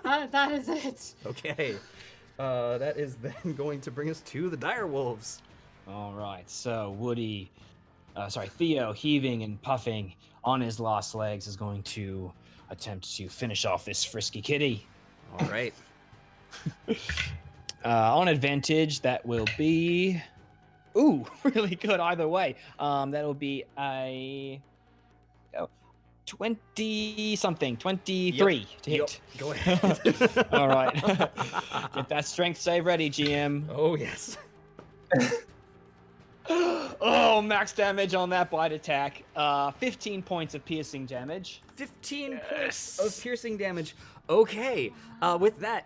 That is it. Okay. That is then going to bring us to the direwolves. All right, so Theo, heaving and puffing on his lost legs, is going to attempt to finish off this frisky kitty. All right. On advantage, that will be... Ooh, really good either way. That'll be a... 20-something, 23 to hit. Yep. Go ahead. All right. Get that strength save ready, GM. Oh, yes. Oh, max damage on that bite attack. 15 points of piercing damage. 15 points of piercing damage. Okay. With that,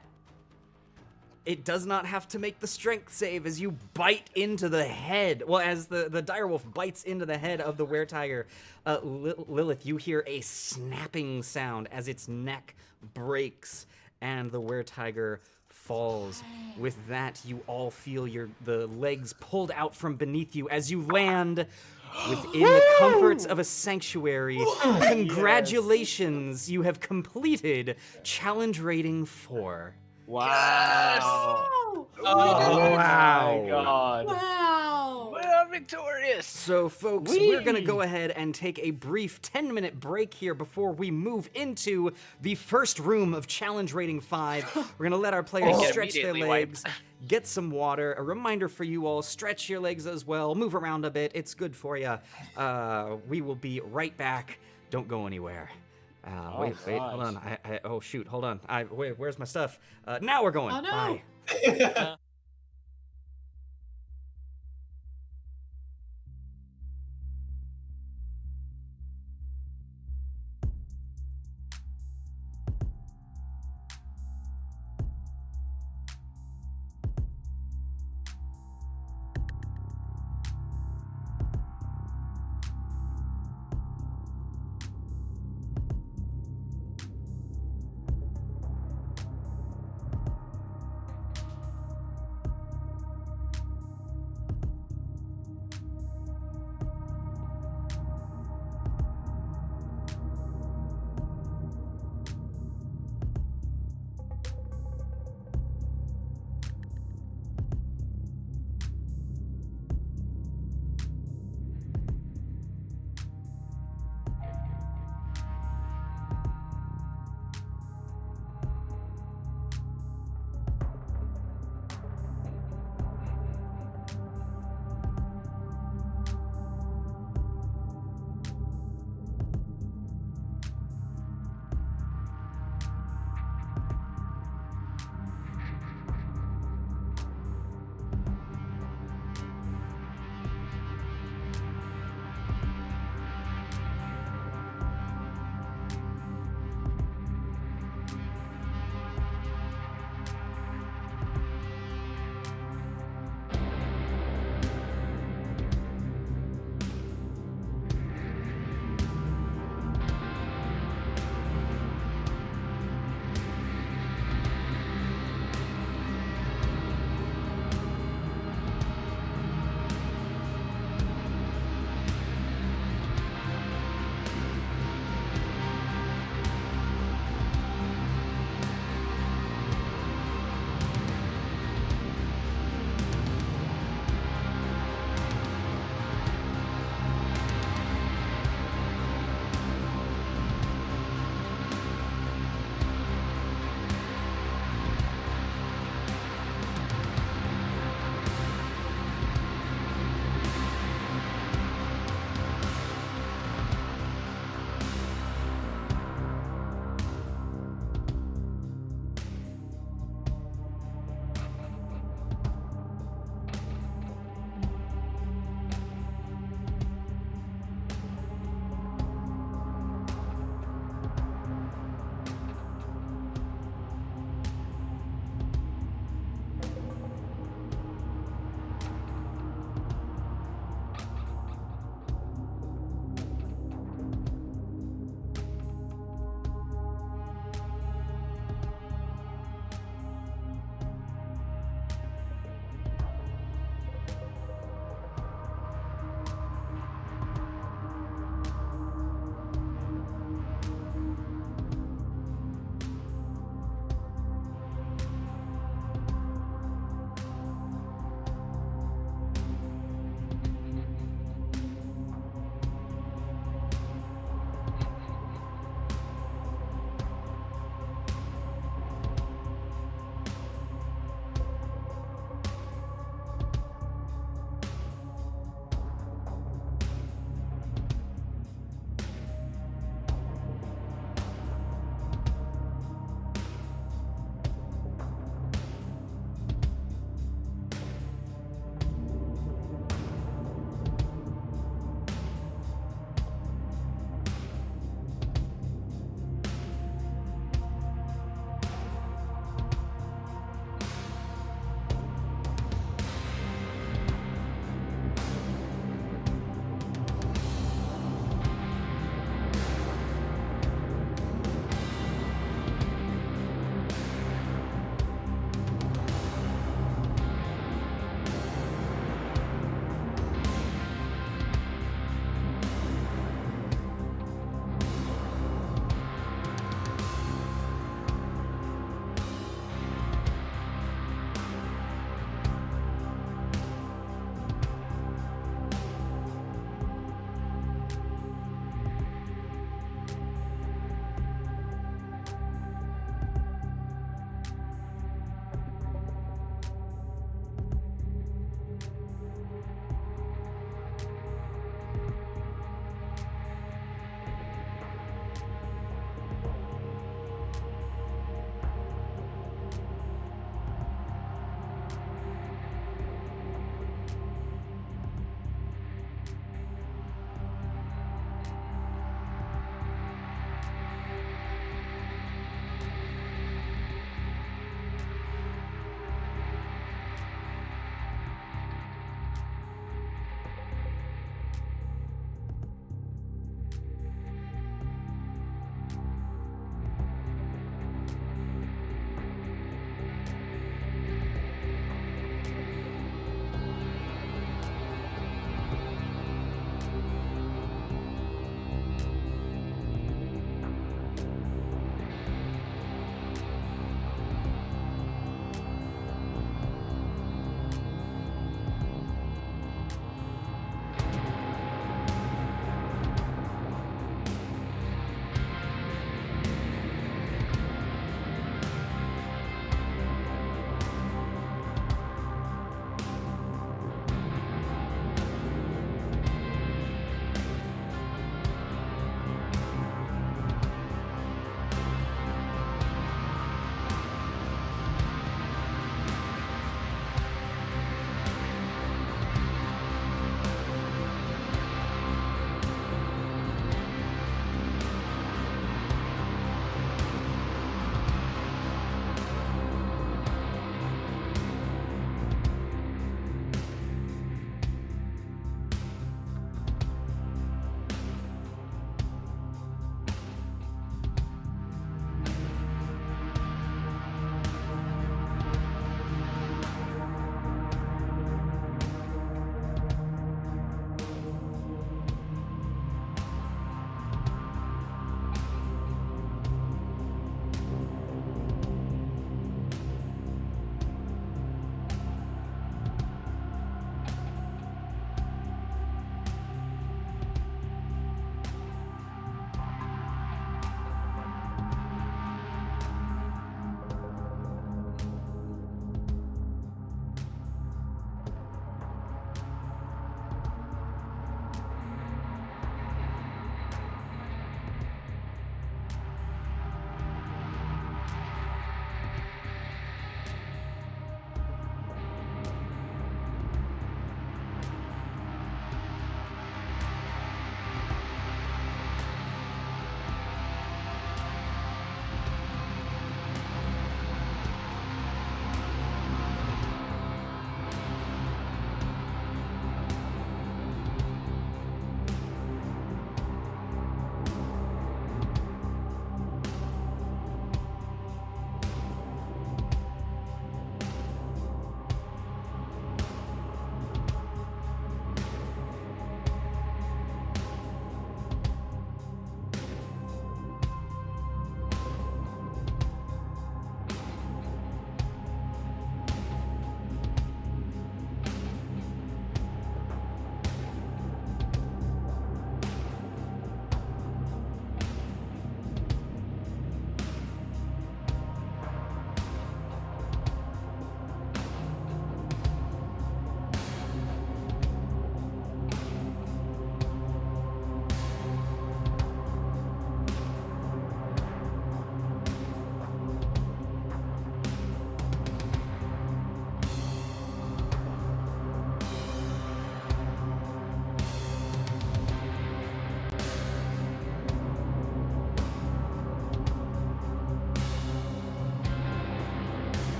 it does not have to make the strength save as you bite into the head. Well, as the direwolf bites into the head of the were-tiger. Lilith, you hear a snapping sound as its neck breaks and the were-tiger falls. With that, you all feel the legs pulled out from beneath you as you land within the comforts of a sanctuary. Congratulations, you have completed challenge rating 4. Wow. Oh, Oh Wow. my god. wow. We are victorious. So, folks, we're going to go ahead and take a brief 10-minute break here before we move into the first room of challenge rating 5. We're going to let our players Get stretch their immediately legs, wiped. get some water. A reminder for you all, stretch your legs as well, move around a bit. It's good for you. We will be right back. Don't go anywhere. Wait, hold on. Oh, shoot, hold on. Wait, where's my stuff? Now we're going. Oh, no. Bye.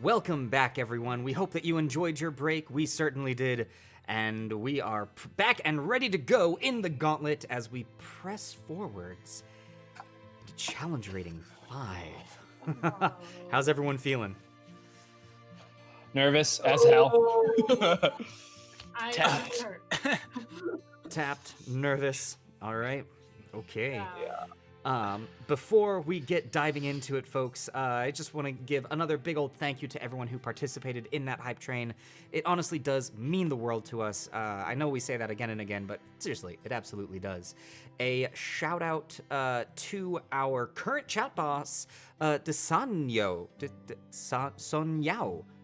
Welcome back, everyone. We hope that you enjoyed your break. We certainly did. And we are back and ready to go in the gauntlet as we press forwards to challenge rating 5. How's everyone feeling? Nervous as hell. I Tapped. hurt. Tapped, nervous. All right. Okay. Yeah. Before we get diving into it, folks, I just want to give another big old thank you to everyone who participated in that hype train. It honestly does mean the world to us. I know we say that again and again, but seriously, it absolutely does. A shout out to our current chat boss, Desanyao.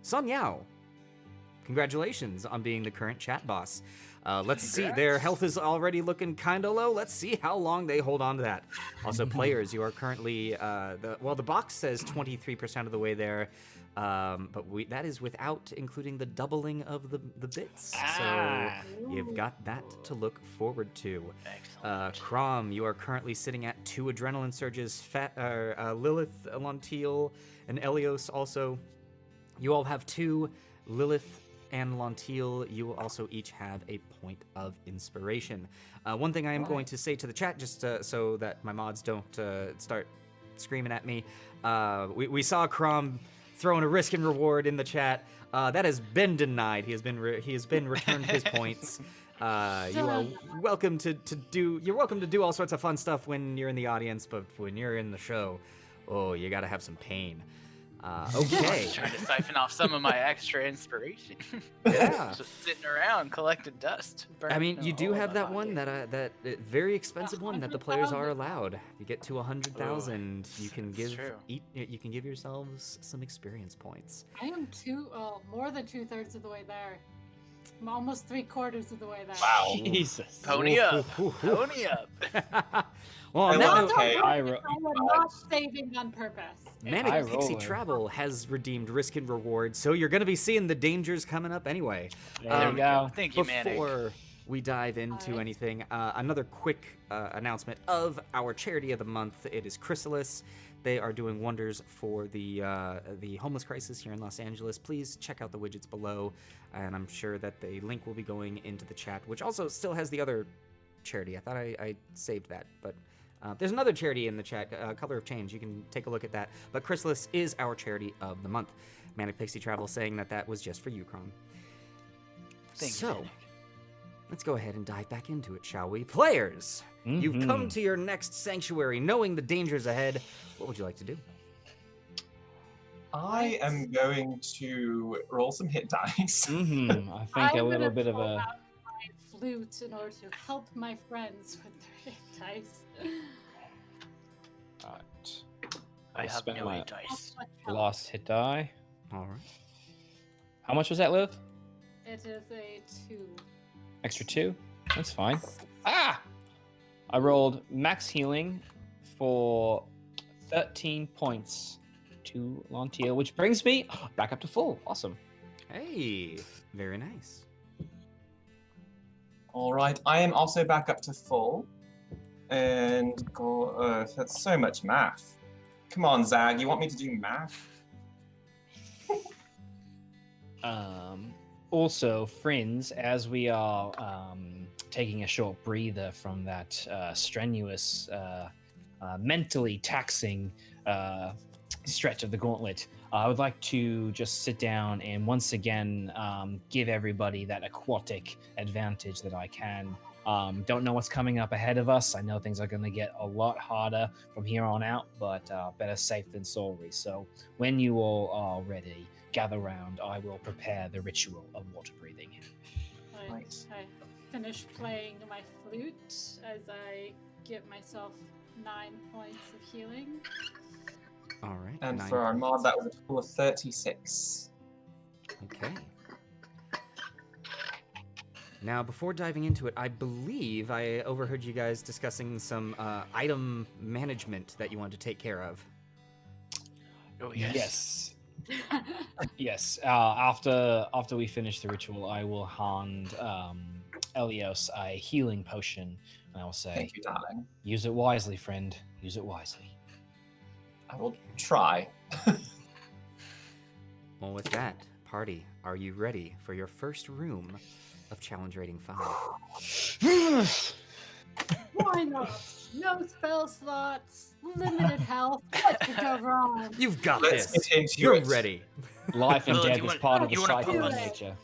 Sonyao. Congratulations on being the current chat boss. Let's see, their health is already looking kind of low. Let's see how long they hold on to that. Also, players, you are currently, the box says 23% of the way there, but that is without including the doubling of the bits. So you've got that to look forward to. Excellent. Crom, you are currently sitting at 2 adrenaline surges. Lilith, Lantiel, and Elios also. You all have 2. Lilith and Lantiel, you will also each have a point of inspiration. One thing I am going to say to the chat, just so that my mods don't start screaming at me, we saw Crom throwing a risk and reward in the chat. That has been denied. He has been returned his points. You are welcome to do all sorts of fun stuff when you're in the audience, but when you're in the show, oh, you gotta have some pain. Okay. Trying to siphon off some of my extra inspiration. Yeah. Just sitting around collecting dust. I mean, you do all have my that body. one that very expensive one that the players are allowed. If you get to 100,000, you can That's give true. you can give yourselves some experience points. I am more than 2/3 of the way there. I'm almost 3/4 of the way there. Wow. Jesus. Pony up. Ooh. Pony up. Well, I on love that it. note, Okay. I am not saving on purpose. Manic High Pixie roller. Travel has redeemed risk and reward, so you're going to be seeing the dangers coming up anyway. There you go. Thank you, Manic. Before we dive into Alright. anything, another quick announcement of our charity of the month. It is Chrysalis. They are doing wonders for the homeless crisis here in Los Angeles. Please check out the widgets below, and I'm sure that the link will be going into the chat, which also still has the other charity. I thought I saved that, but there's another charity in the chat, Color of Change. You can take a look at that. But Chrysalis is our charity of the month. Manic Pixie Travel saying that was just for you, Crom. Thank you, So, Manic. let's go ahead and dive back into it, shall we? Players, you've come to your next sanctuary knowing the dangers ahead. What would you like to do? I am going to roll some hit dice. I think I'm a little gonna bit of pull a. out my flute in order to help my friends with their hit dice. Right. I I'll have spend no my hit dice. last hit die. All right. How much was that, Liv? It is a 2. Extra 2? That's fine. Ah! I rolled max healing for 13 points to Lantiel, which brings me back up to full. Awesome. Hey, very nice. All right, I am also back up to full. And that's so much math. Come on, Zag, you want me to do math? Also, friends, as we are taking a short breather from that strenuous, mentally taxing stretch of the gauntlet, I would like to just sit down and once again give everybody that aquatic advantage that I can. Don't know what's coming up ahead of us. I know things are going to get a lot harder from here on out, but better safe than sorry. So when you all are ready, gather round. I will prepare the ritual of water breathing. I finish playing my flute as I give myself 9 points of healing. All right. And 9 for our mod, points. that was a total of 36. Okay. Now, before diving into it, I believe I overheard you guys discussing some item management that you wanted to take care of. Oh, yes. Yes. Yes. After we finish the ritual, I will hand Elios a healing potion, and I will say, Thank you, darling. "Use it wisely, friend. Use it wisely." I will try. Well, with that, party, are you ready for your first room of challenge rating 5? Why not? No spell slots, limited health. What could go wrong? You've got Let's this. get into You're it. ready. Life and Lilith, death you is want- part of the you wanna cycle pump of us? nature.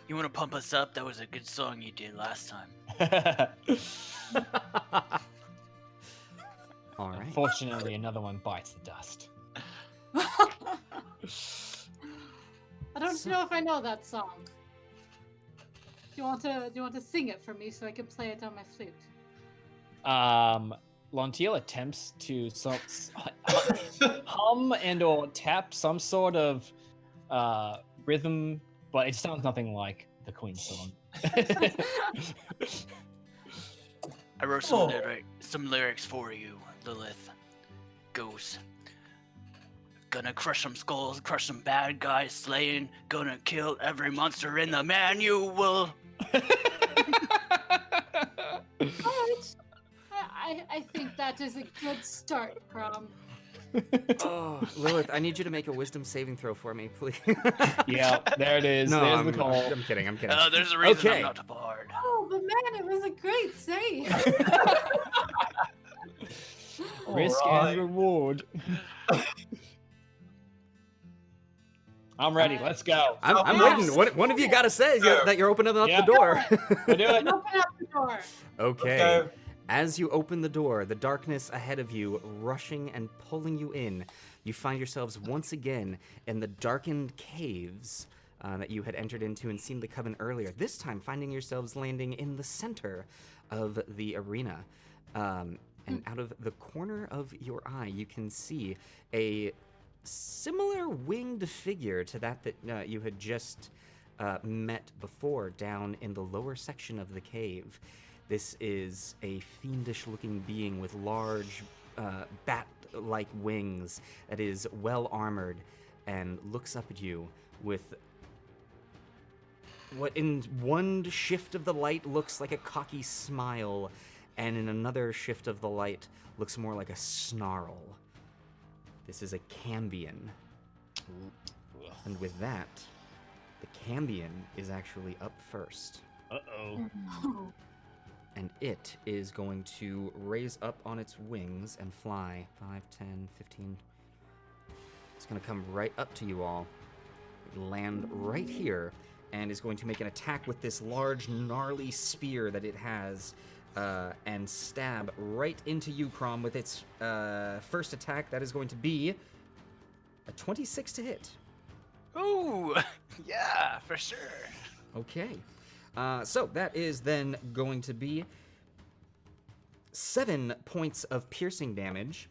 You want to pump us up? That was a good song you did last time. All right. Unfortunately, another one bites the dust. I don't know if I know that song. Do you want to sing it for me so I can play it on my flute? Lontiel attempts to hum and or tap some sort of rhythm, but it sounds nothing like the Queen's song. I wrote Oh. some lyrics for you, Lilith. Goes. Gonna crush some skulls, crush some bad guys, slaying. Gonna kill every monster in the manual. Alright. I think that is a good start, Crom. Oh, Lilith, I need you to make a wisdom saving throw for me, please. Yeah, there it is. No, There's I'm, the call. I'm kidding. I'm kidding. There's a reason Okay. I'm not a bard. Oh, but man, it was a great save. Risk Alright. and reward. I'm ready. Let's go. I'm Yes. waiting. One of you got to say that you're opening up Yeah. the door. We'll do it. Open up the door. Okay. Let's go. As you open the door, the darkness ahead of you rushing and pulling you in, you find yourselves once again in the darkened caves that you had entered into and seen the coven earlier. This time, finding yourselves landing in the center of the arena. And out of the corner of your eye, you can see a similar winged figure to that you had just met before down in the lower section of the cave. This is a fiendish-looking being with large bat-like wings that is well-armored and looks up at you with what in one shift of the light looks like a cocky smile, and in another shift of the light looks more like a snarl. This is a Cambion. And with that, the Cambion is actually up first. Uh-oh. And it is going to raise up on its wings and fly 5, 10, 15. It's going to come right up to you all, land right here, and is going to make an attack with this large, gnarly spear that it has, and stab right into you, Crom, with its first attack. That is going to be a 26 to hit. Ooh, yeah, for sure. Okay. So that is then going to be 7 points of piercing damage,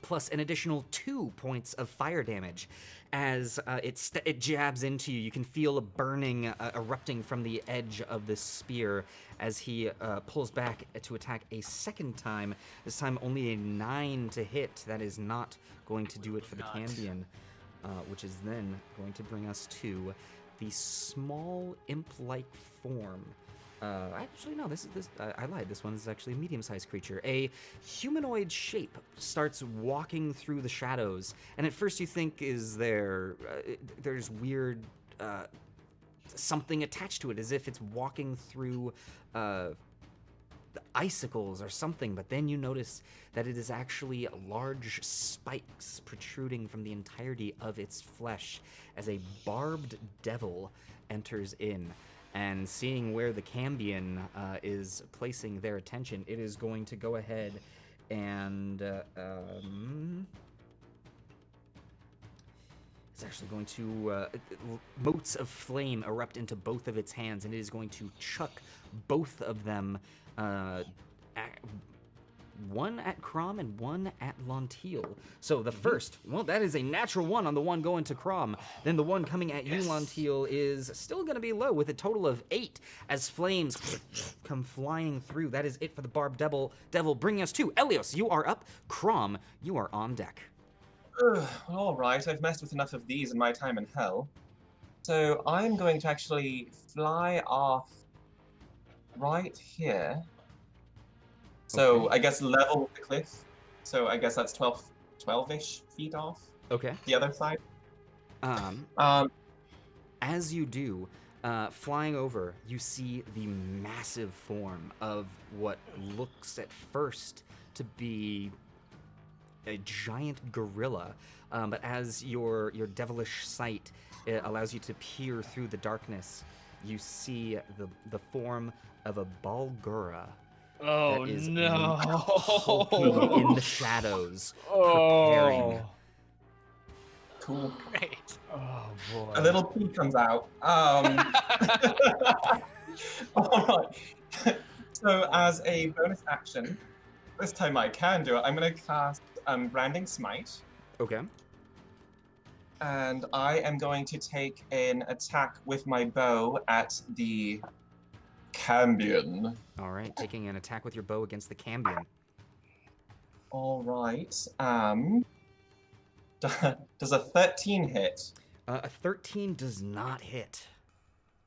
plus an additional 2 points of fire damage. As it jabs into you, you can feel a burning erupting from the edge of this spear as he pulls back to attack a second time. This time only a 9 to hit. That is not going to do it for the Not. Cambion, which is then going to bring us to the small imp-like form. Actually, no, I lied. This one is actually a medium-sized creature. A humanoid shape starts walking through the shadows, and at first you think there's weird something attached to it, as if it's walking through the icicles or something, but then you notice that it is actually large spikes protruding from the entirety of its flesh as a barbed devil enters in. And seeing where the Cambion is placing their attention, it is going to go ahead and it's actually going to motes of flame erupt into both of its hands, and it is going to chuck both of them, one at Crom and one at Lontiel. So the first, well, that is a natural 1 on the one going to Crom. Then the one coming at you, Lontiel, is still going to be low with a total of 8 as flames come flying through. That is it for the barbed devil, bringing us to Elios. You are up. Crom, you are on deck. All right, I've messed with enough of these in my time in hell. So I'm going to actually fly off right here. So Okay. I guess level with the cliff. So I guess that's 12-ish feet off Okay. the other side. As you do, flying over, you see the massive form of what looks at first to be a giant gorilla. But as your devilish sight allows you to peer through the darkness, you see the form of a Balgura Oh that is no! hulking in the shadows, preparing. Cool. Great. Oh boy! A little pea comes out. All right. So as a bonus action, this time I can do it. I'm going to cast Branding Smite, Okay. and I am going to take an attack with my bow at the Cambion. All right, taking an attack with your bow against the Cambion. All right. Does a 13 hit? A 13 does not hit.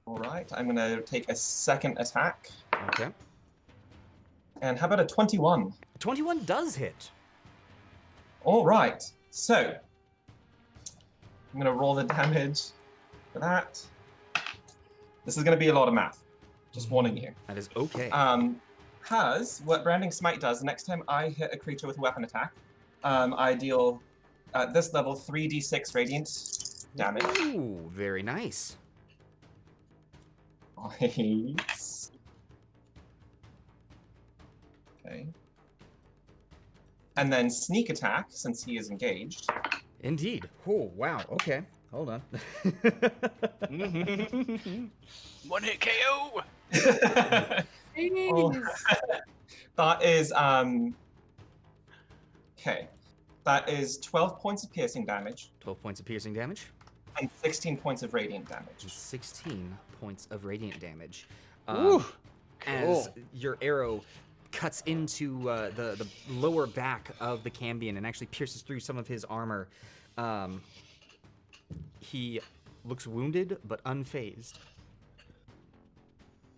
All right. I'm going to take a second attack. Okay. And how about a 21? 21 does hit. All right. So I'm going to roll the damage for that. This is going to be a lot of math. Just warning you. That is okay. Has what Branding Smite does, the next time I hit a creature with a weapon attack, I deal at this level 3d6 radiant damage. Ooh, very nice. Nice. Okay. And then sneak attack, since he is engaged. Indeed. Oh, wow. Okay. Hold on. One hit KO. Oh, that is okay. That is 12 points of piercing damage 12 points of piercing damage. and 16 points of radiant damage. And 16 points of radiant damage. Ooh, As cool. your arrow cuts into the lower back of the Cambion and actually pierces through some of his armor. He looks wounded but unfazed.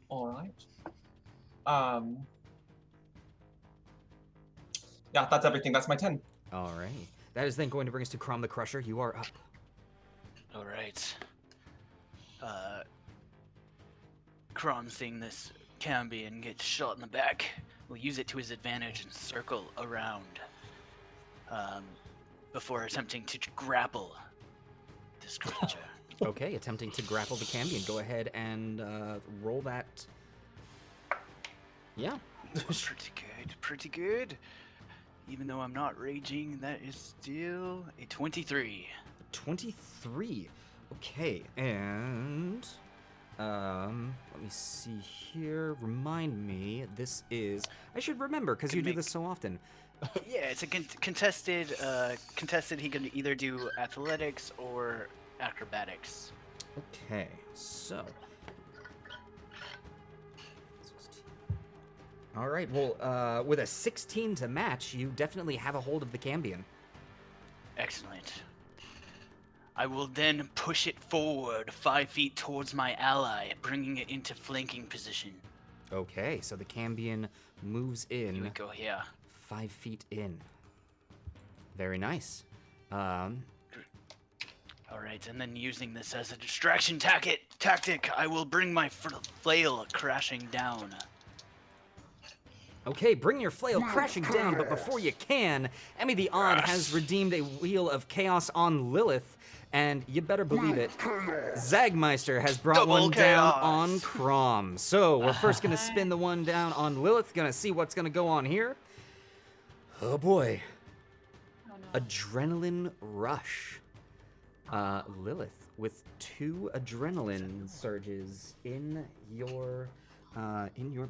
All right. Yeah, that's everything. That's my 10. All right. That is then going to bring us to Crom the Crusher. You are up. All right. Crom, seeing this Cambion get shot in the back, will use it to his advantage and circle around before attempting to grapple this creature. Okay, attempting to grapple the Cambion. Go ahead and roll that. Yeah. Pretty good, pretty good. Even though I'm not raging, that is still a 23. 23. Okay, and let me see here. Remind me, this is. I should remember because you do this so often. Yeah, it's a contested. Contested. He can either do athletics or acrobatics. Okay, so. 16. All right. Well, with a 16 to match, you definitely have a hold of the Cambion. Excellent. I will then push it forward 5 feet towards my ally, bringing it into flanking position. Okay, so the Cambion moves Here we in go here. 5 feet in. Very nice. All right, and then using this as a distraction tactic, I will bring my flail crashing down. Okay, bring your flail crashing down, but before you can, Emmy the Odd has redeemed a Wheel of Chaos on Lilith, and you better believe it, Zagmeister has brought Double one down chaos. on Crom. So we're first gonna spin the one down on Lilith, gonna see what's gonna go on here. Oh boy, Oh no. Adrenaline Rush. Lilith, with 2 adrenaline surges in your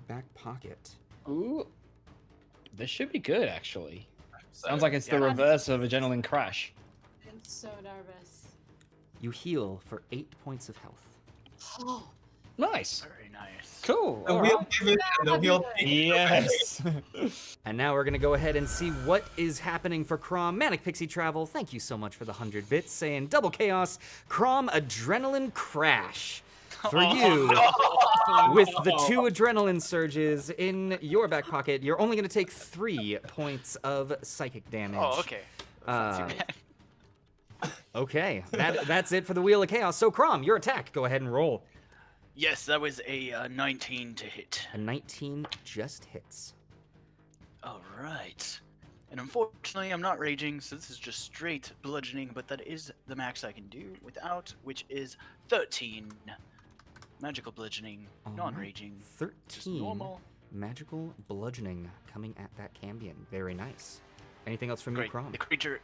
back pocket. Ooh, this should be good actually. So, Sounds like it's the yeah. reverse of adrenaline crash. I'm so nervous. You heal for 8 points of health. Oh, Nice, Very nice. cool. the all wheel right. give it, and the wheel take. Yes. And now we're gonna go ahead and see what is happening for Crom. Manic Pixie Travel, thank you so much for the 100 bits, saying double chaos, Crom adrenaline crash. For you, with the 2 adrenaline surges in your back pocket, you're only gonna take 3 points of psychic damage. Oh, okay. That's not too Uh, bad. Okay, that's it for the Wheel of Chaos. So, Crom, your attack. Go ahead and roll. Yes, that was a 19 to hit. A 19 just hits. All right. And unfortunately, I'm not raging, so this is just straight bludgeoning, but that is the max I can do without, which is 13. Magical bludgeoning, All right. non-raging. Just 13 normal. magical bludgeoning coming at that Cambion. Very nice. Anything else from you, Great. Crom? The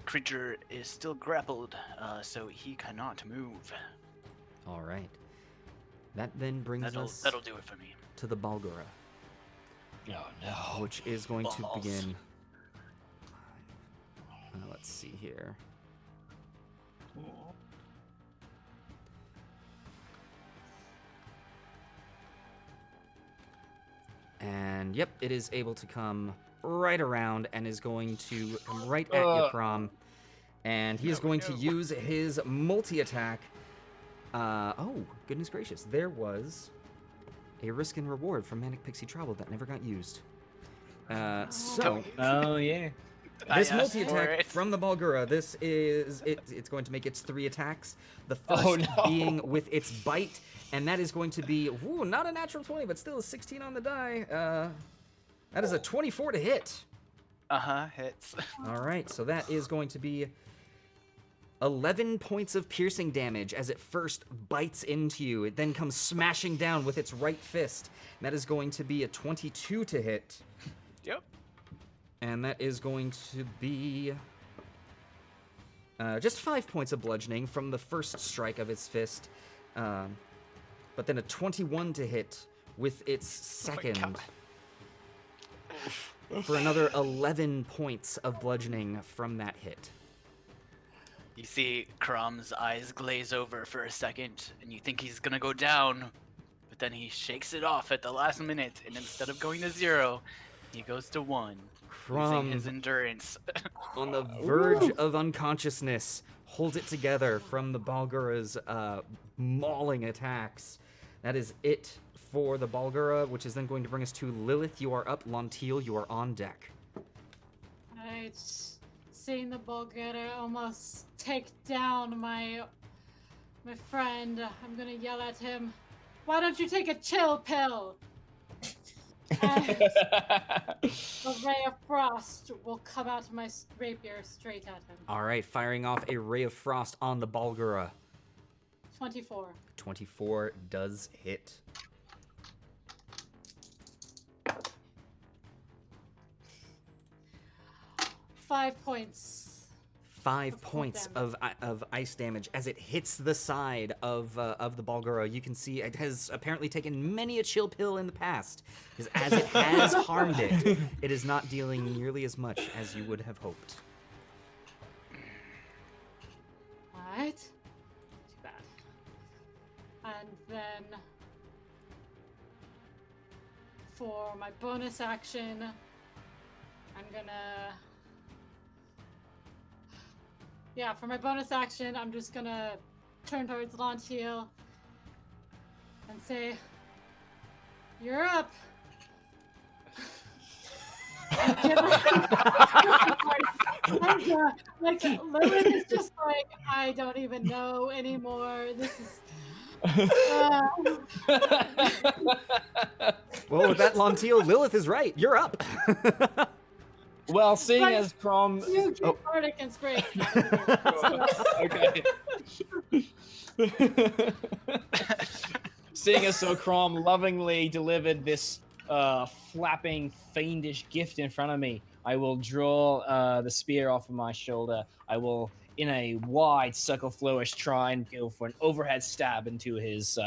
creature is still grappled, so he cannot move. All right. That then brings us That'll do it for me. to the Balgura, Oh no. which is going to Balls. begin. Let's see here. And yep, it is able to come right around and is going to come right at you, Crom. And he is going to use his multi-attack. Oh, goodness gracious. There was a risk and reward from Manic Pixie Travel that never got used. So, Oh yeah. this I asked for multi-attack it. from the Balgura, this is it's going to make its 3 attacks. The first Oh, no. being with its bite, and that is going to be not a natural 20, but still a 16 on the die. That is a 24 to hit. Hits. All right, so that is going to be 11 points of piercing damage as it first bites into you. It then comes smashing down with its right fist. And that is going to be a 22 to hit. Yep. And that is going to be just 5 points of bludgeoning from the first strike of its fist. But then a 21 to hit with its second. For another 11 points of bludgeoning from that hit. You see Crom's eyes glaze over for a second, and you think he's gonna go down, but then he shakes it off at the last minute, and instead of going to 0, he goes to 1, losing his endurance. On the verge of unconsciousness, holds it together from the Balgura's mauling attacks. That is it for the Balgura, which is then going to bring us to Lilith. You are up. Lontiel, you are on deck. Alright. Seeing the Bulgara almost take down my friend, I'm gonna yell at him, "Why don't you take a chill pill?" And a ray of frost will come out of my rapier straight at him. All right, firing off a ray of frost on the Balgura. 24. 24 does hit. Five points. 5 Of cold points damage. of ice damage as it hits the side of the Balgura. You can see it has apparently taken many a chill pill in the past, because as it has harmed it, it is not dealing nearly as much as you would have hoped. Alright. Too bad. And then for my bonus action, I'm gonna... Yeah, for my bonus action, I'm just gonna turn towards Lontiel and say, "You're up." Like Lilith is just like, I don't even know anymore. This is. Well, with that, Lontiel, Lilith is right. You're up. Well, seeing Right. as Crom. Huge bardic inspiration. Okay. Seeing as so Crom lovingly delivered this flapping fiendish gift in front of me, I will draw the spear off of my shoulder. I will, in a wide circle flourish, try and go for an overhead stab into his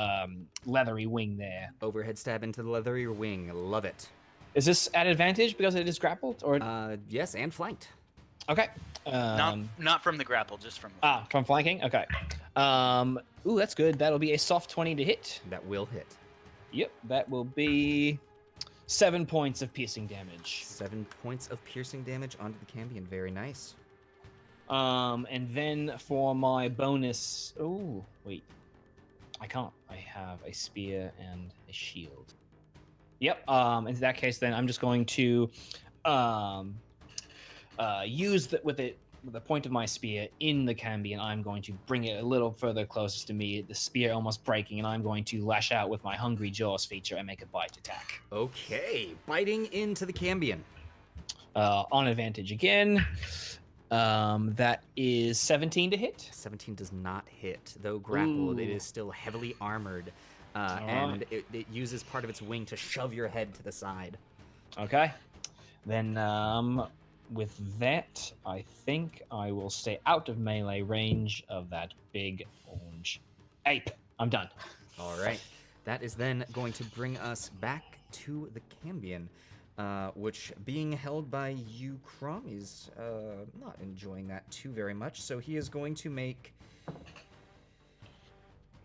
leathery wing there. Overhead stab into the leathery wing. Love it. Is this at advantage because it is grappled? Or Yes, and flanked. okay. Not from the grapple, just from. From flanking? Okay. Ooh, that's good. That'll be a soft 20 to hit. That will hit. Yep, that will be 7 points of piercing damage. 7 points of piercing damage onto the Cambion. Very nice. And then for my bonus, oh wait, I can't. I have a spear and a shield. Yep. In that case, then I'm just going to use with it the point of my spear in the Cambion. I'm going to bring it a little further closer to me, the spear almost breaking, and I'm going to lash out with my Hungry Jaws feature and make a bite attack. Okay, biting into the Cambion. On advantage again. That is 17 to hit. 17 does not hit. Though grappled, it Ooh. is still heavily armored. All And right. it uses part of its wing to shove your head to the side. Okay. Then with that, I think I will stay out of melee range of that big orange ape. I'm done. All right. That is then going to bring us back to the Cambion, which, being held by you, Crom, is not enjoying that too very much. So he is going to make...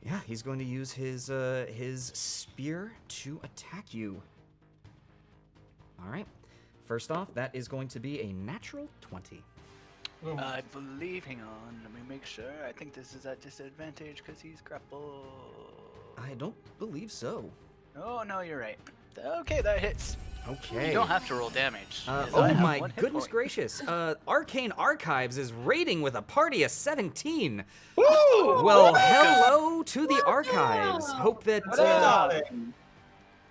Yeah, he's going to use his spear to attack you. All right. First off, that is going to be a natural 20. Ooh. I believe. Hang on. Let me make sure. I think this is at disadvantage because he's grappled. I don't believe so. Oh no, you're right. Okay, that hits. Okay. You don't have to roll damage. as I Oh have my one hit goodness point. gracious. Arcane Archives is raiding with a party of 17. Woo! Well, hello to the Archives. Hope that Darling.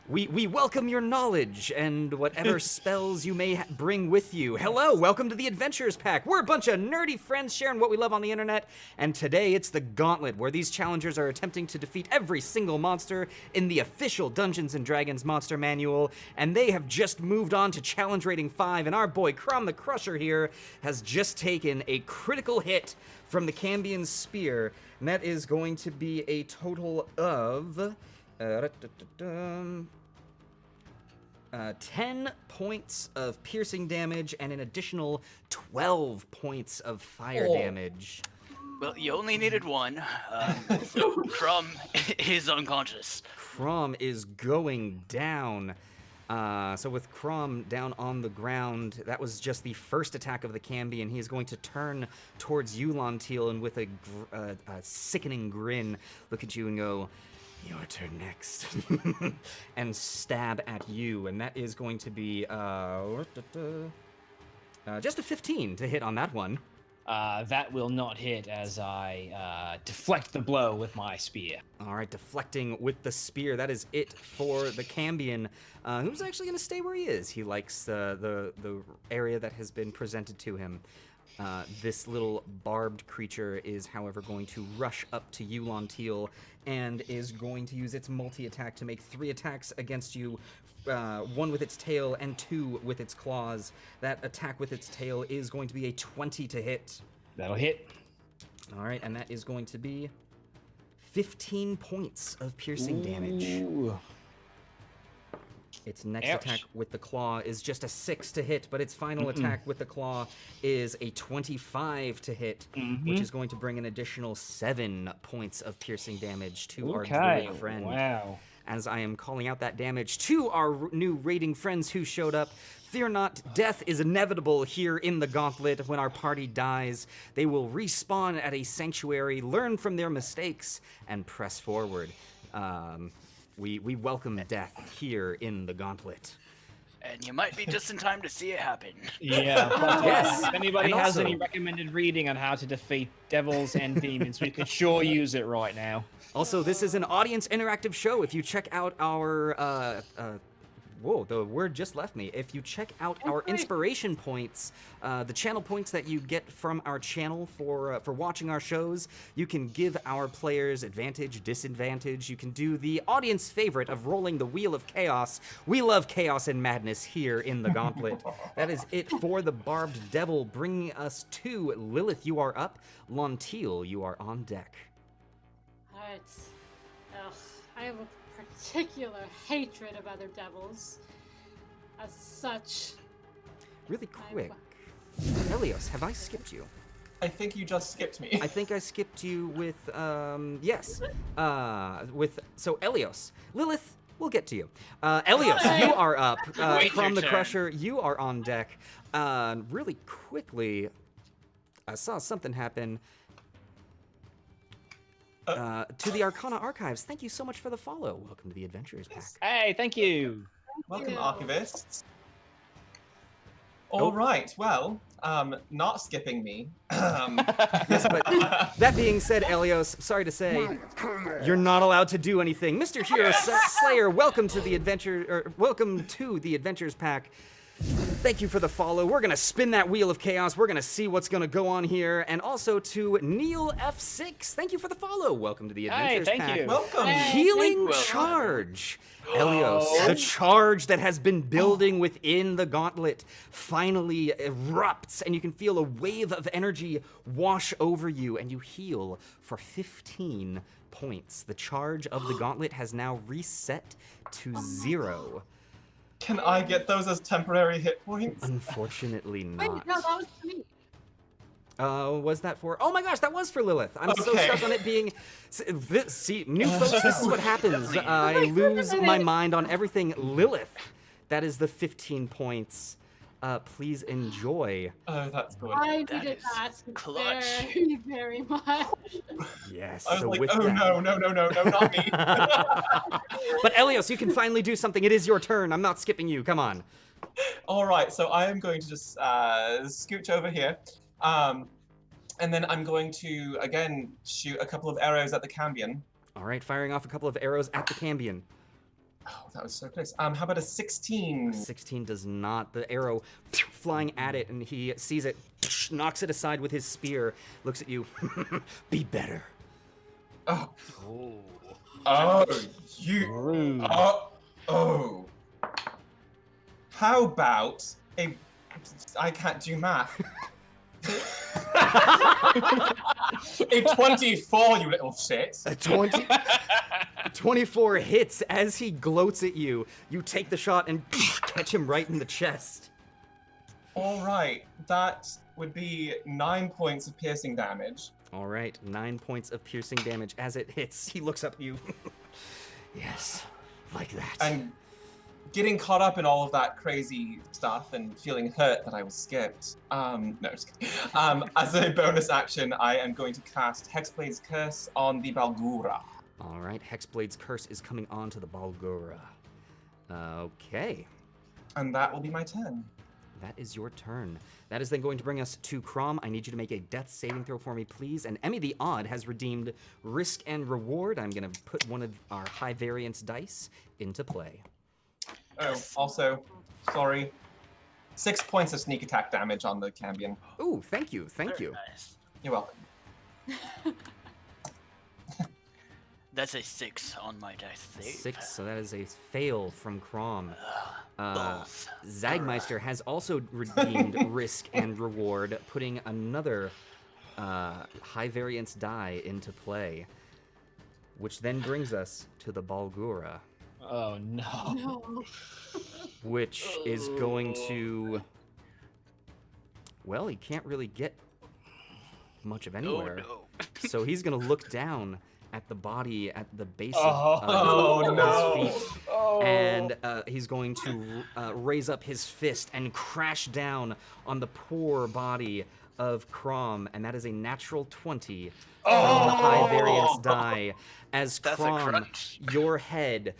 we welcome your knowledge and whatever spells you may bring with you. Hello, welcome to the Adventurers Pack. We're a bunch of nerdy friends sharing what we love on the internet, and today it's the Gauntlet, where these challengers are attempting to defeat every single monster in the official Dungeons & Dragons Monster Manual, and they have just moved on to Challenge Rating 5, and our boy Crom the Crusher here has just taken a critical hit from the Cambion's spear, and that is going to be a total of... 10 points of piercing damage and an additional 12 points of fire Oh. damage. Well, you only needed one. So Crumb is unconscious. Crom is going down. So with Crom down on the ground, that was just the first attack of the Cambion. He is going to turn towards you, Lonteal, and with a sickening grin, look at you and go, "Your turn next," and stab at you, and that is going to be just a 15 to hit on that one. That will not hit as I deflect the blow with my spear. All right, deflecting with the spear. That is it for the Cambion, who's actually going to stay where he is. He likes the area that has been presented to him. This little barbed creature is, however, going to rush up to you, Lonteal, and is going to use its multi-attack to make 3 attacks against you, 1 with its tail and 2 with its claws. That attack with its tail is going to be a 20 to hit. That'll hit. All right, and that is going to be 15 points of piercing damage. Ooh. Its next Ouch. attack with the claw is just a 6 to hit, but its final attack with the claw is a 25 to hit, which is going to bring an additional 7 points of piercing damage to our Okay. druid friend. Wow. As I am calling out that damage to our new raiding friends who showed up. Fear not, death is inevitable here in the Gauntlet. When our party dies, they will respawn at a sanctuary, learn from their mistakes, and press forward. We welcome death here in the Gauntlet. And you might be just in time to see it happen. Yeah. Yes, If anybody and has also- any recommended reading on how to defeat devils and demons, we could sure use it right now. Also, this is an audience interactive show. If you check out our whoa, the word just left me. If you check out our inspiration points, the channel points that you get from our channel for watching our shows, you can give our players advantage, disadvantage. You can do the audience favorite of rolling the wheel of chaos. We love chaos and madness here in the Gauntlet. That is it for the Barbed Devil, bringing us to Lilith. You are up. Lonteal, you are on deck. Alright. Ugh, I have a particular hatred of other devils. As such, Really quick. Elios, have I skipped you? I think you just skipped me. I think I skipped you with, yes. So Elios. Lilith, we'll get to you. Elios, you are up. Wait Crom your the turn. Crusher, you are on deck. Really quickly, I saw something happen. To the Arcana Archives, thank you so much for the follow. Welcome to the Adventurers Pack. Hey, thank you. Welcome, you. archivists. All right. Well, not skipping me. Yes, but that being said, Elios, sorry to say, you're not allowed to do anything. Mr. Hero Slayer, welcome to the Adventures Pack. Thank you for the follow. We're gonna spin that wheel of chaos. We're gonna see what's gonna go on here. And also to Neil F6, thank you for the follow. Welcome to the Adventures thank Pack. you. Welcome. Healing you. Charge. Elios, the charge that has been building within the gauntlet finally erupts, and you can feel a wave of energy wash over you, and you heal for 15 points. The charge of the gauntlet has now reset to 0. Can I get those as temporary hit points? Unfortunately Wait, not. no, that was for me. Was that for? Oh my gosh, that was for Lilith. I'm so Okay. stuck on it being. See, new folks, this is what happens. I lose my mind on everything. Lilith, that is the 15 points. Please enjoy. Oh, that's good. I That needed is that clutch. very, very much. Yes. I was so like, with oh that. no, not me. But Elios, you can finally do something. It is your turn. I'm not skipping you. Come on. All right, so I am going to just scooch over here. And then I'm going to, again, shoot a couple of arrows at the Cambion. All right, firing off a couple of arrows at the Cambion. Oh, that was so close. How about a 16? 16 does not. The arrow flying at it, and he sees it, knocks it aside with his spear, looks at you. Be better. Oh, Oh, you. rude. Oh. How about a... I can't do math. A 24, you little shit. A 24 hits as he gloats at you. You take the shot and catch him right in the chest. All right, that would be 9 points of piercing damage. All right, 9 points of piercing damage as it hits. He looks up at you. Yes, like that. And getting caught up in all of that crazy stuff and feeling hurt that I was skipped. No, just kidding. As a bonus action, I am going to cast Hexblade's Curse on the Balgura. All right, Hexblade's Curse is coming on to the Balgura. Okay, And that will be my turn. that is your turn. That is then going to bring us to Crom. I need you to make a death saving throw for me, please. And Emmy the Odd has redeemed Risk and Reward. I'm going to put one of our high variance dice into play. Oh, also, sorry. 6 points of sneak attack damage on the Cambion. Ooh, thank you, thank Very you. Nice. You're welcome. That's a 6 on my dice save. 6, so that is a fail from Crom. Balls. Zagmeister has also redeemed Risk and Reward, putting another high variance die into play, which then brings us to the Balgura, Oh no. No. which is going to... Well, he can't really get much of Oh anywhere. no. So he's going to look down at the body at the base Oh. Oh, no. his feet. Oh. And he's going to raise up his fist and crash down on the poor body of Crom, and that is a natural 20 from the high variance die. As That's a Crom, crunch. your head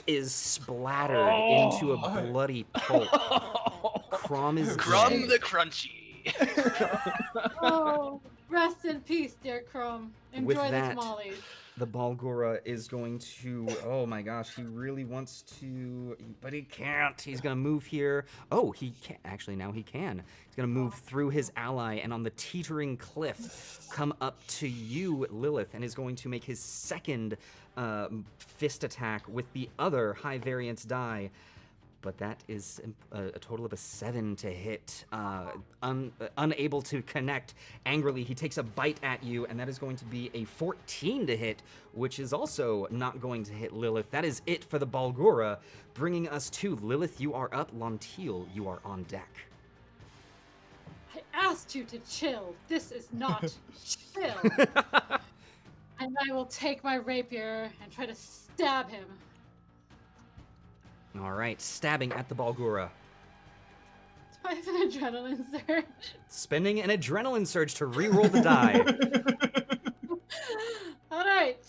is splattered into a bloody pulp. Crom is Crumb dead. the crunchy. Oh, rest in peace, dear Chrome. With Enjoy the that, tamales. The Balgura is going to, oh my gosh, he really wants to, but he can't. He's going to move here. Oh, he can't. Actually, now he can. He's going to move through his ally and on the teetering cliff come up to you, Lilith, and is going to make his second fist attack with the other high variance die. But that is a total of a 7 to hit. Unable to connect. Angrily, he takes a bite at you, and that is going to be a 14 to hit, which is also not going to hit Lilith. That is it for the Balgura, bringing us to Lilith. You are up. Lantil, you are on deck. I asked you to chill. This is not chill. And I will take my rapier and try to stab him. All right, stabbing at the Balgura. Do I have an adrenaline surge? Spending an adrenaline surge to re-roll the die. All right.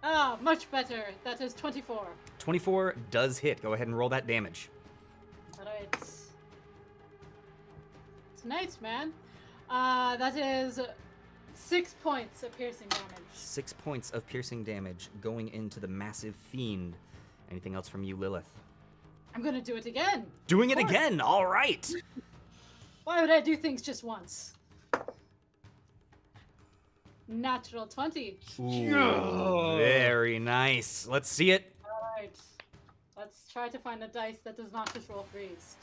Ah, much better. That is 24. 24 does hit. Go ahead and roll that damage. All right. Nice, man. That is 6 points of piercing damage. 6 points of piercing damage going into the massive fiend. Anything else from you, Lilith? I'm gonna do it again. Doing it Of course. again. All right. Why would I do things just once? Natural 20. Ooh, very nice. Let's see it. Alright. Let's try to find a dice that does not just roll 3s.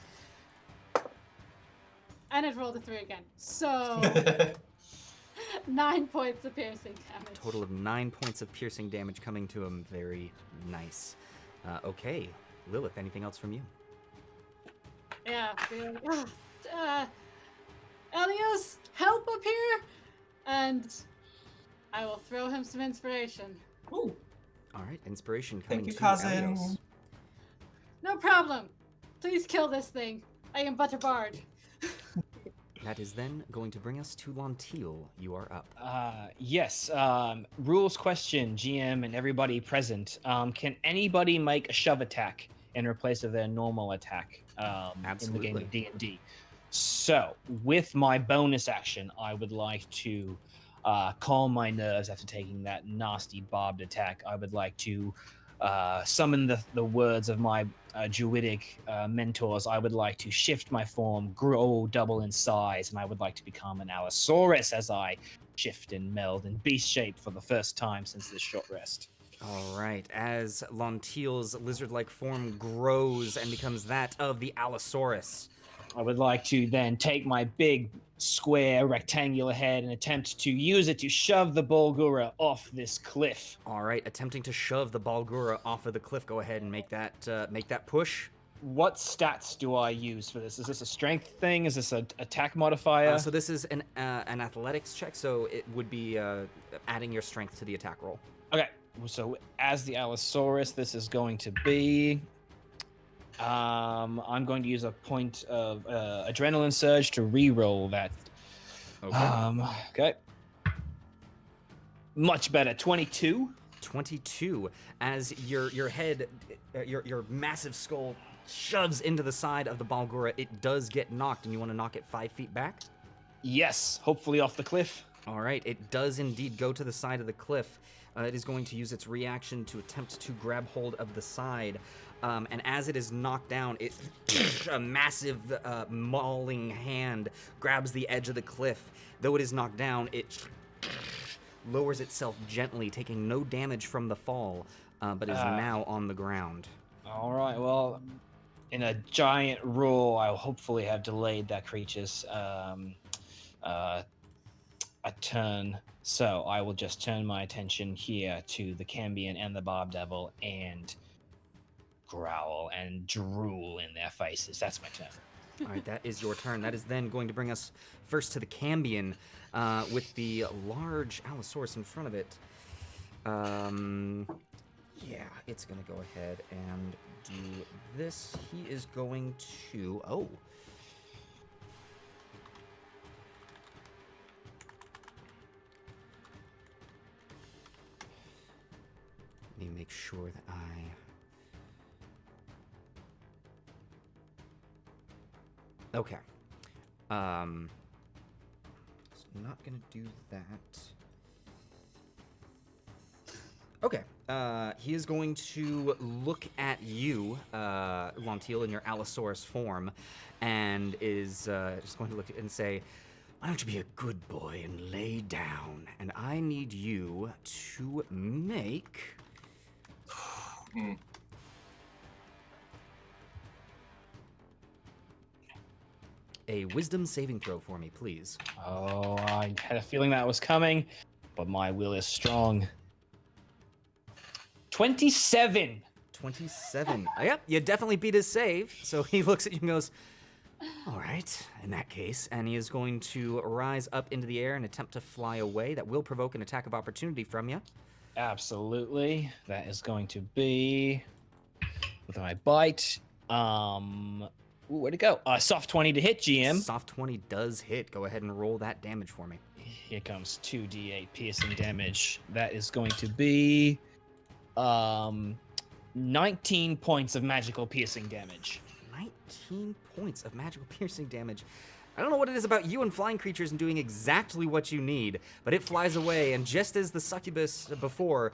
And it rolled a 3 again. So 9 points of piercing damage. Total of 9 points of piercing damage coming to him. Very nice. Okay, Lilith, anything else from you? Yeah. Elios, help up here! And I will throw him some inspiration. Ooh, All right, inspiration coming thank you, to cousin. Elios. No problem. Please kill this thing. I am but a bard. That is then going to bring us to Lantil. You are up. Yes. Rules question, GM and everybody present. Can anybody make a shove attack in replace of their normal attack in the game of D&D? So, with my bonus action, I would like to calm my nerves after taking that nasty barbed attack. I would like to summon the words of my druidic mentors. I would like to shift my form, grow double in size, and I would like to become an Allosaurus as I shift and meld in beast shape for the first time since this short rest. All right, as Lantil's lizard-like form grows and becomes that of the Allosaurus. I would like to then take my big square rectangular head and attempt to use it to shove the Bulgura off this cliff. All right, attempting to shove the Balgura off of the cliff. Go ahead and make that push. What stats do I use for this? Is this a strength thing? Is this an attack modifier? So this is an athletics check, so it would be adding your strength to the attack roll. Okay, so as the Allosaurus, this is going to be... I'm going to use a point of adrenaline surge to re-roll that. Okay. Okay. Much better. 22. 22. As your head, your massive skull shoves into the side of the Balgura, it does get knocked, and you want to knock it 5 feet back? Yes, hopefully off the cliff. All right, it does indeed go to the side of the cliff. It is going to use its reaction to attempt to grab hold of the side. And as it is knocked down, a massive mauling hand grabs the edge of the cliff. Though it is knocked down, it lowers itself gently, taking no damage from the fall, but is now on the ground. All right, well, in a giant roll, I'll hopefully have delayed that creature's a turn. So I will just turn my attention here to the Cambion and the Bob Devil and growl and drool in their faces. That's my turn. All right, that is your turn. That is then going to bring us first to the Cambion with the large Allosaurus in front of it. Yeah, it's going to go ahead and do this. He is going to... Oh. Let me make sure that Okay. So not gonna do that. Okay. He is going to look at you, Lantil, in your Allosaurus form, and is just going to look and say, "Why don't you be a good boy and lay down? And I need you to make." A wisdom saving throw for me, please. Oh, I had a feeling that was coming, but my will is strong. 27. 27. Yep, you definitely beat his save. So he looks at you and goes, "All right, in that case." And he is going to rise up into the air and attempt to fly away. That will provoke an attack of opportunity from you. Absolutely. That is going to be with my bite. Ooh, where'd it go? Soft 20 to hit, GM. Soft 20 does hit. Go ahead and roll that damage for me. Here comes 2d8 piercing damage. That is going to be 19 points of magical piercing damage. 19 points of magical piercing damage I don't know what it is about you and flying creatures and doing exactly what you need, but it flies away, and just as the succubus before,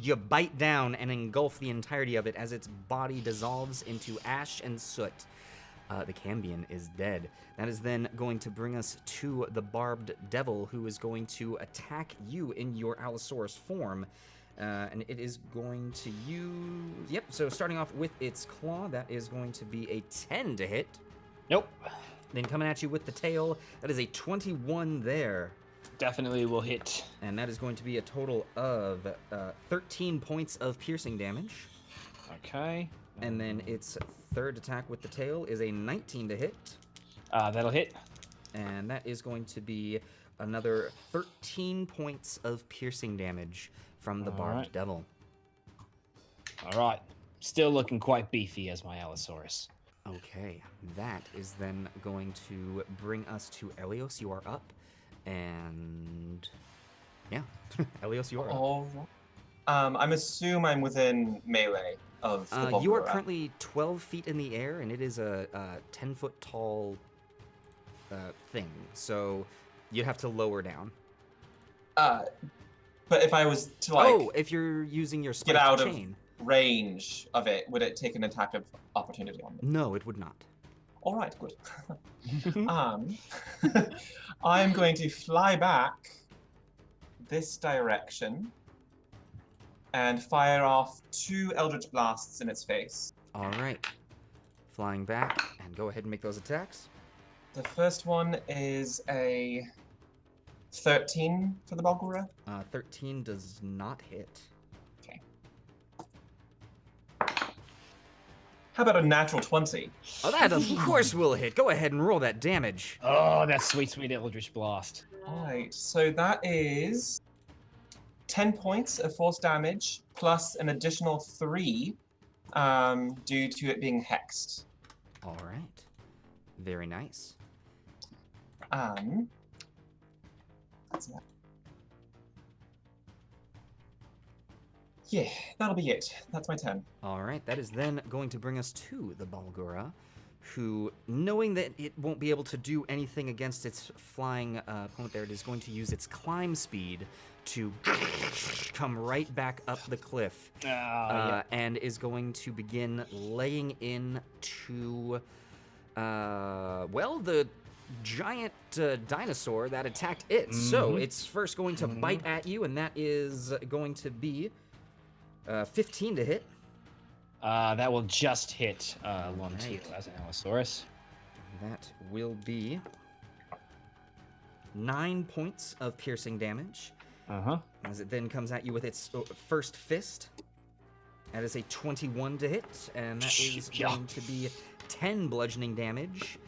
you bite down and engulf the entirety of it as its body dissolves into ash and soot. The Cambion is dead. That is then going to bring us to the barbed devil, who is going to attack you in your Allosaurus form. And it is going to use... Yep, so starting off with its claw, that is going to be a 10 to hit. Nope. Then coming at you with the tail, that is a 21 there. Definitely will hit. And that is going to be a total of 13 points of piercing damage. Okay. And then its third attack with the tail is a 19 to hit. That'll hit. And that is going to be another 13 points of piercing damage from the barbed devil. All right. Still looking quite beefy as my Allosaurus. Okay, that is then going to bring us to Elios. You are up, and yeah, Elios, you are up. All right. I'm assuming I'm within melee of the You are Bulgura. currently 12 feet in the air, and it is a 10-foot tall thing. So you'd have to lower down. But if I was to like if you're using your get spiked out chain. of range of it, would it take an attack of opportunity on me? No, it would not. All right, good. I'm going to fly back this direction and fire off 2 Eldritch Blasts in its face. All right, flying back, and go ahead and make those attacks. The first one is a 13 for the Bulgura. 13 does not hit. How about a natural 20? Oh, that of course will hit. Go ahead and roll that damage. Oh, that sweet, sweet Eldritch Blast. Alright, so that is 10 points of force damage plus an additional 3 due to it being hexed. All right, very nice. That's that. Yeah, that'll be it. That's my turn. All right, that is then going to bring us to the Bulgura, who, knowing that it won't be able to do anything against its flying opponent there, it is going to use its climb speed to come right back up the cliff, and is going to begin laying into, well, the giant dinosaur that attacked it. So it's first going to bite at you, and that is going to be 15 to hit. That will just hit Lontil as an Allosaurus. That will be 9 points of piercing damage. As it then comes at you with its first fist. That is a 21 to hit, and that is going to be 10 bludgeoning damage.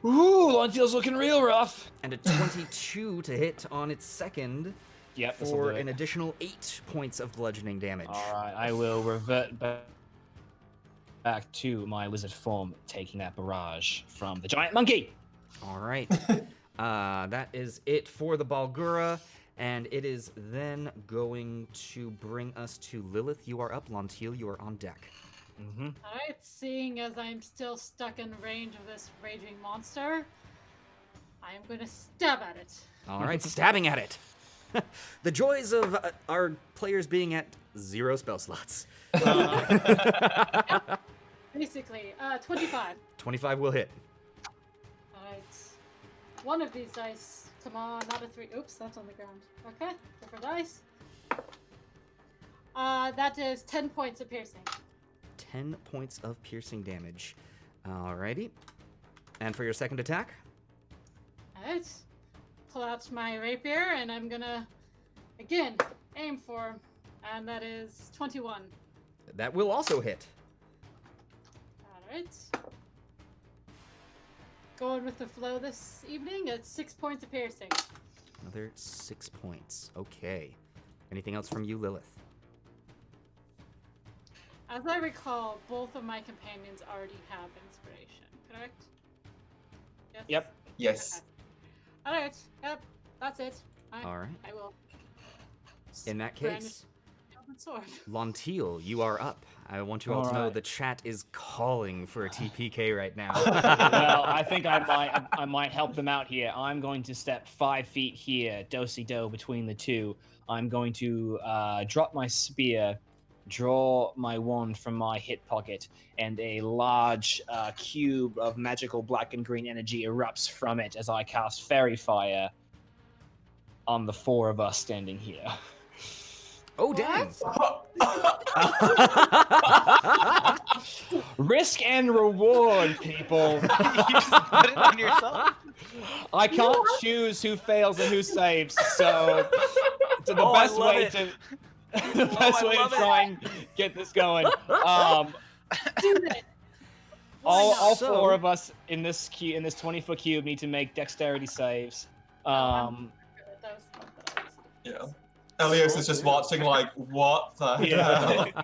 Ooh, Lontil's looking real rough. And a 22 to hit on its second. Yep, For an additional 8 points of bludgeoning damage. All right, I will revert back to my lizard form, taking that barrage from the giant monkey. All right. That is it for the Bulgura, and it is then going to bring us to Lilith. You are up, Lontil. You are on deck. Alright, seeing as I'm still stuck in range of this raging monster, I am going to stab at it. All right, stabbing at it. The joys of our players being at 0 spell slots. Basically, 25. 25 will hit. Alright. One of these dice. Come on, not a 3. Oops, that's on the ground. Okay, different dice. That is 10 points of piercing. 10 points of piercing damage. Alrighty. And for your second attack? Alright. Pull out my rapier, and I'm gonna, again, aim for him. And that is 21. That will also hit. Alright. Going with the flow this evening, it's 6 points of piercing. Another 6 points. Okay. Anything else from you, Lilith? As I recall, both of my companions already have inspiration, correct? Yes? Yep. Yes. Okay. Alright, yep, that's it. All right. I will. In that Brand- case, sharpened sword. Lontiel, you are up. I want you all to know Alright. the chat is calling for a TPK right now. Well, I think I might help them out here. I'm going to step 5 feet here, do-si-do between the two. I'm going to drop my spear, draw my wand from my hip pocket, and a large cube of magical black and green energy erupts from it as I cast Fairy Fire on the 4 of us standing here. Oh, dang. Risk and reward, people. You just put it on yourself. I can't choose who fails and who saves, so the Oh, I best love way it. to the best I way to love it. try and get this going. Do that. All So- 4 of us in this 20-foot cube need to make dexterity saves. That was fun, but I was- Yeah. Elios is just watching like, what the Yeah. hell?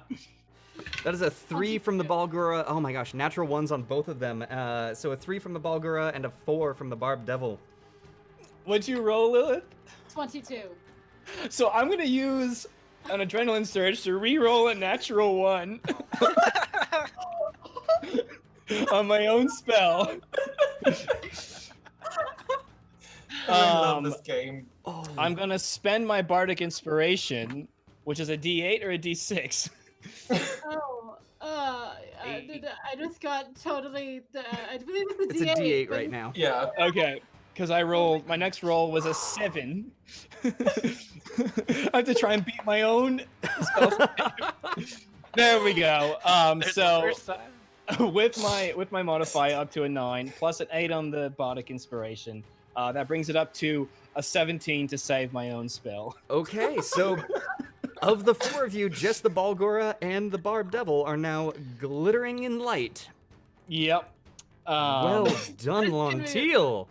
That is a 3 from the Balgura. Oh my gosh, natural ones on both of them. So a 3 from the Balgura and a 4 from the Barb Devil. What'd you roll, Lilith? 22. So I'm gonna use an adrenaline surge to re-roll a natural 1 on my own spell. I love this game. Oh, I'm gonna spend my bardic inspiration, which is a D8 or a D6. Oh, I just got totally. I believe it's it's a a D8. D8 but right now. Yeah. Okay, because I rolled my next roll was a 7. I have to try and beat my own spell. There we go. There's the So first time. with my modifier up to a 9 plus an 8 on the bardic inspiration, that brings it up to a 17 to save my own spell. Okay, so of the 4 of you, just the Balgura and the Barb Devil are now glittering in light. Yep. Well done, Lontiel.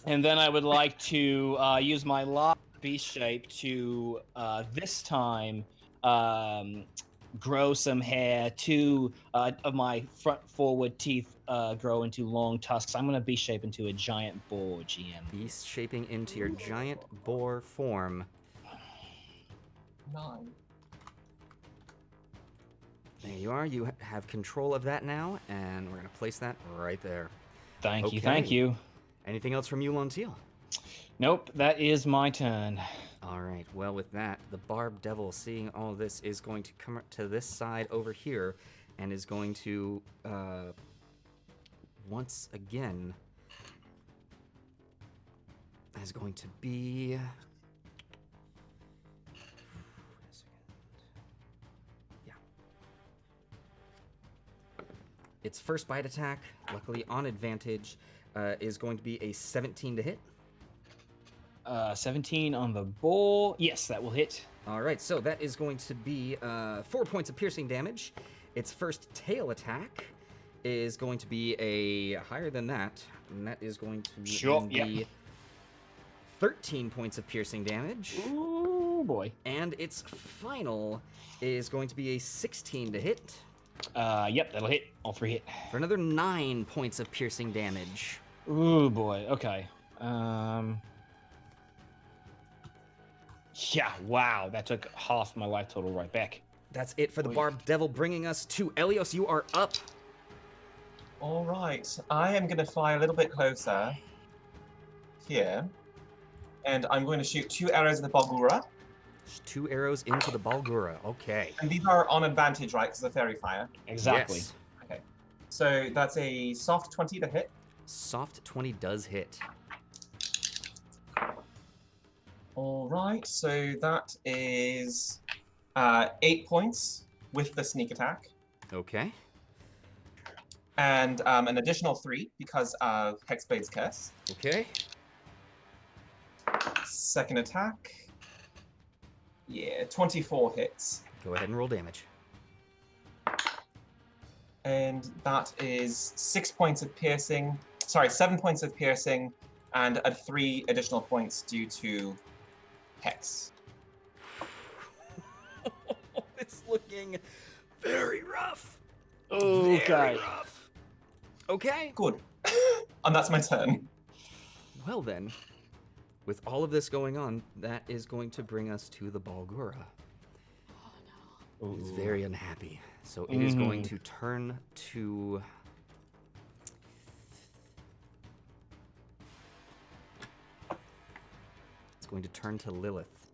And then I would like to use my large beast shape to this time grow some hair. 2 of my front forward teeth grow into long tusks. I'm gonna beast shape into a giant boar, GM. Beast shaping into your giant boar form. 9. There you are. You have control of that now, and we're gonna place that right there. Thank you, Okay. thank you. Anything else from you, Lontiel? Nope, that is my turn. All right. Well, with that, the Barb Devil, seeing all of this, is going to come up to this side over here, and is going to once again is going to be. Yeah. Its first bite attack, luckily on advantage, is going to be a 17 to hit. 17 on the boar. Yes, that will hit. All right, so that is going to be 4 points of piercing damage. Its first tail attack is going to be a higher than that, and that is going to Sure, then yep. be 13 points of piercing damage. Ooh, boy. And its final is going to be a 16 to hit Yep, that'll hit. All 3 hit. for another 9 points of piercing damage. Ooh, boy. Okay. Yeah, wow. That took half my life total right back. That's it for the Oy. Barb Devil, bringing us to Elios. You are up. All right. I am going to fly a little bit closer here. And I'm going to shoot 2 arrows at the Balgura. 2 arrows into the Balgura. Okay. And these are on advantage, right? Because of fairy fire. Exactly. Yes. Okay. So that's a soft 20 to hit. Soft 20 does hit. All right. So that is 8 points with the sneak attack. Okay. And an additional 3 because of Hexblade's Curse. Okay. Second attack. Yeah, 24 hits. Go ahead and roll damage. And that is 6 points of piercing. Sorry, 7 points of piercing, and 3 additional points due to Hex. It's looking very rough. Okay. Very rough. Okay. Good. And that's my turn. Well then, with all of this going on, that is going to bring us to the Balgura. Oh He's Ooh. very unhappy. So it is going to turn to. It's going to turn to Lilith.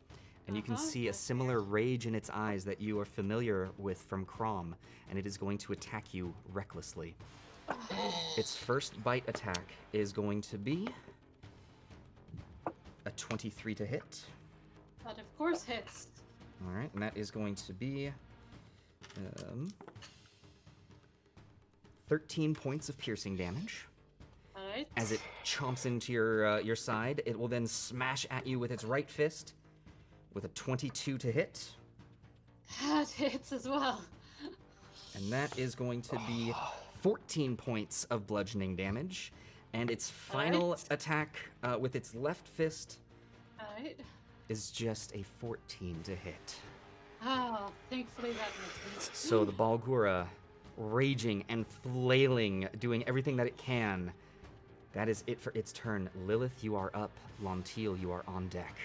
And you can see a similar rage in its eyes that you are familiar with from Crom, and it is going to attack you recklessly. Its first bite attack is going to be a 23 to hit. That of course hits. All right, and that is going to be 13 points of piercing damage. All right. As it chomps into your side, it will then smash at you with its right fist with a 22 to hit, That hits as well. and that is going to be 14 points of bludgeoning damage. And its final Alright. attack with its left fist All right. is just a 14 to hit. Oh, thankfully that misses. So the Balgura, raging and flailing, doing everything that it can. That is it for its turn. Lilith, you are up. Lontiel, you are on deck.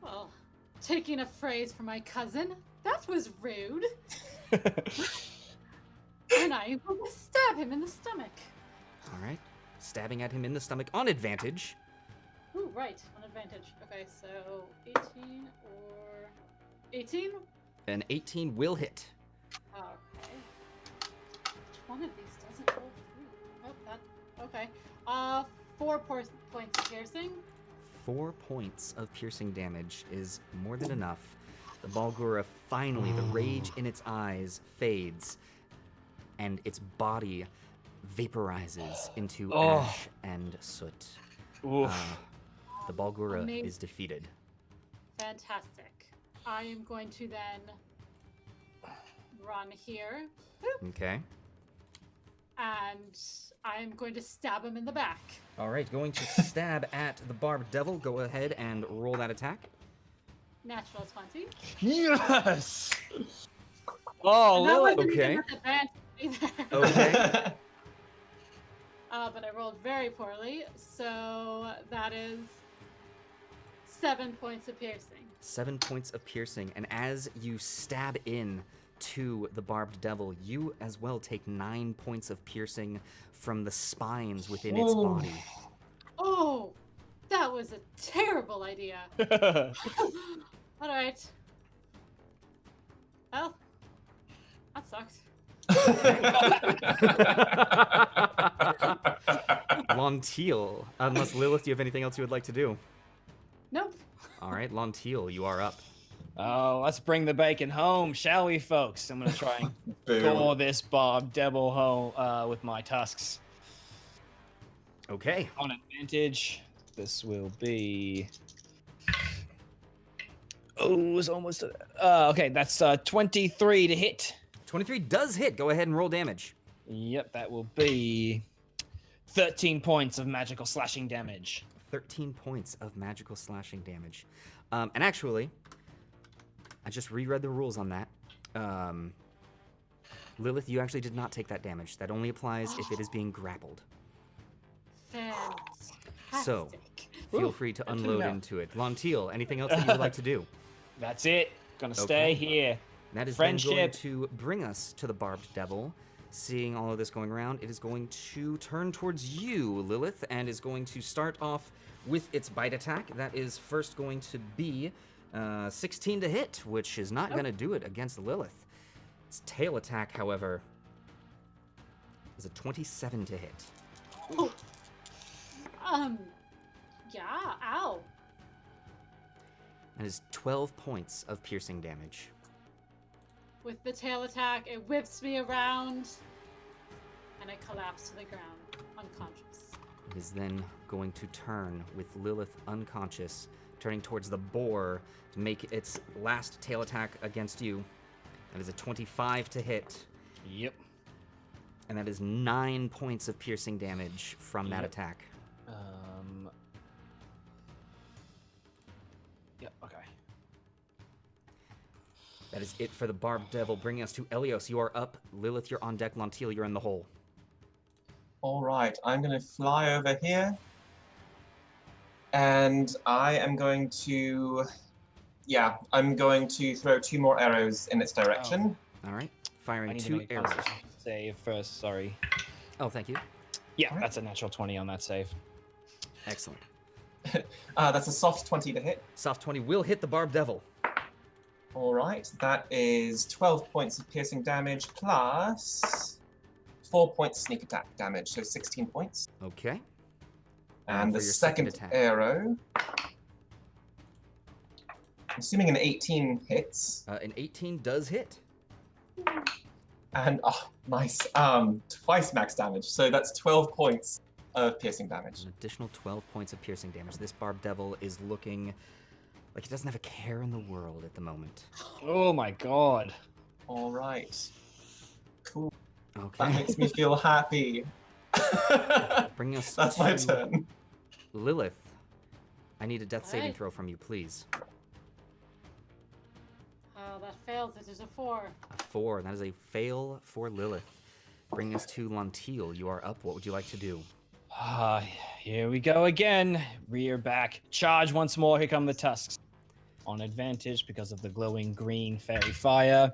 Well, taking a phrase from my cousin, that was rude. And I will stab him in the stomach. All right. Stabbing at him in the stomach on advantage. Ooh, right, on advantage. Okay, so 18 or 18? An 18 will hit. Okay. Which one of these doesn't roll through? Oh, that. Okay. 4 points of piercing. 4 points of piercing damage is more than enough. The Balgura finally, the rage in its eyes fades, and its body vaporizes into ash and soot. Oof. The Balgura Amazing. is defeated. Fantastic. I am going to then run here, Okay. and I am going to stab him in the back. All right, going to stab at the Barbed Devil. Go ahead and roll that attack. Natural 20. Yes. Oh, And that Lilith. wasn't Okay. even with advantage either. Okay. But I rolled very poorly, so that is 7 points of piercing. 7 points of piercing, and as you stab in to the Barbed Devil, you as well take 9 points of piercing from the spines within its Ooh. body. Oh, that was a terrible idea. All right. Well, that sucked. Lontiel, unless Lilith, do you have anything else you would like to do? Nope. All right, Lontiel, you are up. Oh, let's bring the bacon home, shall we, folks? I'm gonna try and Boom. gore this Bob Devil home with my tusks. Okay. On advantage, this will be. Oh, it's almost. Okay, that's 23 to hit. 23 does hit. Go ahead and roll damage. Yep, that will be 13 points of magical slashing damage. 13 points of magical slashing damage. And actually, I just reread the rules on that. Lilith, you actually did not take that damage. That only applies if it is being grappled. Fantastic. So, feel Ooh, free to good to unload know. into it. Lontiel, anything else that you would like to do? That's it. Gonna stay Okay. here. That is then going Friendship. to bring us to the Barbed Devil. Seeing all of this going around, it is going to turn towards you, Lilith, and is going to start off with its bite attack. That is first going to be 16 to hit, which is not going to do it against Lilith. Its tail attack, however, is a 27 to hit. Yeah, ow. That is 12 points of piercing damage. With the tail attack, it whips me around, and I collapse to the ground, unconscious. It is then going to turn with Lilith unconscious, turning towards the boar to make its last tail attack against you. That is a 25 to hit, Yep. and that is 9 points of piercing damage from that Yep. attack. Yep. Okay. That is it for the Barbed Devil, bringing us to Elios. You are up. Lilith, you're on deck. Lontiel, you're in the hole. All right, I'm going to fly over here. And I am going to Yeah, I'm going to throw 2 more arrows in its direction. All right. I Firing need to 2 make a arrows. Constitution save first. Sorry. Oh, thank you. Yeah, Alright. that's a natural 20 on that save. Excellent. That's a soft 20 to hit. Soft 20 will hit the Barb Devil. All right, that is 12 points of piercing damage plus 4 points sneak attack damage, so 16 points. Okay. And for the your second second attack. arrow, I'm assuming an 18 hits. An 18 does hit. And, oh, nice. Twice max damage, so that's 12 points of piercing damage. An additional 12 points of piercing damage. This Barb Devil is looking like he doesn't have a care in the world at the moment. Oh my god. All right. Cool. That Okay. makes me feel happy. Bring us That's my to turn. Lilith. I need a death saving Alright. throw from you, please. Oh, that fails. It is a 4. A 4. That is a fail for Lilith. Bring us to Lantil. You are up. What would you like to do? Here we go again. Rear back. Charge once more. Here come the tusks. On advantage because of the glowing green fairy fire.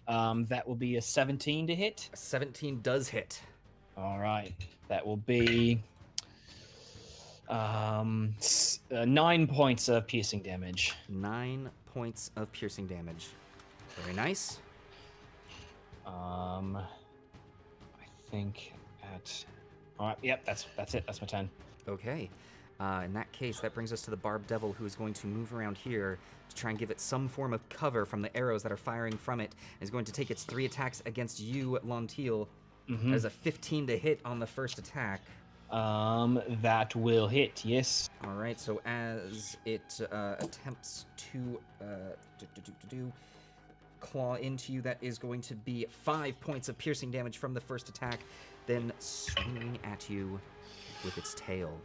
That will be a 17 to hit. A 17 does hit. All right. That will be 9 points of piercing damage. 9 points of piercing damage. Very nice. I think at. All right. Yep. That's it. That's my turn. Okay. In that case, that brings us to the Barb Devil, who is going to move around here to try and give it some form of cover from the arrows that are firing from it. Is going to take its 3 attacks against you, Lantil. Mhm. That is a 15 to hit on the first attack. That will hit. Yes. All right, so as it attempts to claw into you, that is going to be 5 points of piercing damage from the first attack, then swinging at you with its tail.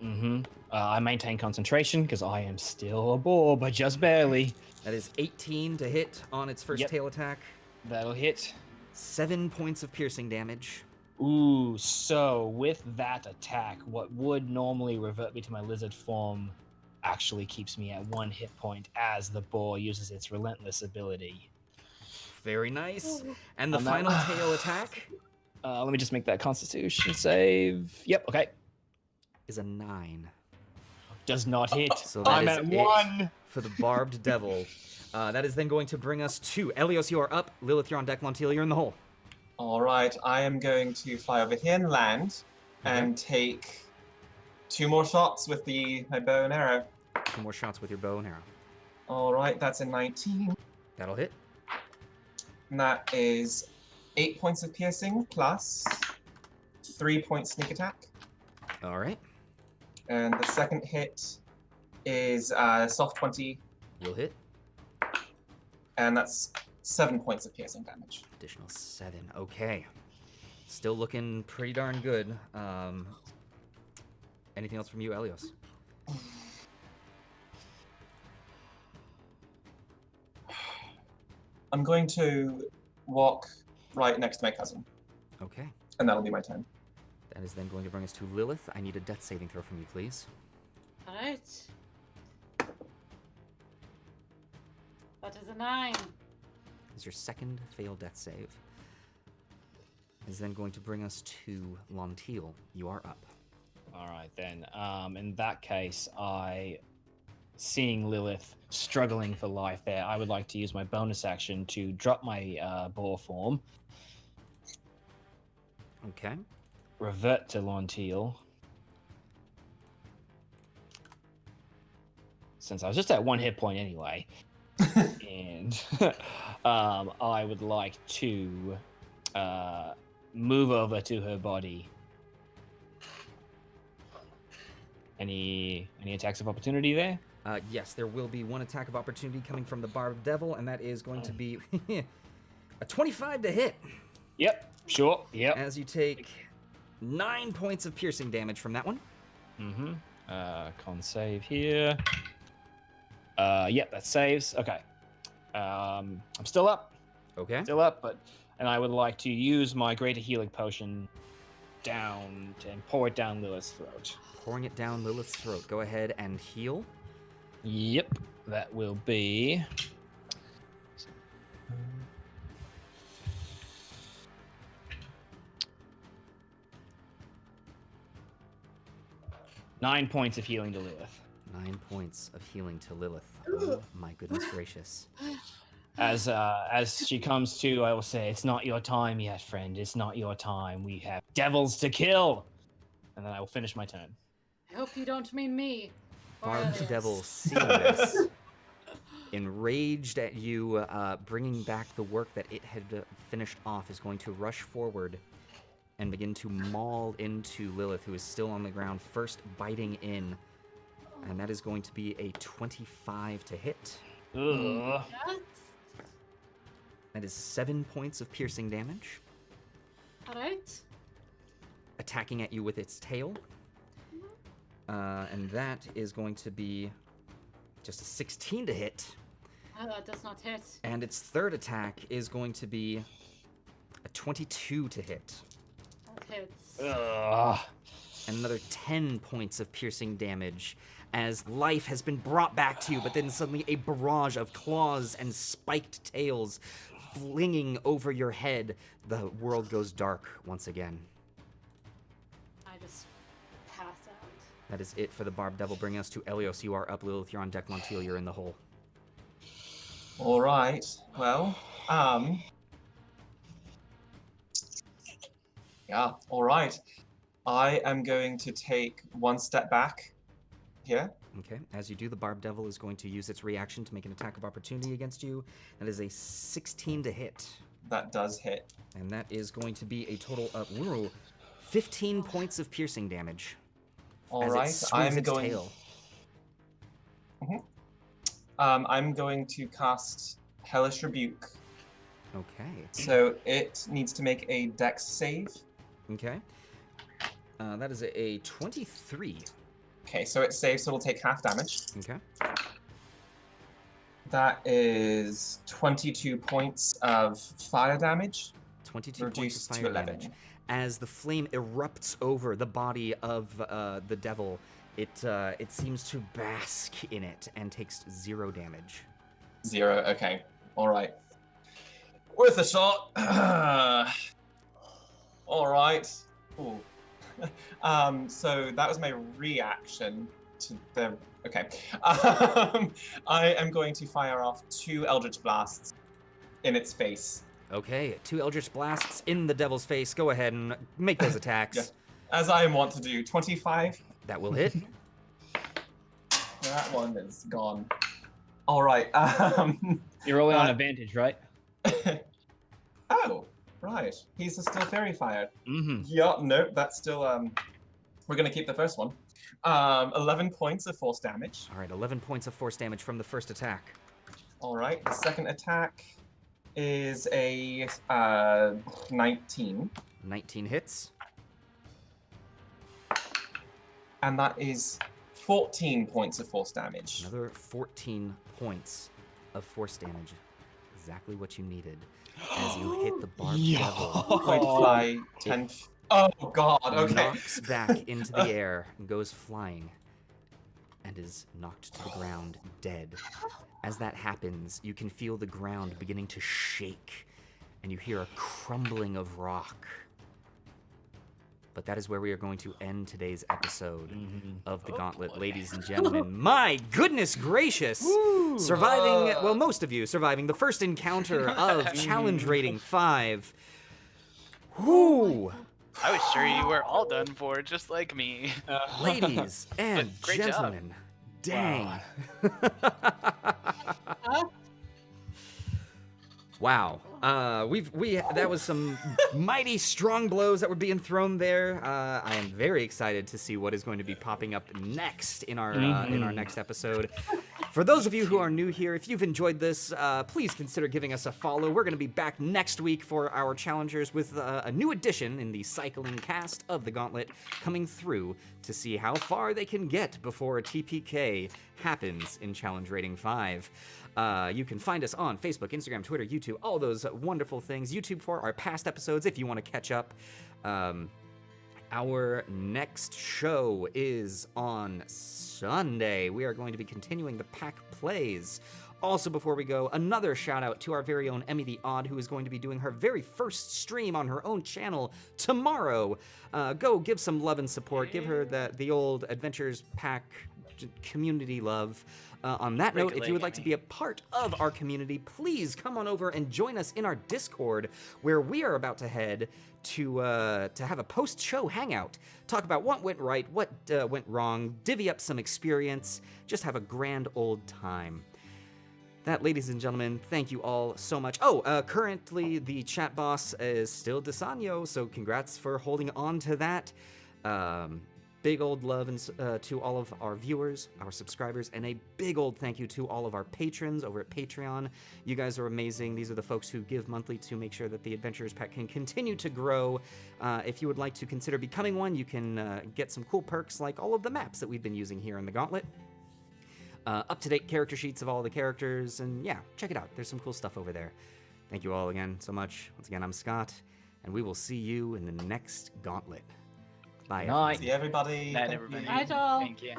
Mm-hmm. I maintain concentration because I am still a boar, but just barely. That is 18 to hit on its first Yep. tail attack. That'll hit. 7 points of piercing damage. Ooh, so with that attack, what would normally revert me to my lizard form actually keeps me at 1 hit point as the boar uses its relentless ability. Very nice. And the On that- final tail attack Let me just make that constitution save. Yep, okay. is a 9. Does not hit. So that I'm is at it 1. for the Barbed Devil. That is then going to bring us to Elios. You are up. Lilith, you're on deck. Lantil, you're in the hole. All right, I am going to fly over here and land, and take 2 more shots with my bow and arrow. 2 more shots with your bow and arrow. All right, that's a 19, That'll hit. and that is 8 points of piercing plus 3 points sneak attack. All right. And the second hit is soft 20, You'll hit. and that's 7 points of piercing damage. Additional 7. Okay. Still looking pretty darn good. Anything else from you, Elios? I'm going to walk right next to my cousin, Okay. and that'll be my turn. That is then going to bring us to Lilith. I need a death saving throw from you, please. Alright. That is a 9. Is your second failed death save. Is then going to bring us to Lantil. You are up. All right, then. In that case, seeing Lilith struggling for life there, I would like to use my bonus action to drop my boar form, Okay. revert to Lantil. Since I was just at 1 hit point anyway. And I would like to move over to her body. Any attacks of opportunity there? Yes, there will be 1 attack of opportunity coming from the Barbed Devil, and that is going to be a 25 to hit. Yep, sure, yep. As you take 9 points of piercing damage from that one. Mm-hmm. Con save here. Yep, that saves. Okay. I'm still up. Okay. And I would like to use my greater healing potion and pour it down Lilith's throat. Pouring it down Lilith's throat. Go ahead and heal. Yep. that will be. 9 points of healing to Lilith. 9 points of healing to Lilith. Oh my goodness gracious. As she comes to, I will say, "It's not your time yet, friend. It's not your time. We have devils to kill." And then I will finish my turn. I hope you don't mean me. Or Barbed Elias. Devil, seeing this, enraged at you bringing back the work that it had finished off, is going to rush forward and begin to maul into Lilith, who is still on the ground, first biting in. And that is going to be a 25 to hit. Ugh. Yes. That is 7 points of piercing damage. All right. Attacking at you with its tail. And that is going to be just a 16 to hit. That does not hit. And its third attack is going to be a 22 to hit. That hits. Ugh. And another 10 points of piercing damage as life has been brought back to you, but then suddenly a barrage of claws and spiked tails flinging over your head. The world goes dark once again. I just pass out. That is it for the Barbed Devil, bringing us to Elios. You are up, Lilith. You're on deck. Montiel, you're in the hole. All right. Well, yeah. All right. I am going to take one step back here. Okay, as you do, the Barbed Devil is going to use its reaction to make an attack of opportunity against you. That is a 16 to hit. That does hit. And that is going to be a total of 15 points of piercing damage. All as right. it swings I'm its going. tail. I'm going to cast Hellish Rebuke. Okay. So it needs to make a Dex save. Okay. That is a 23. Okay, so it saves, so it'll take half damage. Okay. That is 22 points of fire damage. 22 points Reduced of to fire 11. damage. As the flame erupts over the body of the devil, it seems to bask in it and takes 0 damage. 0, okay. Alright. Worth a shot. Alright. Ooh. So that was my reaction to the... Okay. I am going to fire off 2 Eldritch Blasts in its face. Okay, 2 Eldritch Blasts in the devil's face. Go ahead and make those attacks. Yeah. As I want to do. 25. That will hit. That one is gone. Alright. You're rolling on advantage, right? Oh, right. He's still fairy fired. Mm-hmm. Yeah, no, that's still we're gonna keep the first one. 11 points of force damage. All right, 11 points of force damage from the first attack. All right, the second attack is a 19, 19 hits. and that is 14 points of force damage. Another 14 points of force damage. Exactly what you needed. As you hit the Barbed Devil, Point fly 10. Oh god. Okay. knocks back into the air and goes flying and is knocked to the ground dead. As that happens, you can feel the ground beginning to shake and you hear a crumbling of rock. But that is where we are going to end today's episode of the Gauntlet, ladies and gentlemen. My goodness gracious! Surviving, well, most of you surviving the first encounter of Challenge Rating 5. Whoo! I was sure you were all done for, just like me. Ladies and Great job. gentlemen, dang. Wow. That was some mighty strong blows that were being thrown there. I am very excited to see what is going to be popping up next in our next episode. For those of you who are new here, if you've enjoyed this, please consider giving us a follow. We're going to be back next week for our challengers with a new addition in the cycling cast of the Gauntlet coming through to see how far they can get before a TPK happens in Challenge Rating 5. You can find us on Facebook, Instagram, Twitter, YouTube, all those wonderful things. YouTube for our past episodes if you want to catch up. Our next show is on Sunday. We are going to be continuing the pack plays. Also, before we go, another shout out to our very own Emmy the Odd, who is going to be doing her very first stream on her own channel tomorrow. Go give some love and support. Give her the old Adventures Pack community love. On that note, if you would like to be a part of our community, please come on over and join us in our Discord, where we are about to head to have a post-show hangout. Talk about what went right, what went wrong, divvy up some experience, just have a grand old time. That, ladies and gentlemen, thank you all so much. Currently the chat boss is still Desanyo, so congrats for holding on to that. Big old love to all of our viewers, our subscribers, and a big old thank you to all of our patrons over at Patreon. You guys are amazing. These are the folks who give monthly to make sure that the Adventurers Pack can continue to grow. If you would like to consider becoming one, you can get some cool perks like all of the maps that we've been using here in the Gauntlet. Up-to-date character sheets of all the characters, and yeah, check it out. There's some cool stuff over there. Thank you all again so much. Once again, I'm Scott, and we will see you in the next Gauntlet. Bye. Night. See everybody. Night, Thank everybody. you. Night, all. Thank you.